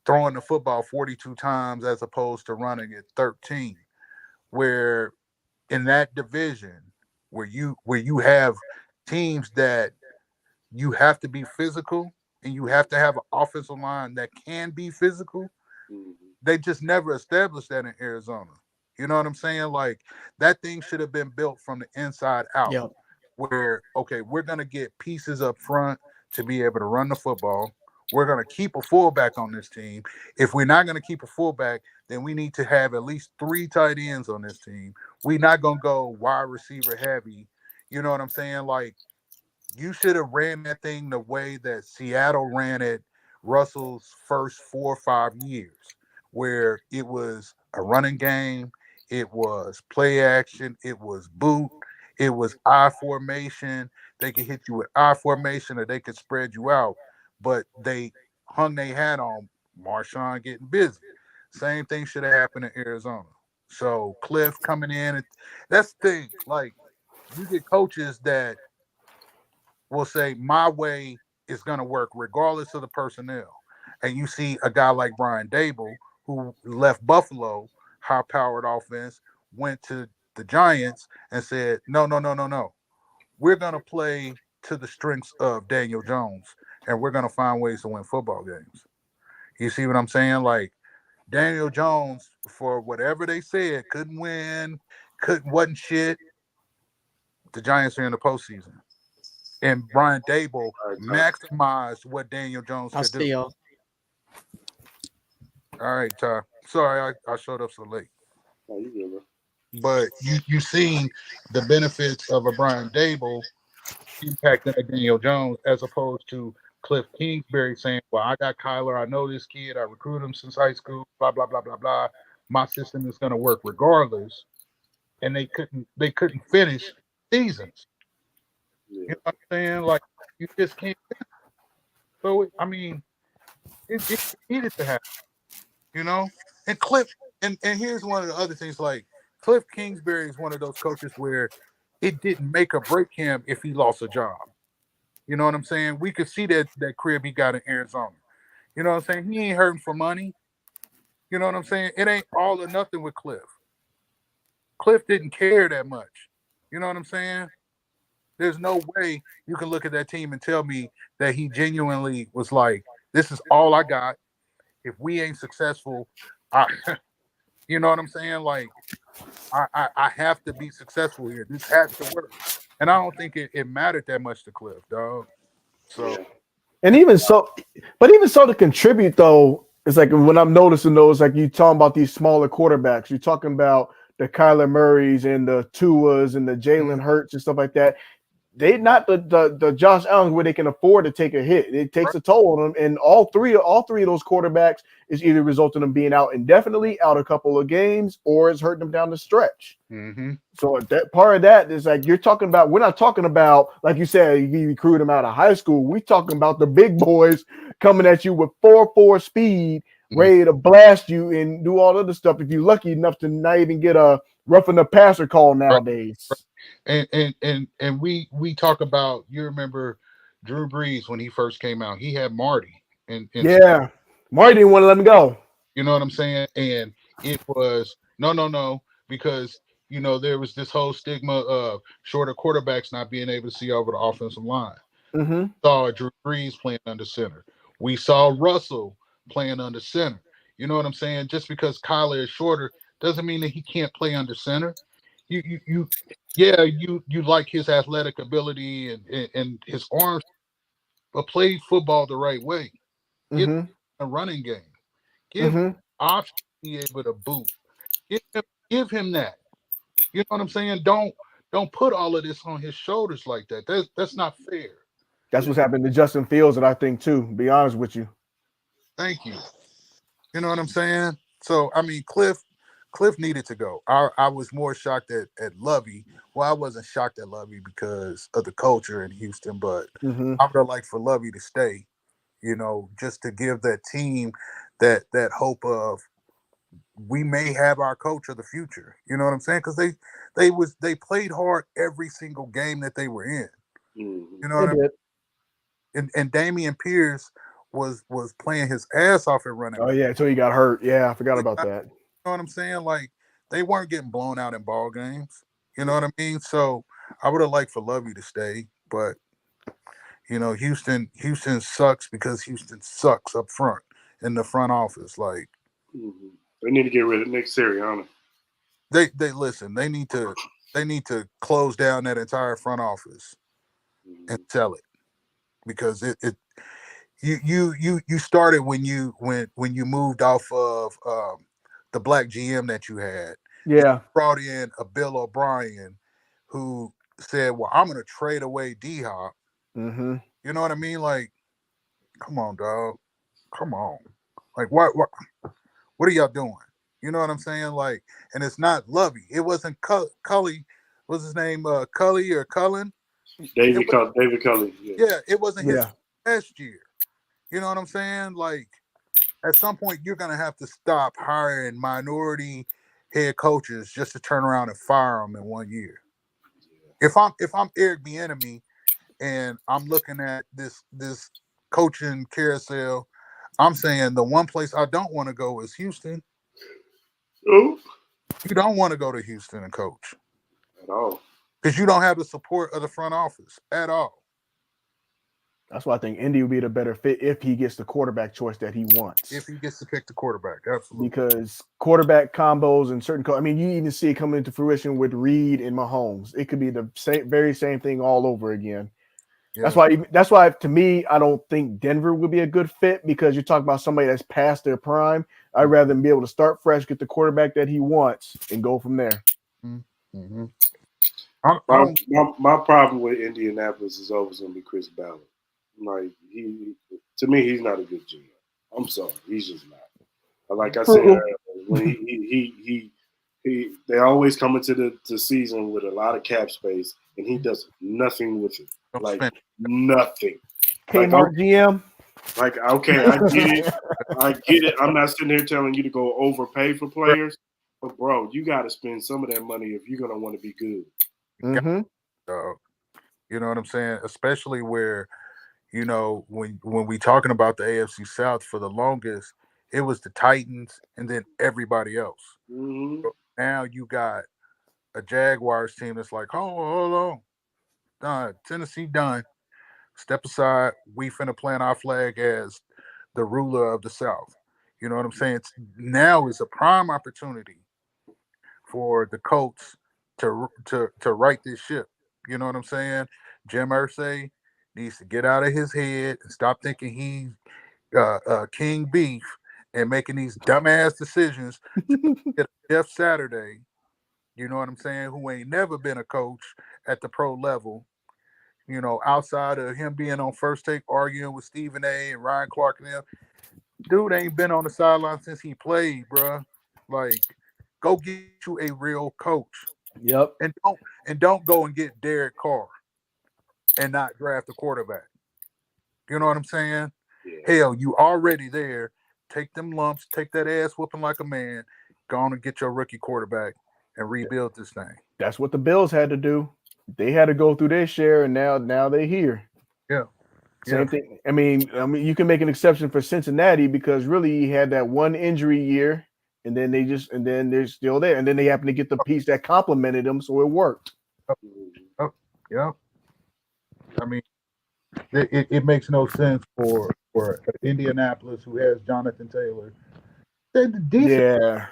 throwing the football 42 times as opposed to running it 13. Where in that division where you have teams that you have to be physical and you have to have an offensive line that can be physical. Mhm. They just never established that in Arizona. You know what I'm saying? Like that thing should have been built from the inside out. Yep. Where okay, we're gonna get pieces up front to be able to run the football. We're gonna keep a fullback on this team. If we're not gonna keep a fullback, then we need to have at least 3 tight ends on this team. We're not gonna go wide receiver heavy. You know what I'm saying? Like you should have ran that thing the way that Seattle ran it Russell's first 4 or 5 years, where it was a running game, it was play action, it was boot, it was I formation. They could hit you with I formation or they could spread you out, but they hung their hat on Marshawn getting busy. Same thing should have happened in Arizona. So Cliff coming in, that's the thing. Like you get coaches that will say my way is going to work regardless of the personnel. And you see a guy like Brian Dable who left Buffalo, high-powered offense, went to the Giants and said, no, no, no, no, no. We're going to play to the strengths of Daniel Jones, and we're going to find ways to win football games. You see what I'm saying? Like Daniel Jones, for whatever they said, couldn't win, wasn't shit. The Giants are in the postseason. And Brian Dable maximized what Daniel Jones I'll could see do. y'all. All right, Ty. Sorry, I showed up so late. Oh, you good, bro. But you seen the benefits of a Brian Dable impacting a Daniel Jones as opposed to Cliff Kingsbury saying, well, I got Kyler, I know this kid, I recruited him since high school, blah, blah, blah, blah, blah. My system is gonna work regardless. And they couldn't finish seasons. Yeah. You know what I'm saying? Like you just can't. So I mean, it needed to happen, you know. And Cliff, and here's one of the other things. Like Cliff Kingsbury is one of those coaches where it didn't make or break him if he lost a job. You know what I'm saying? We could see that crib he got in Arizona. You know what I'm saying? He ain't hurting for money. You know what I'm saying? It ain't all or nothing with Cliff. Cliff didn't care that much. You know what I'm saying? There's no way you can look at that team and tell me that he genuinely was like, this is all I got. If we ain't successful, you know what I'm saying? Like, I have to be successful here. This has to work. And I don't think it mattered that much to Cliff, dog. So, Yeah. And even so, to contribute though, it's like when I'm noticing those, like you talking about these smaller quarterbacks, you're talking about the Kyler Murrays and the Tuas and the Jalen Hurts and stuff like that. They not the Josh Allen where they can afford to take a hit. It takes a toll on them, and all three of those quarterbacks is either resulting in them being out indefinitely, out a couple of games, or it's hurting them down the stretch. Mm-hmm. So that part of that is like you're talking about. We're not talking about, like you said, you recruit them out of high school. We're talking about the big boys coming at you with 4.4 speed, ready to blast you and do all other stuff. If you're lucky enough to not even get a roughing the passer call nowadays. Right. And we talk about, you remember Drew Brees when he first came out, he had Marty and yeah, Marty didn't want to let him go. You know what I'm saying? And it was no, because there was this whole stigma of shorter quarterbacks not being able to see over the offensive line. Mm-hmm. Saw Drew Brees playing under center. We saw Russell playing under center. You know what I'm saying? Just because Kyler is shorter doesn't mean that he can't play under center. You like his athletic ability and his arms, but play football the right way. Get a running game. Give option to be able to boot. Give him that. You know what I'm saying? Don't put all of this on his shoulders like that. That's not fair. That's what's happened to Justin Fields, and I think too. Be honest with you. Thank you. You know what I'm saying? So I mean, Cliff needed to go. I was more shocked at Lovey. Well, I wasn't shocked at Lovey because of the culture in Houston, but I would have liked for Lovey to stay. Just to give that team that hope of we may have our coach of the future. You know what I'm saying? Because they played hard every single game that they were in. You know what I mean? And Damian Pierce was playing his ass off at running. Oh yeah, until he got hurt. Yeah, I forgot about that. You know what I'm saying? Like they weren't getting blown out in ball games. You know what I mean? So I would have liked for Lovey to stay, but Houston sucks because Houston sucks up front in the front office. Like they need to get rid of Nick Sirianni. They listen. They need to close down that entire front office and sell it because you started when you moved off of the black GM that you had. Yeah, you brought in a Bill O'Brien who said, "Well, I'm going to trade away D-Hop." You know what I mean? Like, come on, dog. Come on. Like, what are y'all doing? You know what I'm saying? Like, and it's not Lovey. It wasn't Cully. What's his name? Cully or Cullen? David Cully. Yeah, it wasn't his last year. You know what I'm saying? Like, at some point, you're going to have to stop hiring minority head coaches just to turn around and fire them in 1 year. If I'm Eric Bieniemy and I'm looking at this coaching carousel, I'm saying the one place I don't want to go is Houston. Oh. You don't want to go to Houston and coach at all because you don't have the support of the front office at all. That's why I think Indy would be the better fit if he gets the quarterback choice that he wants. If he gets to pick the quarterback, absolutely. Because quarterback combos and certain, I mean, you even see it coming into fruition with Reed and Mahomes. It could be the very same thing all over again. Yeah. That's why to me, I don't think Denver would be a good fit because you're talking about somebody that's past their prime. I'd rather than be able to start fresh, get the quarterback that he wants, and go from there. Mm-hmm. My problem with Indianapolis is always going to be Chris Ballard. Like to me, he's not a good GM. I'm sorry, he's just not. Like I said, when they always come into the season with a lot of cap space, and he does nothing with it. Like nothing. Kmart GM. Like okay, I get it. I'm not sitting here telling you to go overpay for players, but bro, you got to spend some of that money if you're gonna want to be good. You know what I'm saying? Especially where. When we talking about the AFC South for the longest, it was the Titans and then everybody else. So now you got a Jaguars team that's like, hold on, done. Tennessee done. Step aside. We finna plant our flag as the ruler of the South. You know what I'm saying? Now is a prime opportunity for the Colts to right this ship. You know what I'm saying? Jim Irsay needs to get out of his head and stop thinking he's King Beef and making these dumbass decisions to get Jeff Saturday You know what I'm saying? Who ain't never been a coach at the pro level. You know, outside of him being on First Take arguing with Stephen A. and Ryan Clark and them, dude ain't been on the sideline since he played, bruh. Like, go get you a real coach, Yep. and don't go and get Derek Carr and not draft a quarterback. You know what I'm saying? Yeah. Hell, you already there. Take them lumps, take that ass whooping like a man. Go on and get your rookie quarterback and rebuild this thing. That's what the Bills had to do. They had to go through their share, and now they're here. Yeah. Same thing. I mean, you can make an exception for Cincinnati because really he had that one injury year, and then they're still there, and then they happen to get the piece that complemented them, so it worked. Oh, yeah. I mean, it makes no sense for Indianapolis, who has Jonathan Taylor. They're decent. Yeah,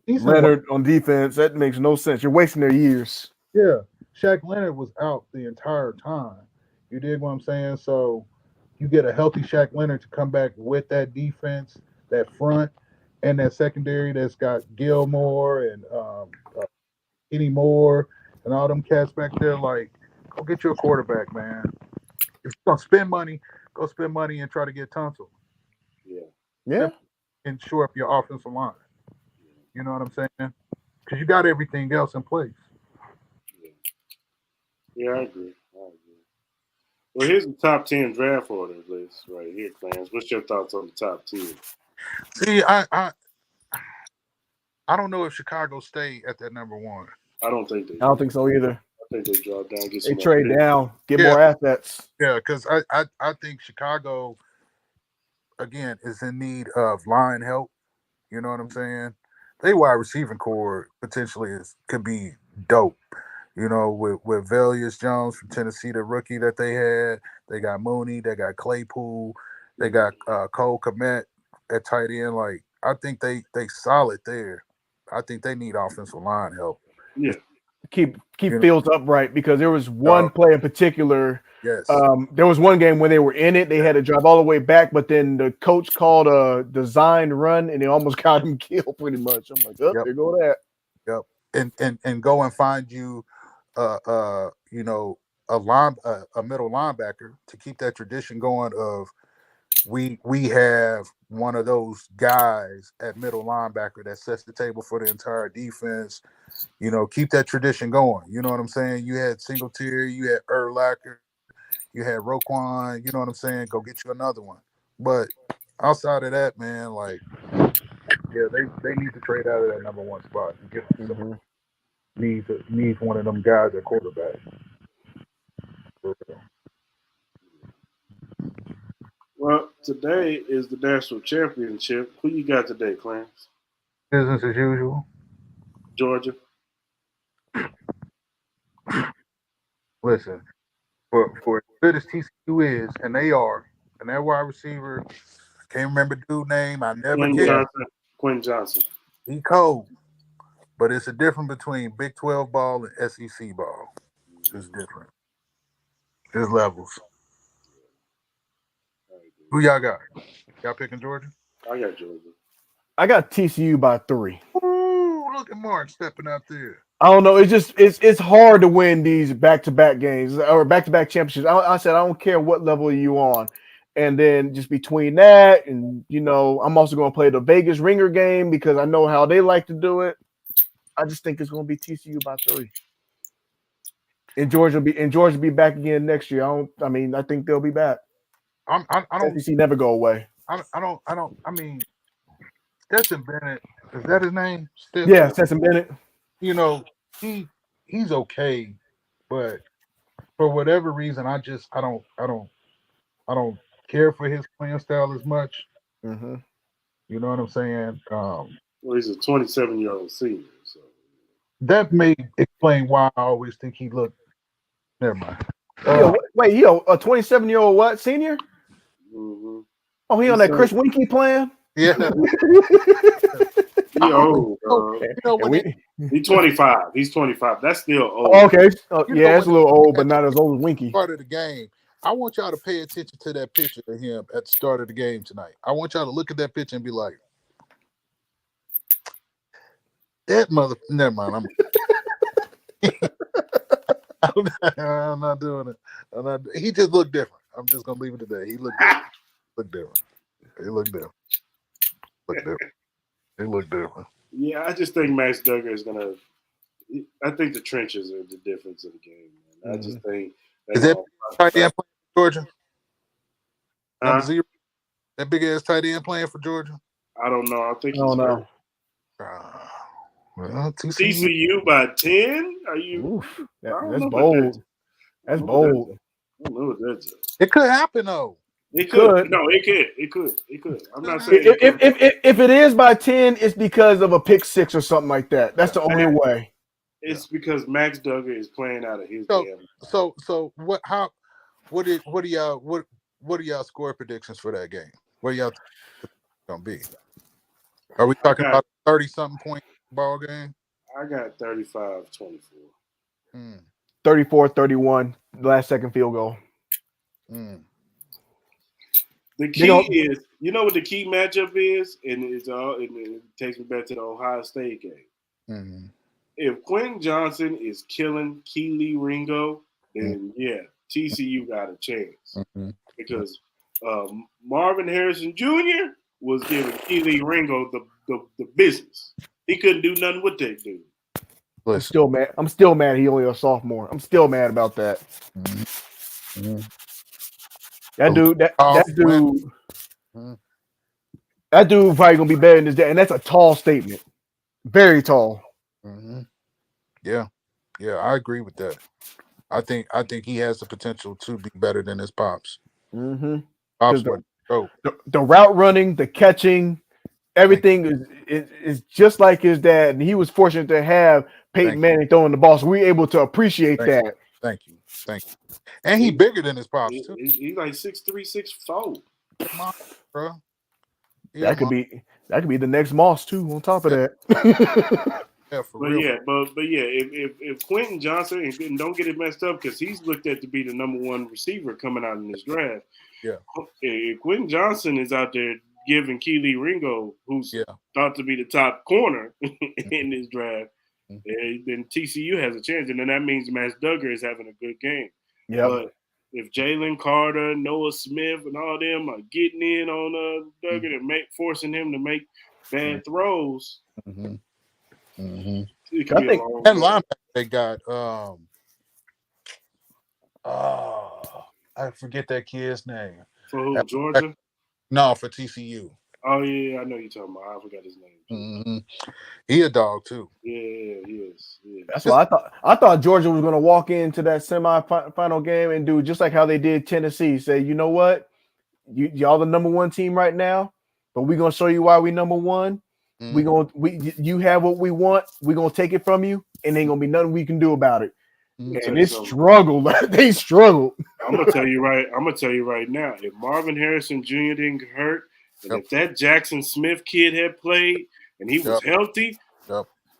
Decent Leonard on defense, that makes no sense. You're wasting their years. Yeah, Shaq Leonard was out the entire time. You dig what I'm saying? So you get a healthy Shaq Leonard to come back with that defense, that front, and that secondary that's got Gilmore and Kenny Moore and all them cats back there. Like, go get you a quarterback, man. If you're gonna spend money, go spend money and try to get Tunsil Yeah, and shore up your offensive line. You know what I'm saying? Because you got everything else in place. Yeah, I agree. Well, here's the top 10 draft order list right here, Clarence. What's your thoughts on the top 10? See, I don't know if Chicago stay at that number one. I don't think they do. I don't think so either. I think they drop down, get They some more trade picks. down, get Yeah. more assets. Yeah, because I think Chicago, again, is in need of line help. You know what I'm saying? They wide receiving core potentially could be dope. You know, with Valius Jones from Tennessee, the rookie that they had. They got Mooney. They got Claypool. They got Cole Kmet at tight end. Like, I think they solid there. I think they need offensive line help. Yeah. Keep You know. Fields upright because there was one play in particular. Yes. There was one game when they were in it. They had to drive all the way back, but then the coach called a design run, and they almost got him killed pretty much. I'm like, oh, Yep. there go that. Yep. And go and find you, you know, a middle linebacker to keep that tradition going of we have one of those guys at middle linebacker that sets the table for the entire defense. You know, keep that tradition going. You know what I'm saying? You had Singletary, you had Urlacher, you had Roquan. You know what I'm saying? Go get you another one. But outside of that, man, like, yeah, they need to trade out of that number one spot and get someone needs one of them guys at quarterback. Well, today is the national championship. Who you got today, Clarence? Business as usual. Georgia. Listen, for as good as TCU is, and they are, and that wide receiver, can't remember dude's name. I never get. Quentin Johnson. He cold, but it's a difference between Big 12 ball and SEC ball. It's different. There's levels. Who y'all got? Y'all picking Georgia? I got Georgia. I got TCU by 3. Ooh, look at Mark stepping out there. I don't know. It's hard to win these back-to-back games or back-to-back championships. I said I don't care what level you on, and then just between that and I'm also going to play the Vegas Ringer game because I know how they like to do it. I just think it's going to be TCU by 3, and Georgia be back again next year. I think they'll be back. I don't. SEC never go away. I mean, Stetson Bennett, is that his name? Yeah, Stetson Bennett. You know, he's okay, but for whatever reason, I don't care for his playing style as much. Mm-hmm. You know what I'm saying? Well, he's a 27-year-old senior, so that may explain why I always think he looked. Never mind. Wait, a 27-year-old what senior? Mm-hmm. Oh, he on that Chris Winkie plan? Yeah. He old. You know, He's 25. He's 25. That's still old. Oh, okay. Yeah, it's a little old, but not as old as Winkie. Part of the game. I want y'all to pay attention to that picture of him at the start of the game tonight. I want y'all to look at that picture and be like, that mother. Never mind. I'm not doing it. He just looked different. I'm just gonna leave it at that. He looked different. Looked different. He looked different. Looked different. He looked different. Yeah, I just think Max Duggar is gonna. I think the trenches are the difference of the game, man. I just think Is that tight end playing for Georgia? Number 0. That big ass tight end playing for Georgia? I don't know. I think I don't know. Well, TCU by 10? Are you? Oof, that's know bold. That's bold. I don't know what that's. It could happen though. It could. No, it could. It could. I'm not saying if it is by 10, it's because of a pick 6 or something like that. That's the only way. It's because Max Duggar is playing out of his game. So what do y'all score predictions for that game? What are y'all gonna be? Are we talking about 30-something point ball game? I got 35-24. 34-31, last second field goal. The key is, you know what the key matchup is, and it takes me back to the Ohio State game. If Quentin Johnson is killing Kelee Ringo, then TCU got a chance because Marvin Harrison Jr. was giving Kelee Ringo the business. He couldn't do nothing with that dude. I'm still mad. I'm still mad. He only a sophomore. I'm still mad about that. That dude. That dude probably gonna be better than this day, and that's a tall statement. Very tall. Yeah, I agree with that. I think he has the potential to be better than his pops. Pops the route running, the catching, everything is just like his dad, and he was fortunate to have Peyton Manning throwing the ball, so we were able to appreciate that. Thank you. And he bigger than his pops too. He's like 6'3", 6'4". Bro. That could be the next Moss too. On top of that. Yeah, for real. If Quentin Johnson, and don't get it messed up, because he's looked at to be the number 1 receiver coming out in this draft. Yeah. If Quentin Johnson is out there giving Kelee Ringo, who's thought to be the top corner in this draft, then TCU has a chance, and then that means Max Duggar is having a good game. Yeah. But if Jalen Carter, Noah Smith, and all them are getting in on Duggar and forcing him to make bad throws, it could be a long that game. linebacker they got. I forget that kid's name. For who? Georgia? No, for TCU. Oh yeah, I know you're talking about. I forgot his name. He a dog too. Yeah, he is. Yeah. That's why I thought Georgia was going to walk into that semifinal game and do just like how they did Tennessee. Say, you know what, y'all the number 1 team right now, but we're gonna show you why we number 1. You have what we want. We're gonna take it from you, and ain't gonna be nothing we can do about it. And it struggled. They struggled. I'm gonna tell you right now. If Marvin Harrison Jr. didn't get hurt, and if that Jackson Smith kid had played and he was healthy,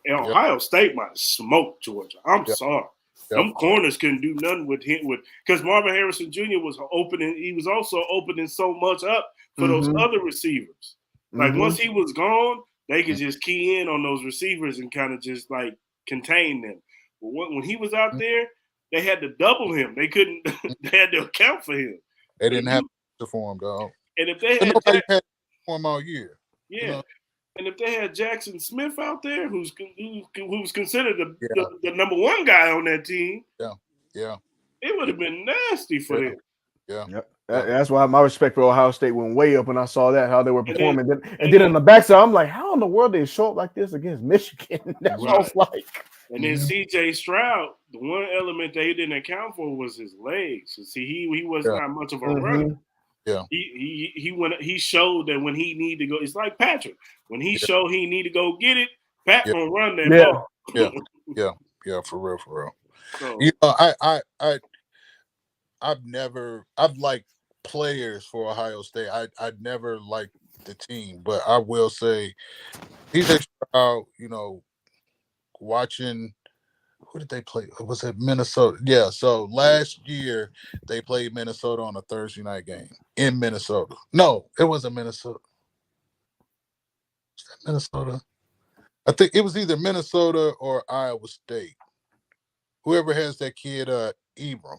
Ohio State might have smoked Georgia. I'm sorry. Them corners couldn't do nothing with him because Marvin Harrison Jr. was opening. He was also opening so much up for those other receivers. Like once he was gone, they could just key in on those receivers and kind of just like contain them. But when he was out there, they had to double him. They couldn't. They had to account for him. They didn't have to for him, dog. And if they had for him all year, and if they had Jackson Smith out there, who's considered the number 1 guy on that team, it would have been nasty for them. That's why my respect for Ohio State went way up when I saw that how they were performing. And then on the backside, I'm like, how in the world they show up like this against Michigan? That's what I was like. And then C.J. Stroud, the one element that he didn't account for was his legs. So see, he was not much of a runner. Yeah, he showed that when he need to go, it's like Patrick. When he showed he need to go get it, Pat gonna run that ball. Yeah, for real. So, I've liked players for Ohio State. I never liked the team, but I will say CJ Stroud, watching who did they play? Was it Minnesota? Yeah. So last year they played Minnesota on a Thursday night game in Minnesota. No, it wasn't Minnesota. Was that Minnesota? I think it was either Minnesota or Iowa State. whoever has that kid, Ebron,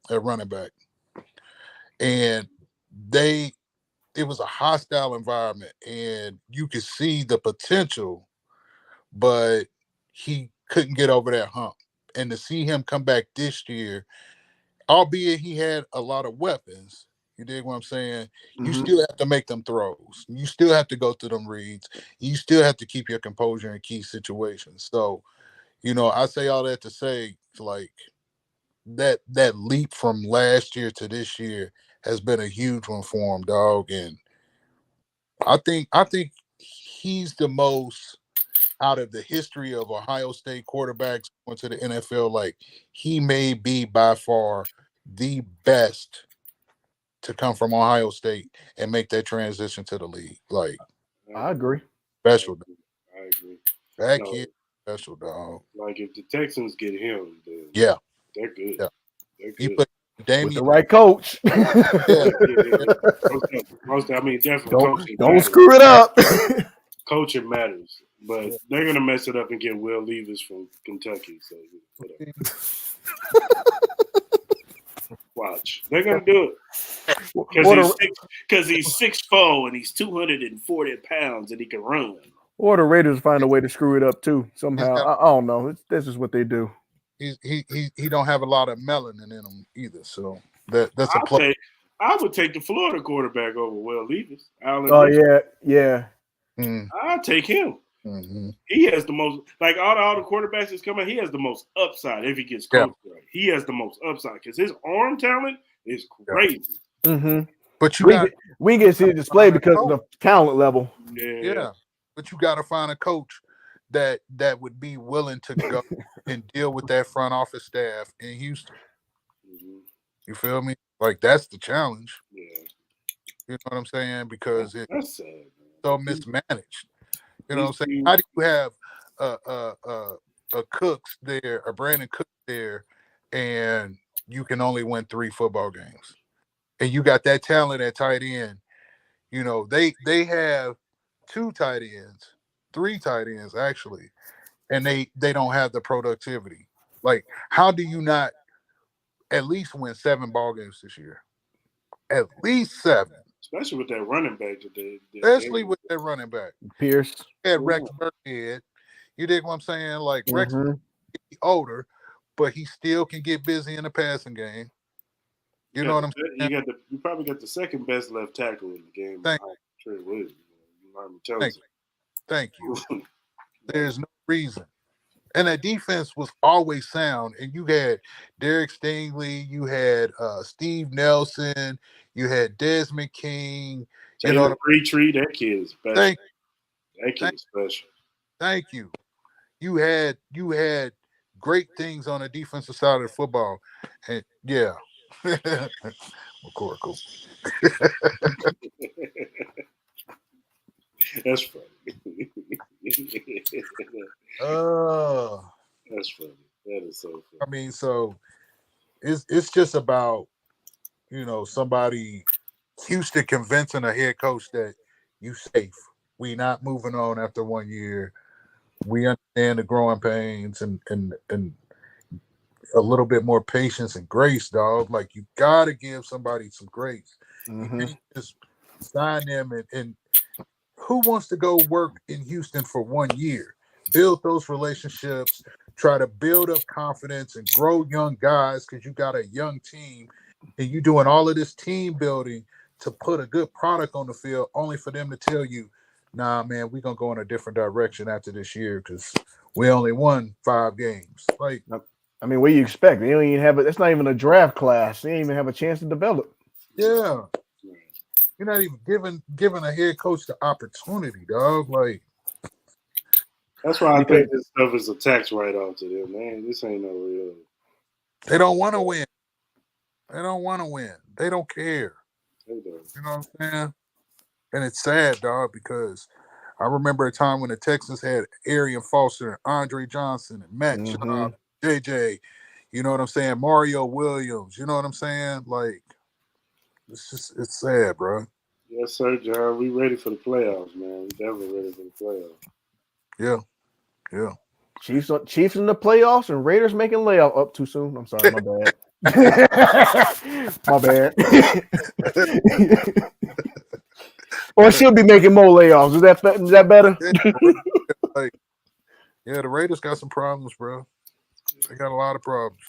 at running back, and it was a hostile environment, and you could see the potential, but he couldn't get over that hump. And to see him come back this year, albeit he had a lot of weapons, you dig what I'm saying? You still have to make them throws. You still have to go through them reads. You still have to keep your composure in key situations. So, I say all that to say, like, that leap from last year to this year has been a huge one for him, dog. And I think he's the most out of the history of Ohio State quarterbacks going to the NFL. Like, he may be by far the best to come from Ohio State and make that transition to the league. Like, I agree. special. I agree. That No, kid, special, dog. like if the Texans get him, then Yeah, they're good. yeah. They're You good. put With Damian. the right coach. Yeah, I mean, definitely don't coaching don't matters. screw it up. Coaching matters, but they're gonna mess it up and get Will Levis from Kentucky. So whatever. Watch, they're gonna do it because he's 6'4" and he's 240 pounds and he can run. Or the Raiders find a way to screw it up too somehow. got- I don't know. This is what they do. he don't have a lot of melanin in him either. So that's a plus. I would take the Florida quarterback over Will Levis. Oh yeah. I'll take him. Mm-hmm. He has the most, like all the quarterbacks that's coming. He has the most upside if he gets coached right. He has the most upside because his arm talent is crazy. Mm-hmm. But we get to see it displayed because of the talent level. Yeah. But you got to find a coach that would be willing to go and deal with that front office staff in Houston. Mm-hmm. You feel me? Like, that's the challenge. Yeah. You know what I'm saying? Because that's sad, man. So mismanaged. You know what I'm saying? How do you have a Cooks there, a Brandon Cooks there, and you can only win 3 football games? And you got that talent at tight end. They have 2 tight ends, 3 tight ends actually, and they don't have the productivity. Like, how do you not at least win 7 ball games this year? At least 7. Especially with that running back today. Especially with that running back. Pierce. Had Rex Burkhead. You dig what I'm saying? Like, Rex is older, but he still can get busy in the passing game. You know what I'm saying? You probably got the second best left tackle in the game. Trey Williams. Thank you. There's no reason. And that defense was always sound. And you had Derek Stingley, you had Steve Nelson, you had Desmond King. Taylor Pretree, that kid is special. That kid is special. Thank you. You had great things on the defensive side of the football. And yeah. Cool. That's funny. That's funny. That is so funny. I mean, so it's just about, somebody, Houston convincing a head coach that you safe. We not moving on after 1 year. We understand the growing pains and a little bit more patience and grace, dog. Like, you gotta give somebody some grace. You can't just sign them and who wants to go work in Houston for 1 year? Build those relationships, try to build up confidence and grow young guys because you got a young team and you doing all of this team building to put a good product on the field only for them to tell you, nah, man, we're going to go in a different direction after this year because we only won 5 games. Like, I mean, what do you expect? They don't even have it. It's not even a draft class. They didn't even have a chance to develop. Yeah. You're not even giving a head coach the opportunity, dog. Like, that's why I think this stuff is a tax write-off to them, man. This ain't no real. They don't want to win. They don't want to win. They don't care. They don't. You know what I'm saying? And it's sad, dog, because I remember a time when the Texans had Arian Foster and Andre Johnson and Matt Schaub, JJ. You know what I'm saying? Mario Williams. You know what I'm saying? Like, it's sad, bro. Yes, sir, John. We ready for the playoffs, man. We definitely ready for the playoffs. Yeah. Chiefs in the playoffs and Raiders making layoff. Up too soon. I'm sorry, my bad. My bad. Or she'll be making more layoffs. Is that better? Like, yeah, the Raiders got some problems, bro. They got a lot of problems.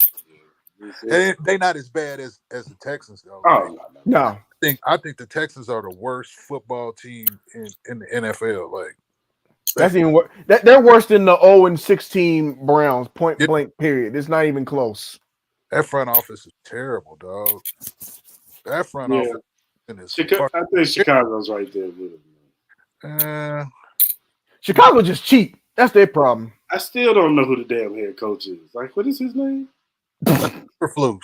And they not as bad as the Texans though. Oh, No. I think the Texans are the worst football team in the NFL. Like That's even worse. They're worse than the 0-16 Browns, point blank, period. It's not even close. that front office is terrible, dog. That front yeah. office is I think Chicago's right there with uh, Chicago just cheap. That's their problem. I still don't know who the damn head coach is. Like, what is his name? Flus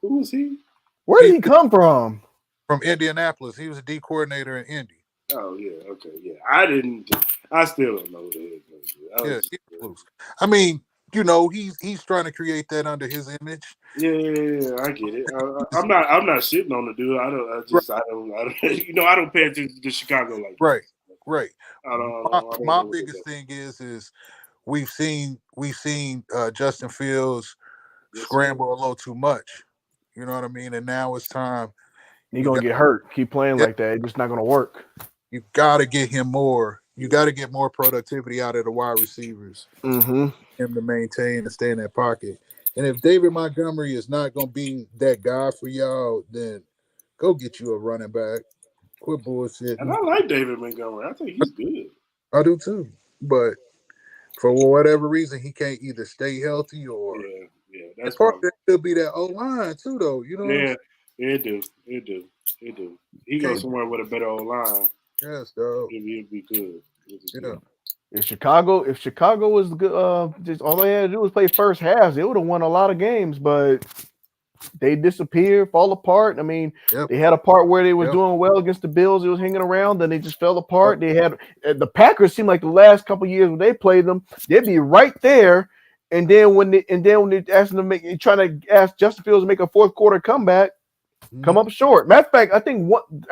Who is he? Where did he come from? from Indianapolis. He was a D coordinator in Indy. Oh yeah, okay, yeah. I still don't know who the head coach is. Yeah, Flus. I mean, you know, he's trying to create that under his image. Yeah, I get it. I'm not shitting on the dude. I don't. You know, I don't pay attention to Chicago like that. Right. My biggest thing is we've seen Justin Fields scramble a little too much. You know what I mean? And now it's time. He's gonna get hurt. Keep playing like that. It's just not gonna work. You got to get him more. You got to get more productivity out of the wide receivers. Mm-hmm. Him to maintain and stay in that pocket. And if David Montgomery is not going to be that guy for y'all, then go get you a running back. Quit bullshit. And I like David Montgomery. I think he's good. I do too. But for whatever reason, he can't either stay healthy or that's part of that could be that O-line too, though. You know? It do. He goes somewhere with a better O-line. Yes, dog. It'd be good. If Chicago was good, just all they had to do was play first halves, they would have won a lot of games, but they disappear, fall apart. I mean, they had a part where they was doing well against the Bills. It was hanging around, then they just fell apart. They had the Packers seemed like the last couple of years when they played them, they'd be right there. And then when they asked them to trying to ask Justin Fields to make a fourth quarter comeback, come up short. Matter of fact, I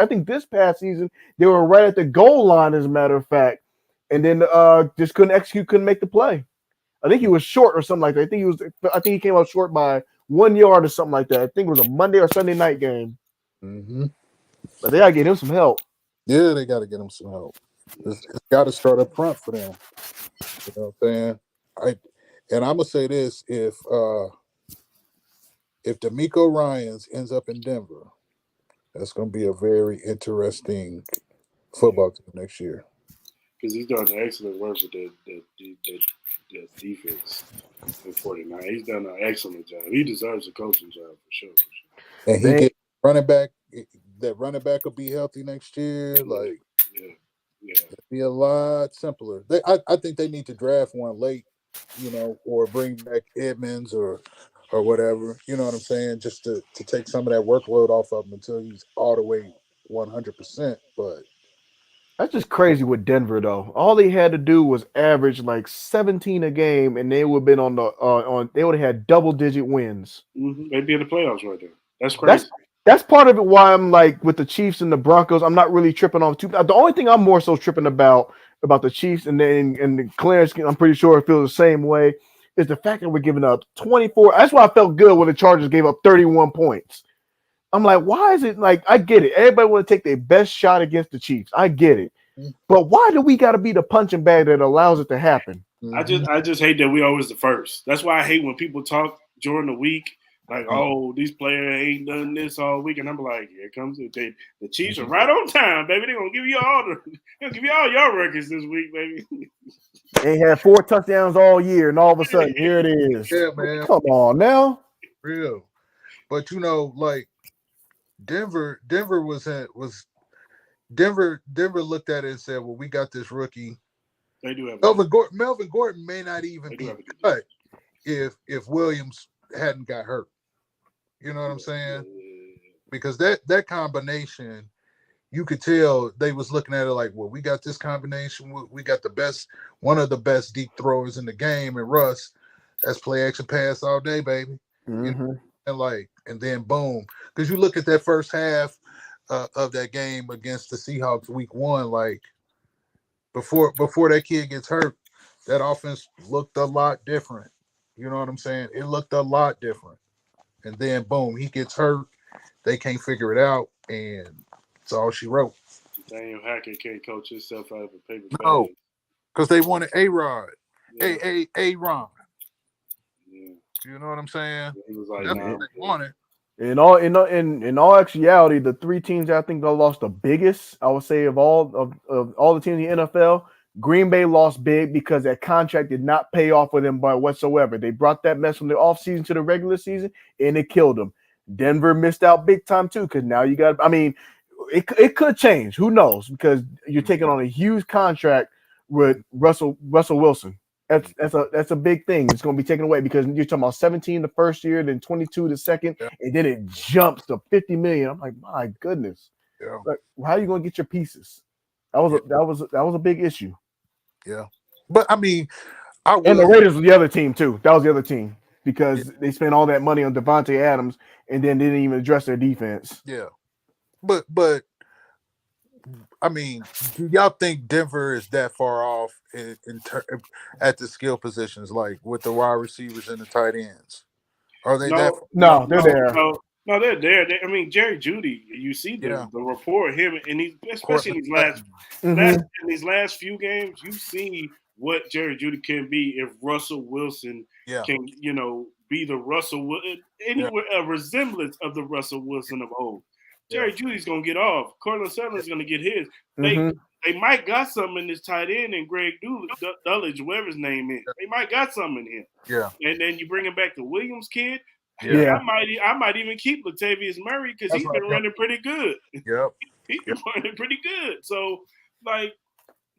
think this past season they were right at the goal line, as a matter of fact, and then just couldn't execute, couldn't make the play. I think he was short or something like that. I think he came up short by 1 yard or something like that. I think it was a Monday or Sunday night game. Mm-hmm. But they gotta get him some help. Yeah, they gotta get him some help. It's got to start up front for them. You know what I'm saying? And I'm gonna say this: if D'Amico Ryans ends up in Denver, that's gonna be a very interesting football team next year. Because he's done excellent work with the defense in 49. He's done an excellent job. He deserves a coaching job for sure. And he get running back. That running back will be healthy next year. Like, it'll be a lot simpler. I think they need to draft one late, you know, or bring back Edmonds or whatever. You know what I'm saying? Just to take some of that workload off of him until he's all the way 100%. But that's just crazy with Denver, though. All they had to do was average like 17 a game, and they would have been they would have had double-digit wins. Mm-hmm. They'd be in the playoffs right there. That's crazy. That's part of it. Why I'm like with the Chiefs and the Broncos, I'm not really tripping on too. The only thing I'm more so tripping about the Chiefs and the Clarence, I'm pretty sure it feels the same way, is the fact that we're giving up 24. That's why I felt good when the Chargers gave up 31 points. I'm like, why is it like, I get it. Everybody want to take their best shot against the Chiefs. I get it. But why do we got to be the punching bag that allows it to happen? I just hate that we always the first. That's why I hate when people talk during the week, like, oh, these players ain't done this all week. And I'm like, here comes it. The Chiefs are right on time, baby. They're going to give you all your records this week, baby. They had 4 touchdowns all year, and all of a sudden, here it is. Yeah, man. Come on now. Real. But, you know, like, Denver looked at it and said, well, we got this rookie. They do have Melvin Gordon may not even be cut if Williams hadn't got hurt. You know what I'm saying? Because that combination, you could tell they was looking at it like, well, we got this combination. We got one of the best deep throwers in the game, and Russ. That's play action pass all day, baby. Mm-hmm. You know? And then boom. Because you look at that first half of that game against the Seahawks week 1, like before that kid gets hurt, that offense looked a lot different. You know what I'm saying? It looked a lot different. And then boom, he gets hurt. They can't figure it out, and it's all she wrote. Nathaniel Hackett can't coach himself out of a paper No, bag. because they wanted A-Rod, Yeah, A-Ron. yeah. You know what I'm saying? He was like, That's nah, what they wanted. In all actuality, the three teams I think that lost the biggest, I would say, of all the teams in the NFL, Green Bay lost big because that contract did not pay off for them by whatsoever. They brought that mess from the offseason to the regular season, and it killed them. Denver missed out big time too, because now you got. I mean, it could change. Who knows? Because you're taking on a huge contract with Russell Wilson. That's a big thing. It's going to be taken away because you're talking about 17 the first year, then 22 the second, Yeah. and then it jumps to 50 million. I'm like, my goodness, Yeah. like, how are you going to get your pieces? That was a big issue. Yeah. But I mean, I And the will. Raiders was the other team too. That was the other team because they spent all that money on Devontae Adams and then didn't even address their defense. Yeah. But I mean, do y'all think Denver is that far off at the skill positions, like with the wide receivers and the tight ends? Are they that? No, they're there. No, they're there. I mean, Jerry Judy. You see the rapport him, and he especially in these last few games, you see what Jerry Judy can be if Russell Wilson can, be the anywhere a resemblance of the Russell Wilson of old. Jerry Judy's gonna get off. Cortland Sutton's gonna get his. They might got something in this tight end and Greg Dulledge, whatever his name is. They might got something in him. Yeah. And then you bring him back to Williams kid. Yeah. I might even keep Latavius Murray because he's been running pretty good. Yep. He's been running pretty good. So like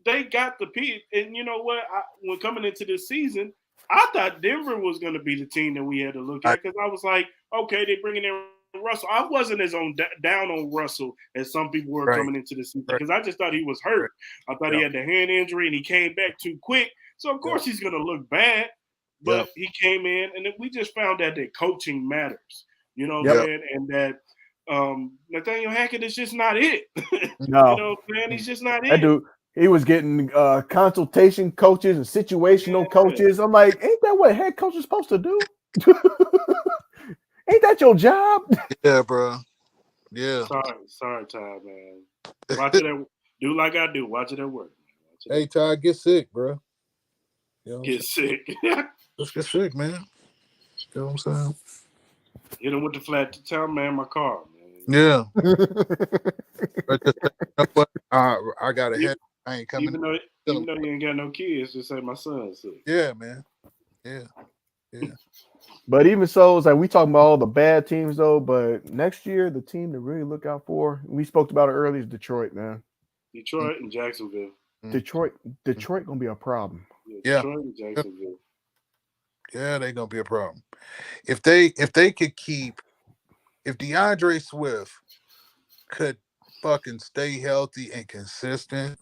they got the piece. And you know what? When coming into this season, I thought Denver was going to be the team that we had to look at because I was like, okay, they're bringing in Russell. I wasn't as down on Russell as some people were coming into the season because I just thought he was hurt. I thought he had the hand injury and he came back too quick. So of course he's going to look bad. But he came in and we just found out that coaching matters. You know what I'm saying? And that Nathaniel Hackett is just not it. No. You know what I'm saying? He's just not it. That dude, he was getting consultation coaches and situational coaches. I'm like, ain't that what a head coach is supposed to do? Ain't that your job? Yeah, bro. Yeah. Sorry, Ty, man. Watch it do like I do. Watch it at work. Hey, Ty, get sick, bro. You know get sick. Just get sick, man. You know what I'm saying? Hit him with the flat tell man my car, man. Yeah. I got a head. I ain't coming. Even though you ain't got no kids, just say my son's sick. Yeah, man. Yeah. But even so, it's like we talking about all the bad teams though. But next year, the team to really look out for, we spoke about it earlier, is Detroit, man. Detroit and Jacksonville. Detroit gonna be a problem. Yeah. Detroit and Jacksonville. Yeah, they gonna be a problem. If they could keep, if DeAndre Swift could fucking stay healthy and consistent.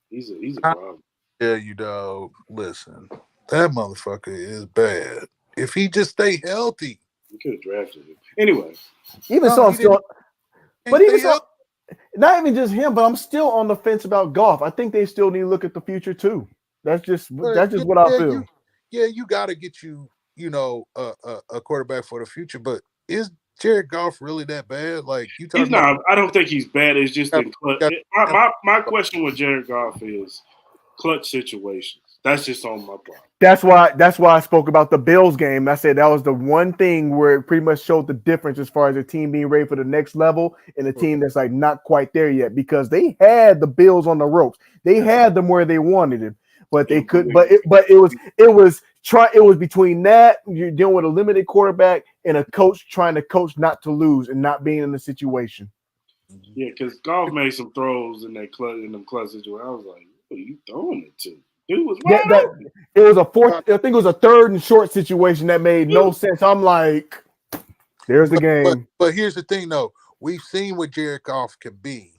He's a problem. Yeah, you dog. Listen, that motherfucker is bad. If he just stay healthy, we could have drafted him anyway. Even so, I'm still. But even so, not even just him, but I'm still on the fence about Goff. I think they still need to look at the future too. That's just what I feel. You got to get a quarterback for the future. But is Jared Goff really that bad? Like you talking? He's not. I don't think he's bad. It's just my question with Jared Goff is clutch situations. That's just on my part. That's why I spoke about the Bills game. I said that was the one thing where it pretty much showed the difference as far as a team being ready for the next level and a team that's like not quite there yet because they had the Bills on the ropes. They had them where they wanted it, but they couldn't. But it was between that you're dealing with a limited quarterback and a coach trying to coach not to lose and not being in the situation. Yeah, because Goff made some throws in them clutch situation. I was like, who are you throwing it to? Dude was it was a fourth. I think it was a third and short situation that made no sense. I'm like, there's the game. But here's the thing, though. We've seen what Jared Goff can be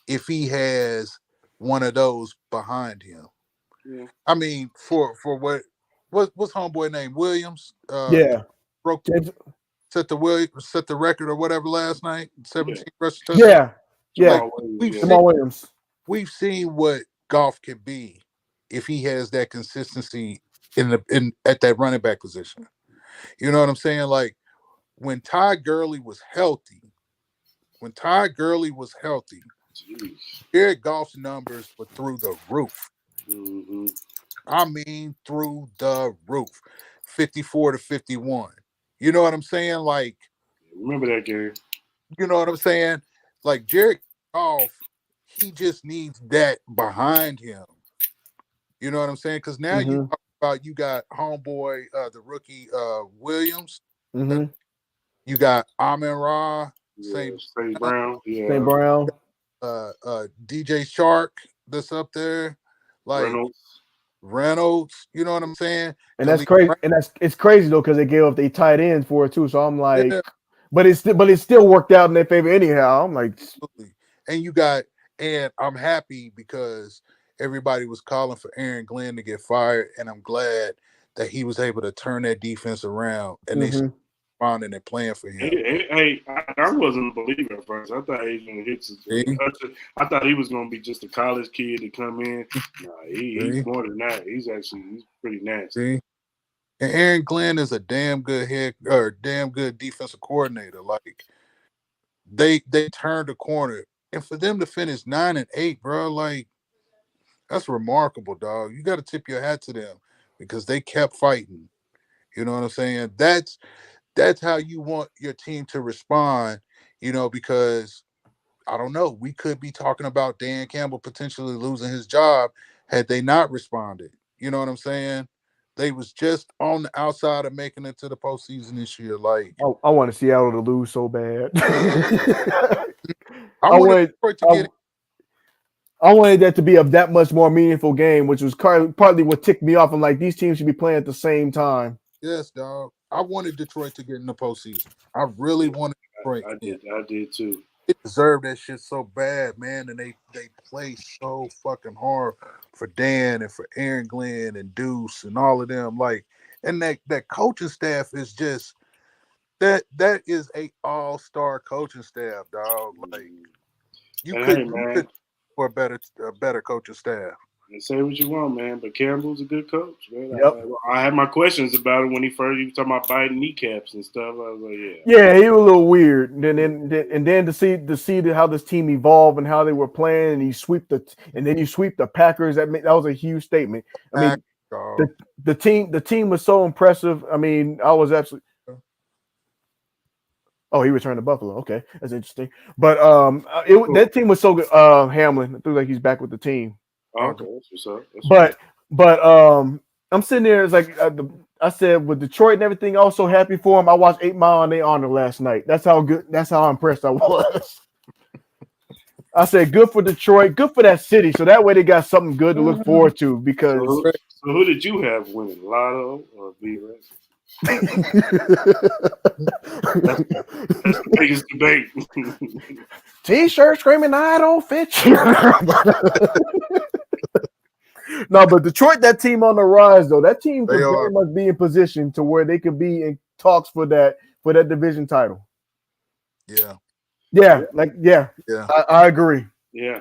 if he has one of those behind him. Yeah. I mean, for what's homeboy name? Williams. Set the record or whatever last night. 17 rushing touchdowns. Jamal Williams. We've seen what Goff can be if he has that consistency in at that running back position. You know what I'm saying? Like when Ty Gurley was healthy, Jeez. Jared Goff's numbers were through the roof. Mm-hmm. I mean, through the roof. 54 to 51. You know what I'm saying? Like, Remember that game? you know what I'm saying? Like Jared Goff, he just needs that behind him. You know what I'm saying? Because now you Mm-hmm. talk about you got homeboy, the rookie Williams. Mm-hmm. You got Amon Ra, Yeah, St. St. Brown. St. Yeah, Brown. DJ Shark that's up there, like Reynolds. Reynolds. You know what I'm saying? And that's Khalil crazy. Brown, And it's crazy though, because they gave up their tight ends for it too. So I'm like, yeah, but it still worked out in their favor anyhow. I'm like, absolutely. And you got, and I'm happy because everybody was calling for Aaron Glenn to get fired, and I'm glad that he was able to turn that defense around and they mhm. responding and playing for him. Hey, I wasn't a believer at first. I thought Adrian Hicks. See? I thought he was going to be just a college kid to come in. Nah, he's See? more than that. He's pretty nasty. See? And Aaron Glenn is a damn good damn good defensive coordinator. Like they turned the corner, and for them to finish 9-8, bro, like that's remarkable, dog. You got to tip your hat to them because they kept fighting. You know what I'm saying? That's how you want your team to respond. You know, because I don't know, we could be talking about Dan Campbell potentially losing his job had they not responded. You know what I'm saying? They was just on the outside of making it to the postseason this year. Like I want Seattle to lose so bad. I I wanted wanted Detroit to I, get it. I wanted that to be a that much more meaningful game, which was partly what ticked me off. I'm like, these teams should be playing at the same time. Yes, dog. I wanted Detroit to get in the postseason. I really wanted Detroit. I did too. They deserve that shit so bad, man. And they play so fucking hard for Dan and for Aaron Glenn and Deuce and all of them. Like, and that coaching staff is just that is a all-star coaching staff, dog. Like you And could hey, man, you could for a better coaching staff. and say what you want, man, but Campbell's a good coach, man. Yep. I had my questions about it when he was talking about biting kneecaps and stuff. I was like, yeah. Yeah, he was a little weird. And then to see how this team evolved and how they were playing, and then you sweep the Packers. That was a huge statement. I mean, Dog. the team was so impressive. I mean, I was absolutely. Oh, he returned to Buffalo. Okay, that's interesting. But that team was so good. Hamlin, it looks like he's back with the team. Okay, that's what's up. But I'm sitting there. It's like I said with Detroit and everything. I was so happy for him. I watched 8 Mile in their honor last night. That's how good. That's how impressed I was. I said, good for Detroit, good for that city. So that way they got something good to look forward to. Because so who did you have winning, Lotto or B-Rex? That's the biggest debate. T-shirt screaming, I don't fit you. No, but Detroit, that team on the rise, though. That team could very much be in position to where they could be in talks for that division title. Yeah. Yeah. I agree. Yeah.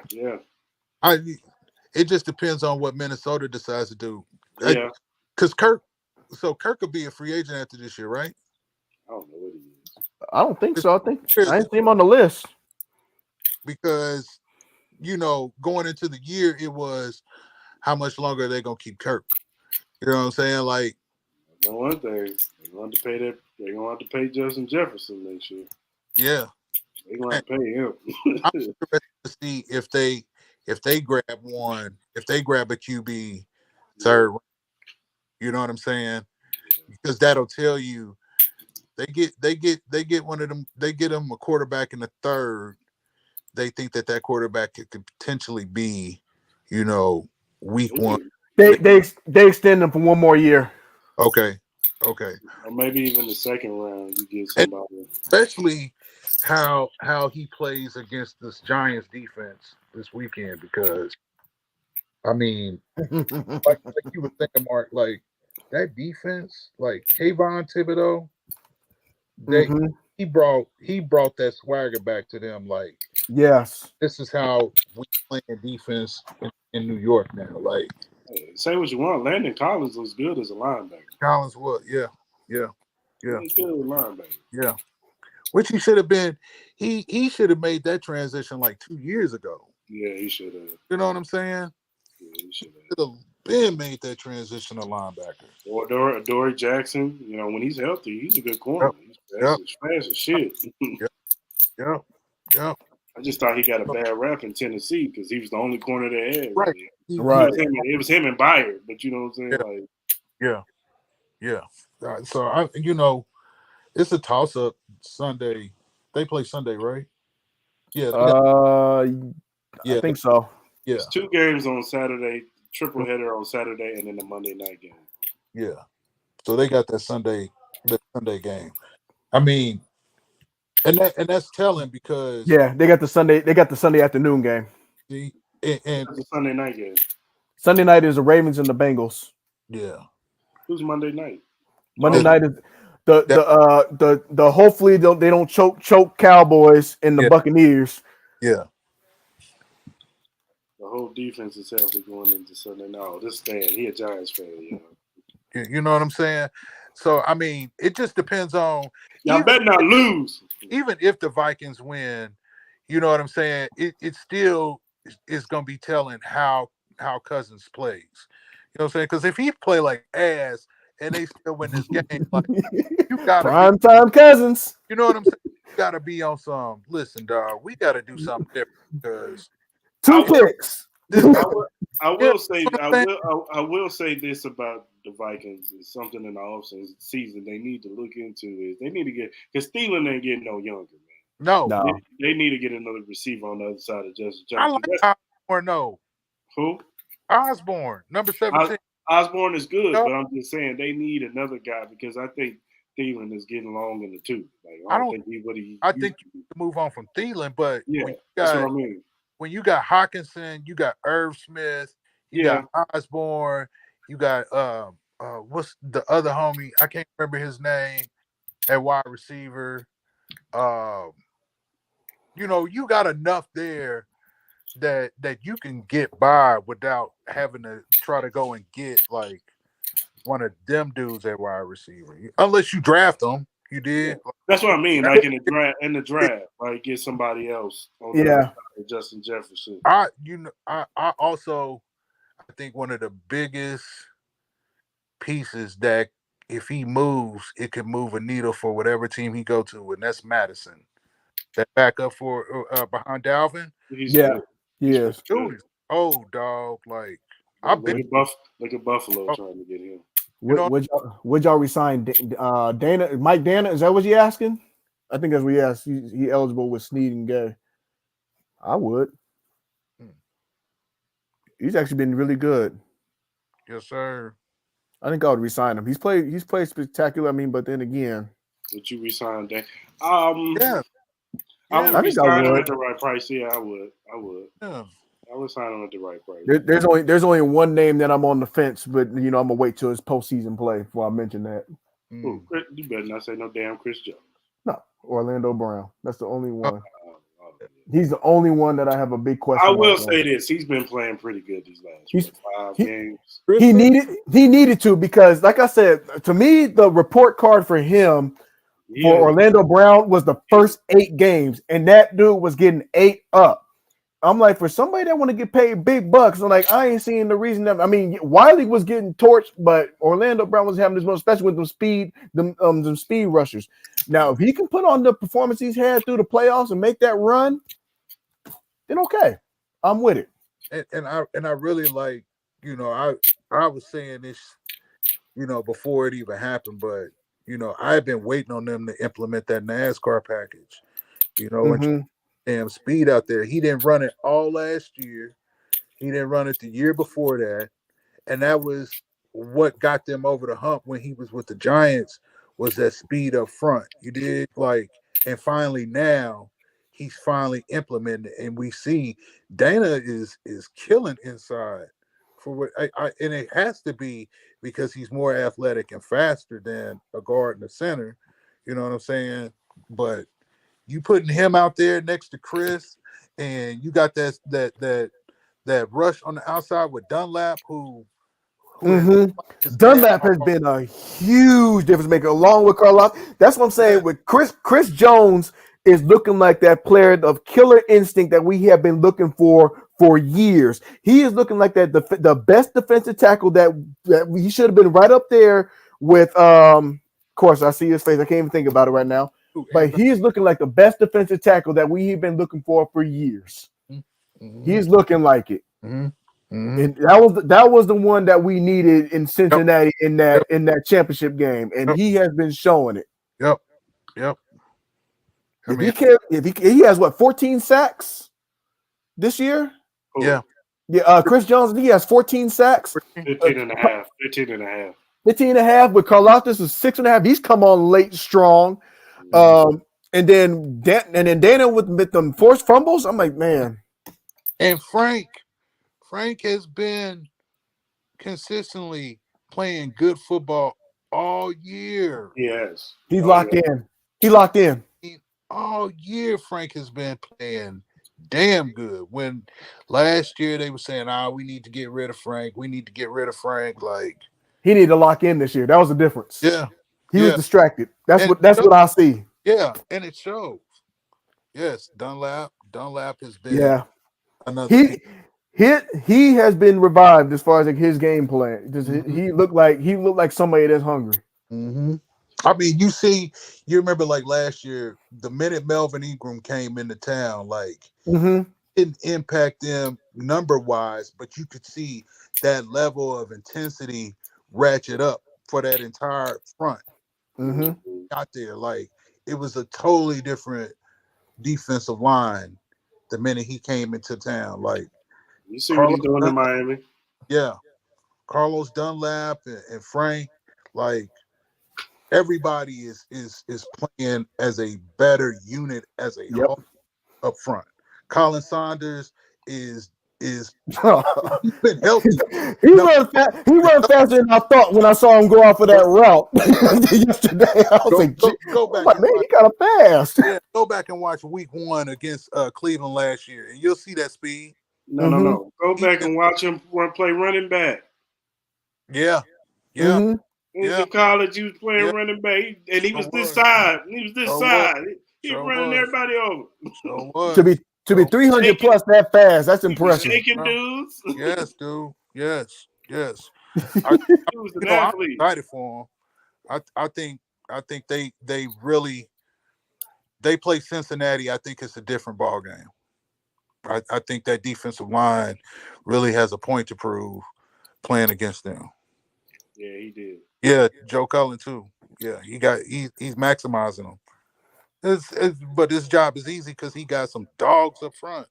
It just depends on what Minnesota decides to do. Yeah. Because Kirk could be a free agent after this year, right? I don't know what he is. I don't think so. I didn't see him on the list. Because, going into the year, it was how much longer are they gonna keep Kirk? You know what I'm saying? Like, I know one thing. They're going to pay that. They're going to have to pay Justin Jefferson next year. yeah. They're going to have to pay him. I'm interested to see if they grab a QB third. You know what I'm saying? Because that'll tell you they get one of them. They get them a quarterback in the third. They think that quarterback could potentially be, week one. They extend them for one more year. Okay. Or maybe even the second round, you get somebody. And especially how he plays against this Giants defense this weekend, because I mean, like you were thinking, Mark, like that defense, like Kayvon Thibodeau, he brought that swagger back to them. Like, yes, this is how we play defense in New York now. Like, Say what you want. Landon Collins looks good as a linebacker. Collins would, yeah. He's good as a linebacker. Yeah. Which he should have been. He should have made that transition like 2 years ago. Yeah, he should have. You know what I'm saying? Yeah, he should have. Should have been made that transition to linebacker. Or Dory Jackson. You know, when he's healthy, he's a good corner. He's fast as shit. Yep. I just thought he got a bad rap in Tennessee because he was the only corner they had. Right. Right. It was him and Byard, but you know what I'm saying? Yeah. So it's a toss up Sunday. They play Sunday, right? Yeah. I think so. Yeah. It's 2 games on Saturday, triple header on Saturday, and then the Monday night game. Yeah. So they got that Sunday game. I mean, and that's telling because they got the Sunday afternoon game. and it's a Sunday night game. Sunday night is the Ravens and the Bengals. Yeah. Who's Monday night? Monday night is the hopefully they don't choke Cowboys and the Buccaneers. Yeah. The whole defense is healthy going into Sunday. No, this fan, he a Giants fan, You know what I'm saying? So I mean, it just depends on. Y'all better not lose. Even if the Vikings win, you know what I'm saying? It still is going to be telling how Cousins plays. You know what I'm saying? Because if he play like ass and they still win this game, like you got prime time Cousins. You know what I'm saying? You got to be on some. Listen, dog, we got to do something different because 2 picks. I will say this about the Vikings is something in the offseason they need to look into is they need to get because Thielen ain't getting no younger, man. No. They need to get another receiver on the other side of Justin I Jefferson. like Osborne, no. Who? Osborne, number 17. Osborne is good, but I'm just saying they need another guy because I think Thielen is getting long in the tooth. Like I think you can move on from Thielen, but that's what I mean. When you got Hawkinson, you got Irv Smith, you got Osborne, you got what's the other homie? I can't remember his name at wide receiver. You got enough there that you can get by without having to try to go and get like one of them dudes at wide receiver. Unless you draft them. You did. That's what I mean. Like in the draft, like get somebody else on the side of Justin Jefferson. I think one of the biggest pieces that if he moves, it can move a needle for whatever team he go to, and that's Madison. That backup for behind Dalvin. Yes. Dude is old, dog. Like look at Buffalo trying to get him. Would y'all resign Dana? Mike Dana? Is that what you asking? I think that's what he asked. He eligible with Snead and Gay. I would. He's actually been really good. Yes, sir. I think I would resign him. He's played spectacular. I mean, but then again, would you resign Dan? I would resign him at the right price. Yeah, I would. Yeah. I would sign him at the right price. There's only one name that I'm on the fence, but I'm gonna wait till his postseason play before I mention that. You better not say no damn Chris Jones. No, Orlando Brown. That's the only one. He's the only one that I have a big question. I will say this: he's been playing pretty good these last 5 games. He needed to because, like I said, to me, the report card for him for Orlando Brown was the first 8 games, and that dude was getting 8 up. I'm like, for somebody that want to get paid big bucks, I'm like, I ain't seeing the reason that. I mean, Wiley was getting torched, but Orlando Brown was having this most, especially with them speed rushers. Now, if he can put on the performance he's had through the playoffs and make that run, then okay, I'm with it. And I really like, I was saying this, before it even happened, but I've been waiting on them to implement that NASCAR package, and damn speed out there. He didn't run it all last year. He didn't run it the year before that. And that was what got them over the hump when he was with the Giants was that speed up front. You did and finally now he's finally implemented it. And we see Dana is killing inside for what and it has to be because he's more athletic and faster than a guard and a center. You know what I'm saying? But you putting him out there next to Cris, and you got that rush on the outside with Dunlap, who Dunlap has been a huge difference maker, along with Carlos. That's what I'm saying. With Chris Jones is looking like that player of killer instinct that we have been looking for years. He is looking like that the best defensive tackle that he should have been right up there with. Of course, I see his face. I can't even think about it right now. But he is looking like the best defensive tackle that we have been looking for years. He's looking like it. And that was the one that we needed in Cincinnati in that championship game, and he has been showing it. Yep. If he has 14 sacks this year? Yeah. Yeah, Chris Jones, he has 14 sacks. 15 and a half. 15 and a half. 15 and a half. With Karlaftis is 6.5. He's come on late strong. And then Dana with them forced fumbles. I'm like, man. And Frank has been consistently playing good football all year. Yes. He's locked in. He locked in. All year, Frank has been playing damn good. When last year they were saying, we need to get rid of Frank. We need to get rid of Frank. Like, he needed to lock in this year. That was the difference. Yeah. He was distracted. That's what I see. Yeah, and it shows. Yes, Dunlap has been another he has been revived as far as like his game plan. He looked like somebody that's hungry. I mean, you remember like last year, the minute Melvin Ingram came into town, like it didn't impact them number wise, but you could see that level of intensity ratchet up for that entire front. Got there, like it was a totally different defensive line the minute he came into town. Like, you see what he's doing in Miami? Yeah, Carlos Dunlap and Frank, like everybody is playing as a better unit as a whole up front. Colin Saunders is he's been healthy. He run faster than I thought when I saw him go off of that route yesterday. I was go back. Man, he kind of fast. Yeah, go back and watch Week 1 against Cleveland last year, and you'll see that speed. No. Go back and watch him play running back. Yeah. In college, he was playing running back, and he was this side. He was running everybody over. To be 300 plus that fast, that's impressive. Shaking dudes. Yes, dude. Yes. I'm excited for him. I think they really play Cincinnati. I think it's a different ball game. I think that defensive line really has a point to prove playing against them. Yeah, he did. Yeah, Joe Cullen too. Yeah, he's maximizing them. But his job is easy because he got some dogs up front.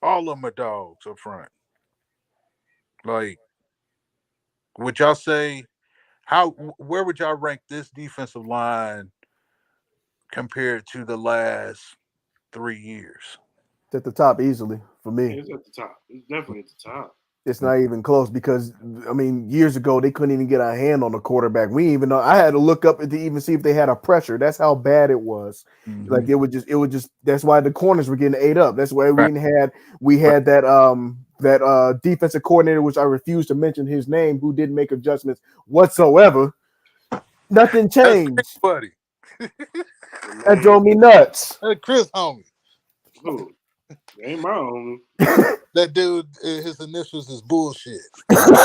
All of them are dogs up front. Like, would y'all say where would y'all rank this defensive line compared to the last 3 years? It's at the top easily for me. It's at the top. It's definitely at the top. It's not even close because, I mean, years ago, they couldn't even get a hand on the quarterback. We even know. I had to look up to even see if they had a pressure. That's how bad it was. Like it would just. That's why the corners were getting ate up. That's why we had that defensive coordinator, which I refuse to mention his name, who didn't make adjustments whatsoever. Nothing changed. Buddy. That drove me nuts. Cris, homie. Ooh, ain't my homie. That dude, his initials is bullshit. Because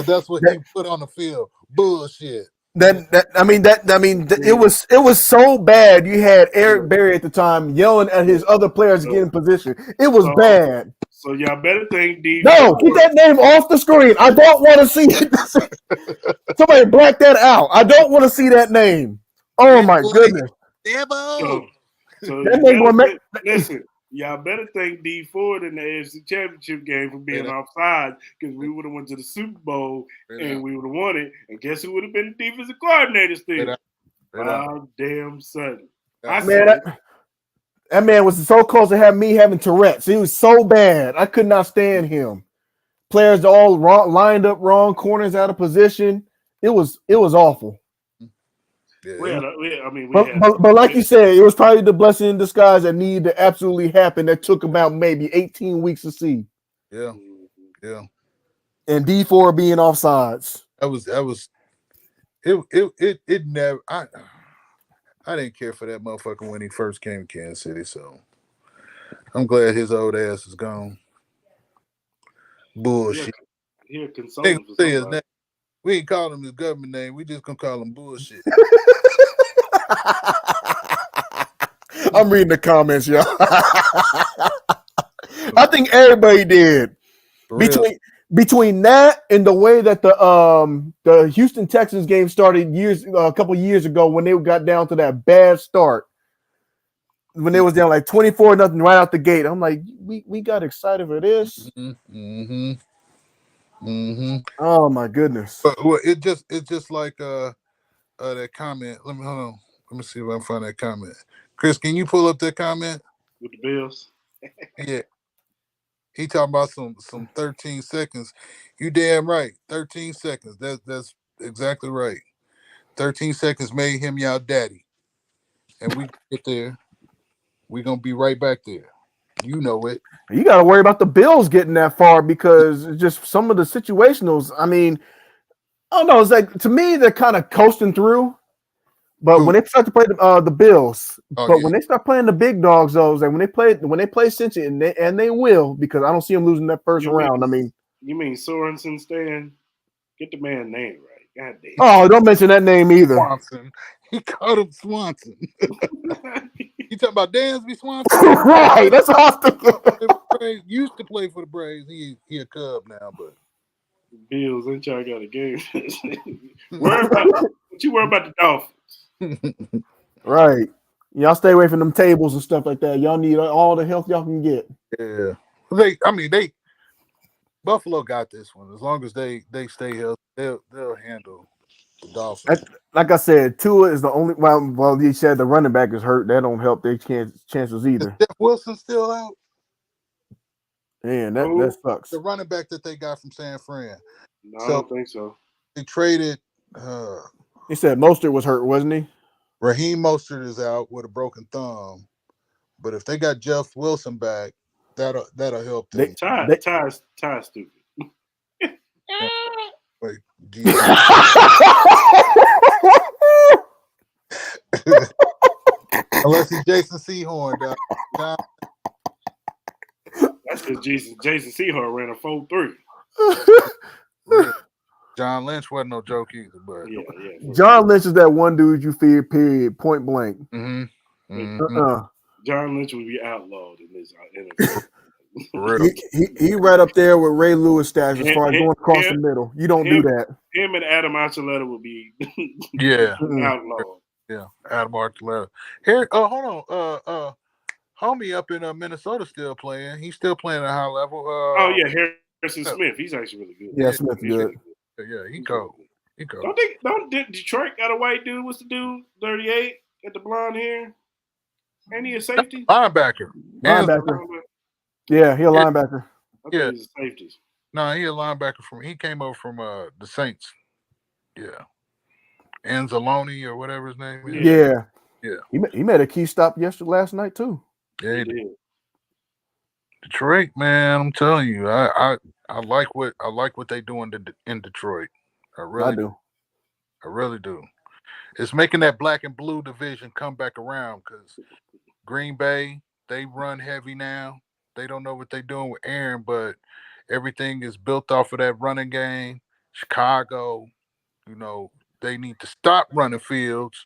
that's what he put on the field. Bullshit. It was so bad. You had Eric Berry at the time yelling at his other players to get in position. It was bad. So y'all better think D. No, get that name off the screen. I don't want to see it. Somebody black that out. I don't want to see that name. Oh my goodness. So listen, y'all better thank D Ford in the AFC Championship game for being offside because we would have went to the Super Bowl and we would have won it. And guess who would have been the defensive coordinator still? Damn sudden. That man was so close to have me having Tourette's. He was so bad. I could not stand him. Players all lined up wrong, corners out of position. It was awful. But like you said, it was probably the blessing in disguise that needed to absolutely happen. That took about maybe 18 weeks to see. Yeah. And D4 being offsides. That was it never I didn't care for that motherfucker when he first came to Kansas City, so I'm glad his old ass is gone. Bullshit. He a Ain't consultant gonna for say his somebody. name. We ain't calling him his government name. We just gonna call him bullshit. I'm reading the comments, y'all. I think everybody did. For real. Between that and the way that the Houston Texans game started a couple years ago when they got down to that bad start, when they was down like 24-0 right out the gate, I'm like, we got excited for this. Mm-hmm. Mm-hmm. Oh my goodness! But it's just like that comment. Hold on. Let me see if I can find that comment. Chris, can you pull up that comment? With the Bills. Yeah. He talking about some 13 seconds. You damn right. 13 seconds. That's exactly right. 13 seconds made him y'all daddy. And we get there. We're gonna be right back there. You know it. You got to worry about the Bills getting that far because just some of the situationals. I mean, I don't know. It's like to me they're kind of coasting through. But Who? when they start to play the Bills, Oh, but yeah. when they start playing the big dogs, those and when they play Cincy, and they will because I don't see them losing that first round. I mean, you mean Sorensen Stan? Get the man name right. God damn. oh, don't mention that name either. Swanson. He called him Swanson. You talking about Dansby Swanson? Right, that's what I was thinking. Used to play for the Braves. He a Cub now, but Bills, ain't y'all got a game? What you worry about the Dolphins? Right, y'all stay away from them tables and stuff like that. Y'all need all the help y'all can get. yeah. Buffalo got this one. As long as they stay healthy, they'll handle the Dolphins. Like I said, Tua is the only. Well, you said the running back is hurt. That don't help their chances Is either. Jeff Wilson still out? Man, that sucks. The running back that they got from San Fran. No, I don't think so. They traded. He said Mostert was hurt, wasn't he? Raheem Mostert is out with a broken thumb, but if they got Jeff Wilson back, that'll help them. Ty's stupid. Like, Jesus. Unless it's Jason Sehorn, dog. That's because Jason Sehorn ran a 4.3. John Lynch wasn't no joke either, but yeah. John Lynch is that one dude you fear, period, point blank. Mm-hmm. Mm-hmm. John Lynch would be outlawed in this NFL. He right up there with Ray Lewis status as far as going across the middle. You don't do that. Him and Adam Archuleta would be outlawed. Yeah, Adam Archuleta. Here, hold on. Homie up in Minnesota still playing. He's still playing at a high level. Harrison Smith. He's actually really good. Yeah, Smith good. Yeah, he cold. He cold. Don't Detroit got a white dude? What's the dude? 38 got the blonde hair. Ain't he a safety? Linebacker. Yeah, he a linebacker. I think he's a safety. No, he a linebacker he came over from the Saints. Yeah. Anzalone or whatever his name is. Yeah. Yeah. He made a key stop last night too. Yeah, he did. Detroit, man, I'm telling you, I like what they doing in Detroit. I do. I really do. It's making that black and blue division come back around because Green Bay, they run heavy now. They don't know what they're doing with Aaron, but everything is built off of that running game. Chicago, they need to stop running fields,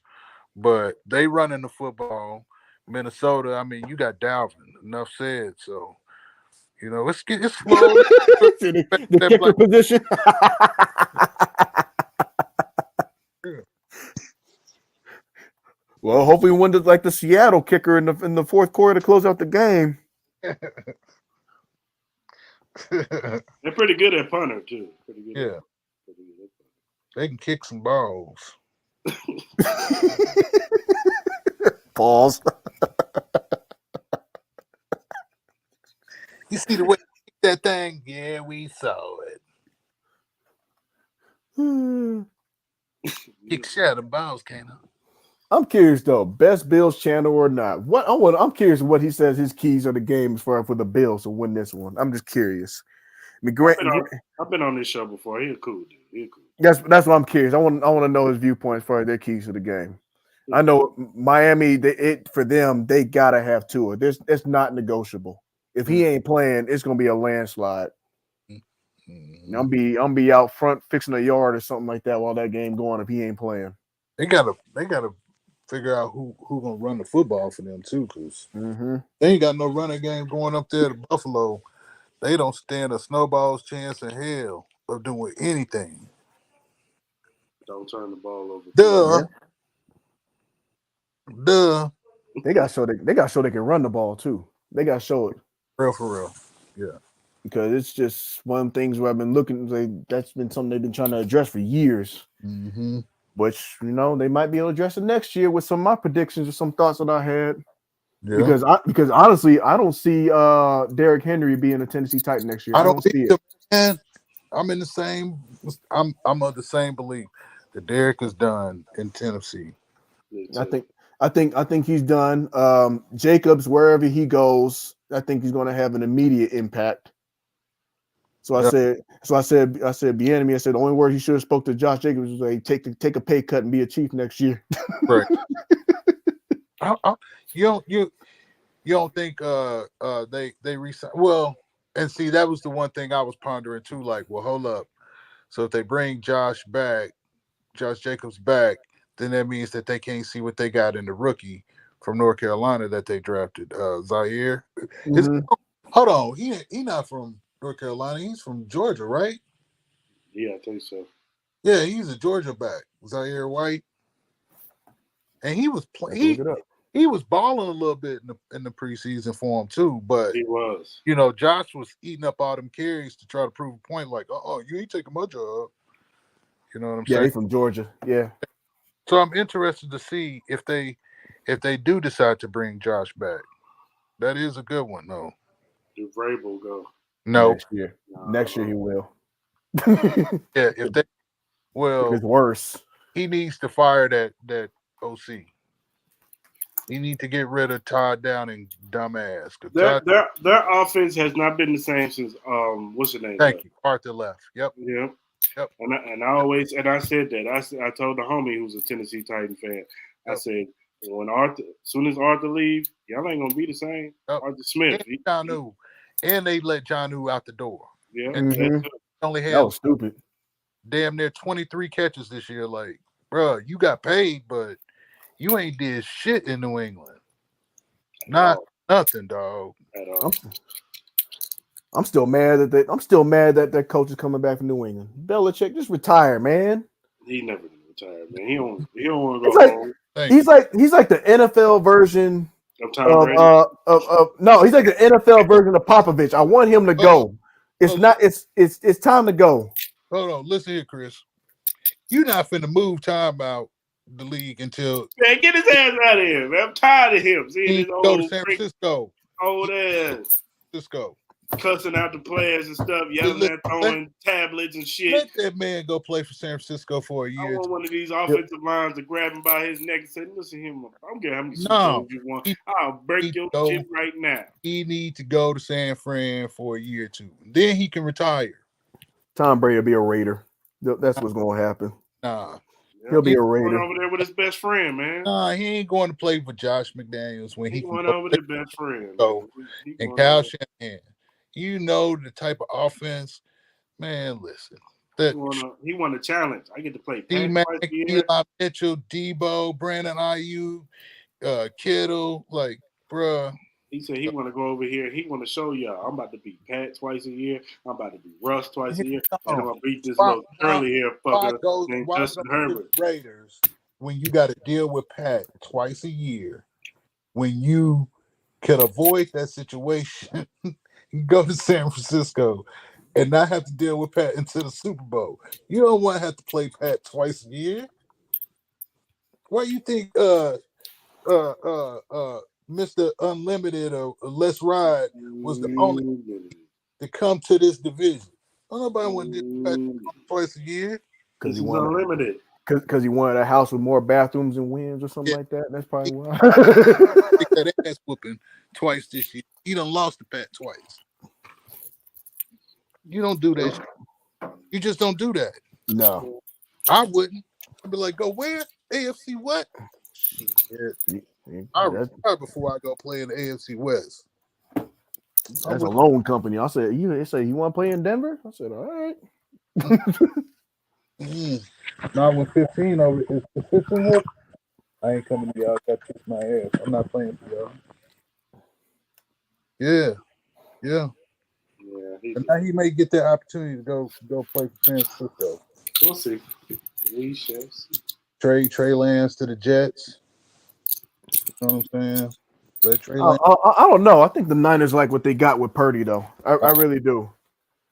but they running the football. Minnesota, I mean, you got Dalvin. Enough said. So, it's slow. the kicker position. Well, hopefully we win like the Seattle kicker in the fourth quarter to close out the game. They're pretty good at punter too. Pretty good. Yeah. They can kick some balls. Balls. You see the way he kicked that thing? Yeah, we saw it. Kick shadow balls, can't I? I'm curious though, best Bills channel or not? I'm curious what he says his keys are the game for the Bills to win this one. I'm just curious. mean, Grant, I've been on this show before. He's cool, dude. He's cool. that's what I'm curious. I want to know his viewpoint as far as their keys to the game. I know Miami. For them, they gotta have Tua. It's not negotiable. If he ain't playing, it's gonna be a landslide. I'm be out front fixing a yard or something like that while that game going. If he ain't playing, they gotta figure out who gonna run the football for them too, because mm-hmm. they ain't got no running game going up there to Buffalo. They don't stand a snowball's chance in hell of doing anything. Don't turn the ball over. Duh. They got to show they can run the ball too. They got to show it. For real. Yeah. Because it's just one of the things where I've been looking. That's been something they've been trying to address for years. Mm-hmm. Which they might be able to address it next year with some of my predictions or some thoughts that I had. Yeah. Because honestly, I don't see Derrick Henry being a Tennessee Titan next year. I don't see it. Man, I'm in the same. I'm of the same belief that Derrick is done in Tennessee. I think he's done. Jacobs, wherever he goes, I think he's going to have an immediate impact. So I said, Bieniemy. I said the only word he should have spoke to Josh Jacobs was like, take a pay cut and be a Chief next year. Right. You don't think they resign? Well, and see, that was the one thing I was pondering too. Like, well, hold up. So if they bring Josh Jacobs back, then that means that they can't see what they got in the rookie from North Carolina that they drafted, Zaire. Mm-hmm. Hold on, he not from North Carolina. He's from Georgia, right? Yeah, I think so. Yeah, he's a Georgia back, Zaire White, and he was he was balling a little bit in the preseason for him too. But he was, Josh was eating up all them carries to try to prove a point. Like, you ain't taking my job. You know what I'm saying? Yeah, he's from Georgia. Yeah. So I'm interested to see if they do decide to bring Josh back. That is a good one, though. Do Vrabel go? No. Next year. Next year he will. Yeah, if they it's worse. He needs to fire that OC. He needs to get rid of Todd Downing, dumbass. Their offense has not been the same since what's his name? Thank you, Arthur left. Yep. And I said that. I told the homie who's a Tennessee Titan fan. I said when as soon as Arthur leaves, y'all ain't gonna be the same. Arthur Smith. And they let Jonnu out the door. Yeah. Mm-hmm. Only had that was stupid. Damn near 23 catches this year. Like, bro, you got paid, but you ain't did shit in New England. Nothing, dog. At all. I'm still mad that that coach is coming back from New England. Belichick, just retire, man. He never retired, man. He don't want to go home. He's like the NFL version of Tom Brady. No, he's like the NFL version of Popovich. I want him to go. It's time to go. Hold on, listen here, Chris. You're not finna move time out the league until man, get his ass out of here, man. I'm tired of him. Seeing his go to San Francisco. Old ass. Francisco. Cussing out the players and stuff, yelling at throwing tablets and shit. Let that man go play for San Francisco for a year. I want one of these offensive lines to grab him by his neck and say, listen to him. I don't care how many Super Bowls you want. I'll break your shit right now. He needs to go to San Fran for a year or two. Then he can retire. Tom Brady will be a Raider. That's what's going to happen. Nah. He'll be a Raider. Going over there with his best friend, man. Nah, he ain't going to play for Josh McDaniels when he going over with his best friend. So, and Kyle Shanahan. You know the type of offense, man. Listen, he won a challenge. I get to play Eli Mitchell, Debo, Brandon Ayuk, Kittle. Like, bruh. He said he want to go over here. He want to show y'all. I'm about to beat Pat twice a year. I'm about to beat Russ twice a year. And I'm gonna beat this little curly hair fucker named Justin Herbert. Raiders, when you got to deal with Pat twice a year, when you could avoid that situation. Go to San Francisco and not have to deal with Pat until the Super Bowl. You don't want to have to play Pat twice a year. Why you think Mr. Unlimited or Let's Ride was the only to come to this division? Don't nobody want to do Pat twice a year. Because he wanted unlimited. Because he wanted a house with more bathrooms and winds or something like that. That's probably why. That ass whooping twice this year. He done lost to Pat twice. You don't do that. You just don't do that. No. I wouldn't. I'd be like, go where? AFC what? Shit. I retire before I go play in the AFC West. That's a loan company. I said, you want to play in Denver? I said, all right. Not with 15 over. Is 15 here? I ain't coming to y'all. I got to kiss my ass. I'm not playing for y'all. Yeah. Yeah, And now he may get that opportunity to go play for San Francisco. we'll see. We shall see. Trey Lance to the Jets. You know what I'm saying? But Trey Lance, I don't know. I think the Niners like what they got with Purdy, though. I really do.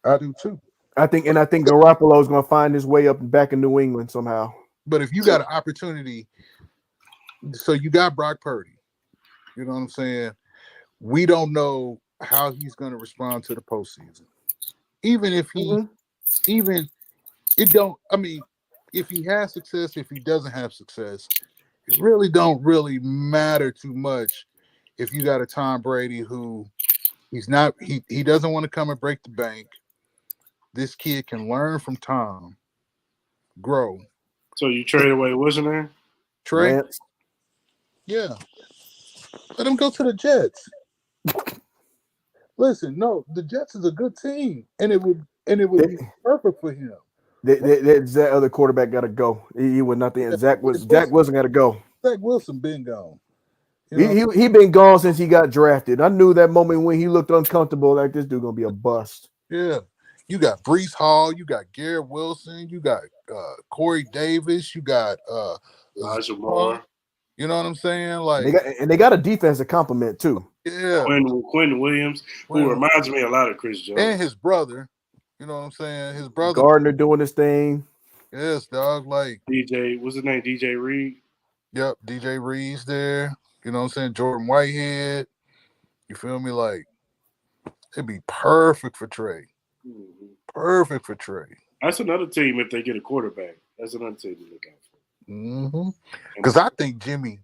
I do too. I think Garoppolo is going to find his way up back in New England somehow. But if you got an opportunity, so you got Brock Purdy. You know what I'm saying? We don't know how he's going to respond to the postseason. Even if he, if he has success, if he doesn't have success, it really don't really matter too much if you got a Tom Brady who he doesn't want to come and break the bank. This kid can learn from Tom, grow. So you trade away what's your name? Trey? Lance. Yeah. Let him go to the Jets. Listen, no, the Jets is a good team, and it would be perfect for him. That other quarterback got to go. He was nothing. Zach wasn't got to go. Zach Wilson been gone. He been gone since he got drafted. I knew that moment when he looked uncomfortable, like this dude gonna be a bust. Yeah, you got Breece Hall, you got Garrett Wilson, you got Corey Davis, you got Elijah Moore. You know what I'm saying? Like they got a defensive complement too. Yeah, Quentin Williams, who reminds me a lot of Chris Jones, and his brother. You know what I'm saying? His brother Gardner doing his thing. Yes, dog. Like DJ, what's his name? DJ Reed. Yep, DJ Reed's there. You know what I'm saying? Jordan Whitehead. You feel me? Like it'd be perfect for Trey. Mm-hmm. Perfect for Trey. That's another team if they get a quarterback. That's another team to look out for. Mm-hmm. Because I think Jimmy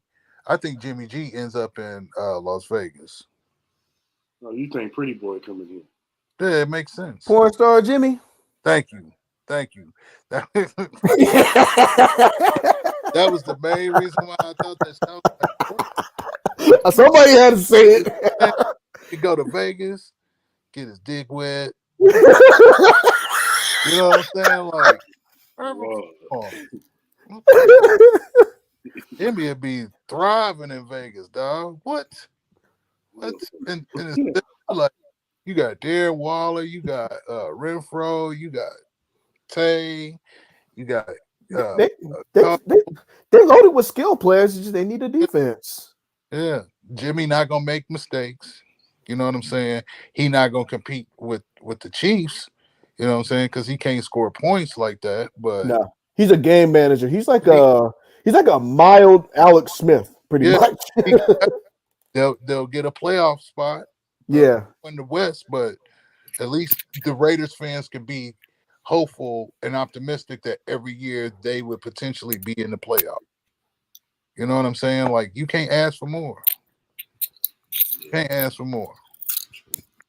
G ends up in Las Vegas. Oh, you think Pretty Boy coming here? Yeah, it makes sense. Porn star Jimmy. Thank you. That was the main reason why I thought that sounded like somebody had to say it. He go to Vegas, get his dick wet. You know what I'm saying? Like, Jimmy would be thriving in Vegas, dog. What? And it's like you got Darren Waller, you got Renfro, you got Tay, you got they loaded with skill players. Just they need a defense. Yeah, Jimmy not gonna make mistakes. You know what I'm saying? He not gonna compete with the Chiefs. You know what I'm saying? Because he can't score points like that. But no, he's a game manager. He's like a mild Alex Smith, pretty much. They'll get a playoff spot. Yeah, in the West, but at least the Raiders fans can be hopeful and optimistic that every year they would potentially be in the playoff. You know what I'm saying? Like you can't ask for more. Can't ask for more.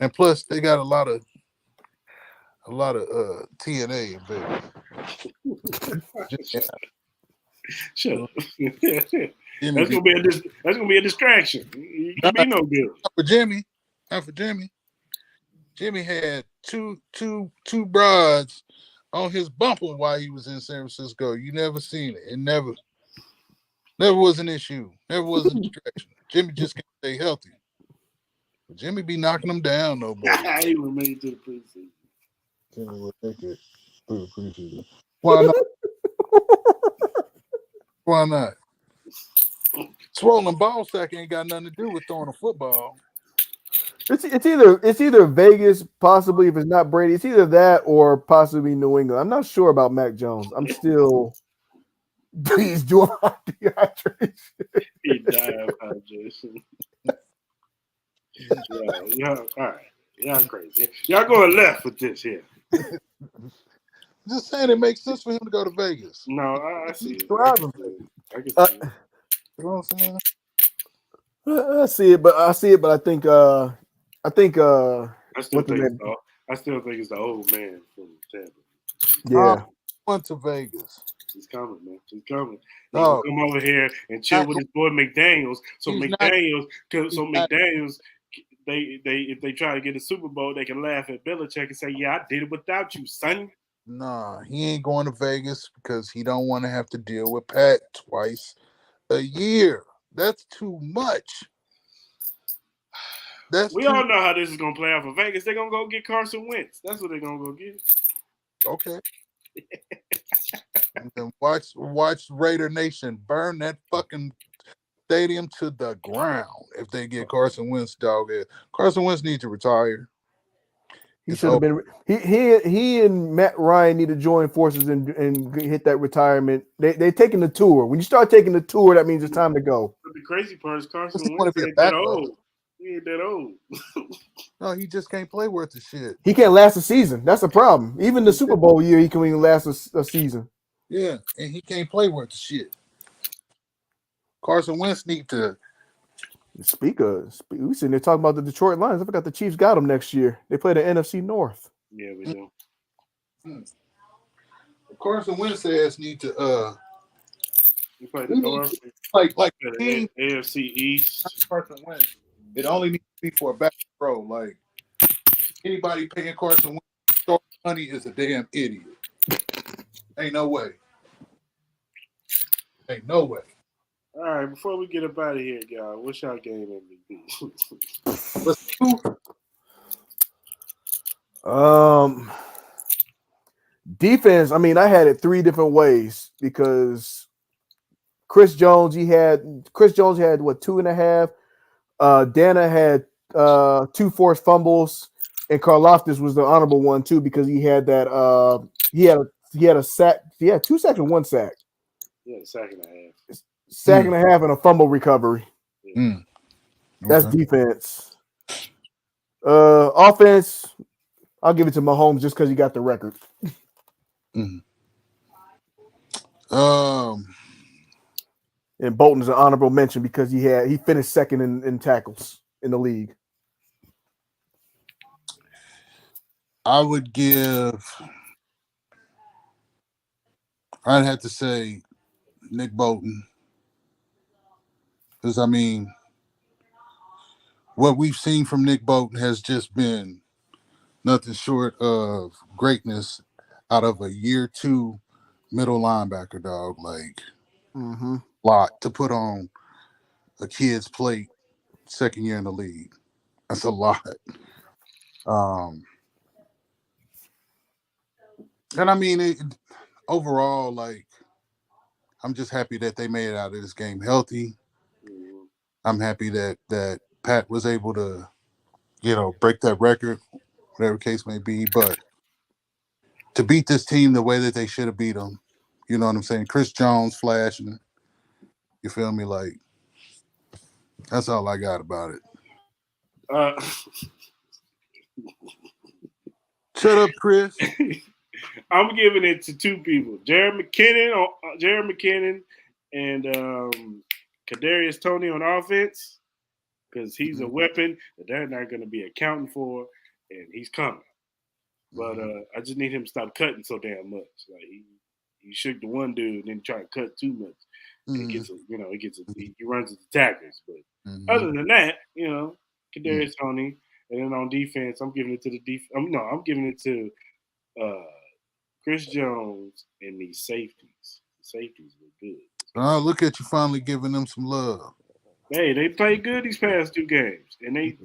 And plus, they got a lot of TNA in Vegas. Shut up. That's gonna be a distraction. You can be no good. Not for Jimmy. Jimmy had two broads on his bumper while he was in San Francisco. You never seen it. It never was an issue. Never was a distraction. Jimmy just can't stay healthy. But Jimmy be knocking them down, though, boy. He would make it to the preseason. Jimmy would make it to the preseason. Why not? Why not? Swollen ball sack ain't got nothing to do with throwing a football. It's either Vegas, possibly if it's not Brady. It's either that or possibly New England. I'm not sure about Mac Jones. I'm still. Please do dehydration. He died of hydration. Yeah, all right. Y'all crazy. Y'all going left with this here. Just saying, it makes sense for him to go to Vegas. No, I see it. I can see it. You know what I'm saying? I see it, but I think I still I still think it's the old man from Tampa. Yeah. Went to Vegas. He's coming, man. He's coming. He's Oh. gonna come over here and chill with his boy McDaniels. So He's McDaniels, they if they try to get a Super Bowl, they can laugh at Belichick and say, "Yeah, I did it without you, son." Nah, he ain't going to Vegas because he don't want to have to deal with Pat twice a year. That's too much. We all know how this is gonna play out for Vegas. They're gonna go get Carson Wentz. That's what they're gonna go get. Okay. And then watch Raider Nation burn that fucking stadium to the ground if they get Carson Wentz, dog. Carson Wentz needs to retire. He should have been. He and Matt Ryan need to join forces and hit that retirement. They're taking the tour. When you start taking the tour, that means it's time to go. But the crazy part is Carson Wentz Wentz be a ain't that backup. old. He ain't that old. No, he just can't play worth the shit. He can't last a season. That's the problem. Even the Super Bowl year, he can even last a season. Yeah, and he can't play worth the shit. Carson Wentz need to. We sitting there talking about the Detroit Lions. I forgot the Chiefs got them next year. They play the NFC North. Yeah, we do. Carson Wentz ass need to We play the North. like The AFC East. Carson Wentz. It only needs to be for a back row. Like anybody paying Carson Wentz short money is a damn idiot. Ain't no way. Ain't no way. All right, before we get up out of here, y'all, what's y'all game MVP? Defense. I mean, I had it three different ways because Chris Jones had what 2.5. Dana had 2 forced fumbles, and Karlaftis was the honorable one too because he had that he had a sack. He had 2 sacks and 1 sack. Yeah, sack and a half. Sack and a half and a fumble recovery. Yeah. That's defense. Offense, I'll give it to Mahomes just because he got the record. Mm. And Bolton's an honorable mention because he finished second in tackles in the league. I'd have to say Nick Bolton. Because, I mean, what we've seen from Nick Bolton has just been nothing short of greatness out of a year 2 middle linebacker, dog. Like, lot to put on a kid's plate second year in the league. That's a lot. And, I mean, overall, like, I'm just happy that they made it out of this game healthy. I'm happy that Pat was able to, break that record, whatever case may be. But to beat this team the way that they should have beat them, you know what I'm saying? Chris Jones flashing, you feel me? Like, that's all I got about it. Shut up, Chris. I'm giving it to 2 people: Jared McKinnon, and Kadarius Toney on offense, because he's a weapon that they're not going to be accounting for, and he's coming. But I just need him to stop cutting so damn much. Like he shook the one dude and then try to cut too much. He runs into tackles. But other than that, Kadarius Toney, and then on defense, I'm giving it to I'm giving it to Chris Jones and these safeties. The safeties were good. Oh, look at you finally giving them some love. Hey, they played good these past 2 games, and they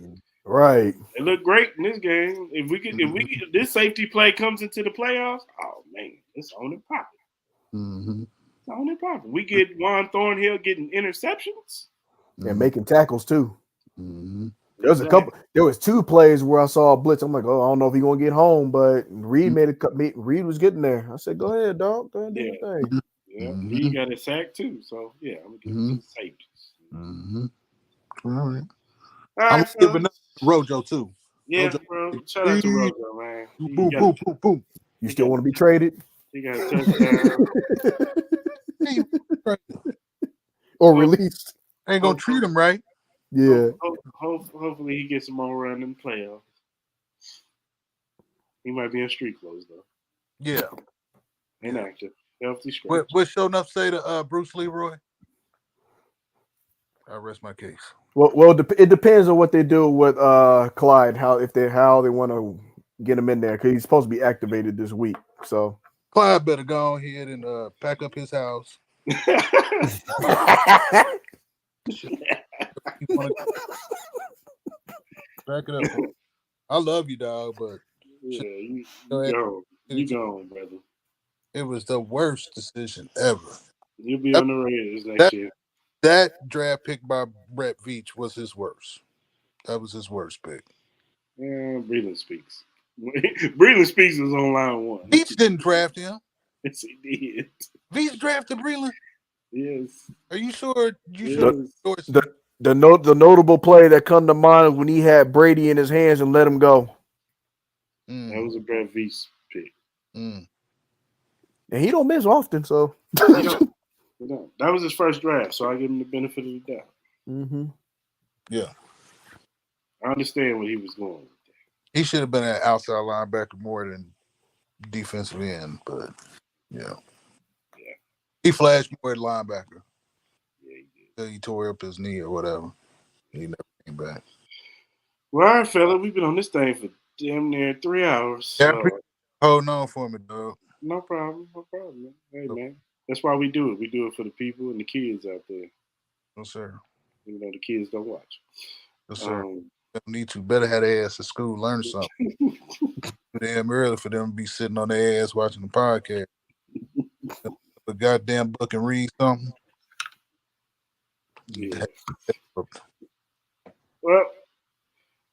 look great in this game. If this safety play comes into the playoffs, oh man, it's on and popping. It's on and popping. We get Juan Thornhill getting interceptions and making tackles too. There was There was 2 plays where I saw a blitz. I'm like, oh, I don't know if he's gonna get home, but Reed made a cut. Reed was getting there. I said, go ahead, dog. Go ahead, do your thing. Yeah, he got a sack too. So yeah, I'm gonna give it to the safeties. All right. I'm giving up to Rojo too. Yeah, bro. Shout out to Rojo, man. Boom. You still want to be traded? He got a touchdown. Or released. Ain't gonna treat him right. Yeah. Hopefully he gets some more run in the playoffs. He might be in street clothes though. Yeah. Inactive, healthy scratch. What show enough say to Bruce Leroy? I rest my case. Well, it depends on what they do with Clyde. How they want to get him in there because he's supposed to be activated this week. So Clyde better go ahead and pack up his house. Back it up. I love you, dog, but yeah, you gone, brother. It was the worst decision ever. You'll be on the Raiders next year. That draft pick by Brett Veach was his worst. That was his worst pick. Breland Speaks. Breland Speaks was on line one. Veach didn't draft him. Yes, he did. Veach drafted Breland. Yes. Are you sure? The notable play that come to mind when he had Brady in his hands and let him go. That was a Brett Veach pick. And he don't miss often, so he don't. That was his first draft, so I give him the benefit of the doubt. Mm-hmm. Yeah, I understand what he was going with. He should have been an outside linebacker more than defensive end, but yeah. He flashed more at linebacker. Yeah, he did. Until he tore up his knee or whatever. He never came back. Well, all right, fella, we've been on this thing for damn near 3 hours. Yeah, hold on for me, dog. No problem, man. Hey, man, that's why we do it. We do it for the people and the kids out there. No, sir. Even though the kids don't watch. No, sir. Don't need to. Better have their ass at school, learn something. Damn early for them to be sitting on their ass watching the podcast. A goddamn book and read something. Yeah. Well,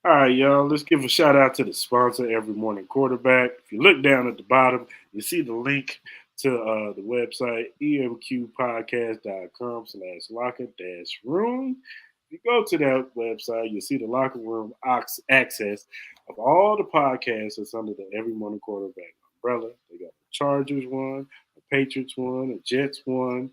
all right, y'all. Let's give a shout out to the sponsor, Every Morning Quarterback. If you look down at the bottom, you see the link to the website, emqpodcast.com/locker-room. If you go to that website, you'll see the locker room access of all the podcasts that's under the Every Morning Quarterback umbrella. They got the Chargers one, the Patriots one, the Jets one,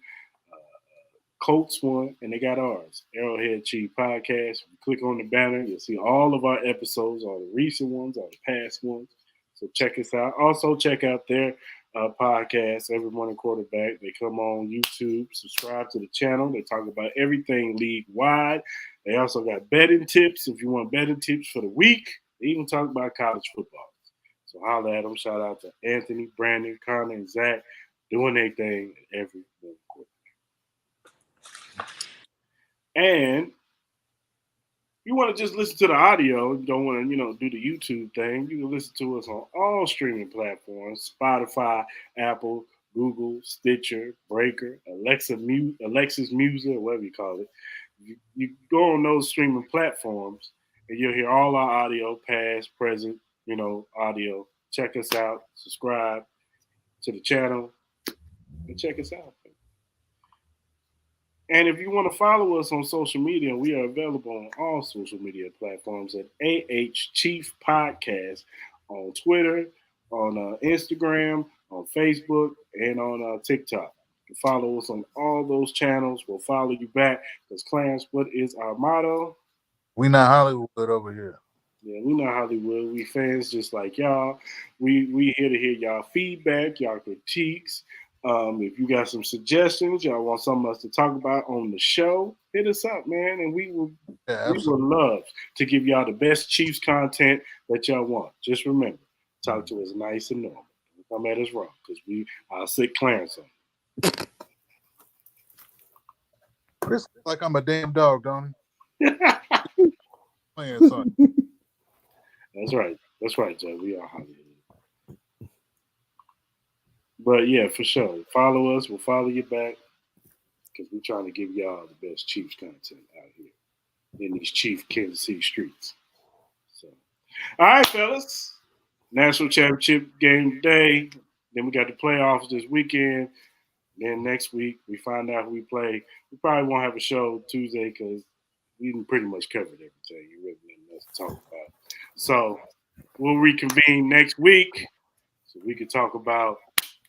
Colts one, and they got ours, Arrowhead Chief Podcast. If you click on the banner, you'll see all of our episodes, all the recent ones, all the past ones. So check us out. Also check out their podcast, Every Morning Quarterback. They come on YouTube. Subscribe to the channel. They talk about everything league-wide. They also got betting tips if you want betting tips for the week. They even talk about college football. So holler at them. Shout out to Anthony, Brandon, Connor, and Zach doing their thing at Every Morning Quarterback. And you want to just listen to the audio, you don't want to, do the YouTube thing, you can listen to us on all streaming platforms, Spotify, Apple, Google, Stitcher, Breaker, Alexis Music, or whatever you call it. You go on those streaming platforms and you'll hear all our audio, past, present, audio. Check us out, subscribe to the channel, and check us out. And if you want to follow us on social media, we are available on all social media platforms at AH Chief Podcast on Twitter, on Instagram, on Facebook, and on TikTok. You can follow us on all those channels. We'll follow you back. Because, Clarence, what is our motto? We not Hollywood over here. Yeah, we not Hollywood. We fans just like y'all. We here to hear y'all feedback, y'all critiques. If you got some suggestions, y'all want something else to talk about on the show, hit us up, man, and we would love to give y'all the best Chiefs content that y'all want. Just remember, talk to us nice and normal. Don't come at us wrong, because I'll sick Clarence on. Chris, like I'm a damn dog, don't he? Playing son. That's right, Joe. We are Hollywood. But yeah, for sure. Follow us. We'll follow you back because we're trying to give y'all the best Chiefs content out here in these Chief Kansas City streets. So, all right, fellas. National Championship game day. Then we got the playoffs this weekend. Then next week we find out who we play. We probably won't have a show Tuesday because we pretty much covered everything. You really nothing else to talk about. So we'll reconvene next week so we can talk about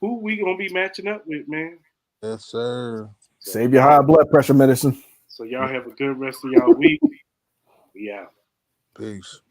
who we gonna be matching up with, man. Yes, sir. So, save your high blood pressure medicine. So y'all have a good rest of y'all week. We out. Peace.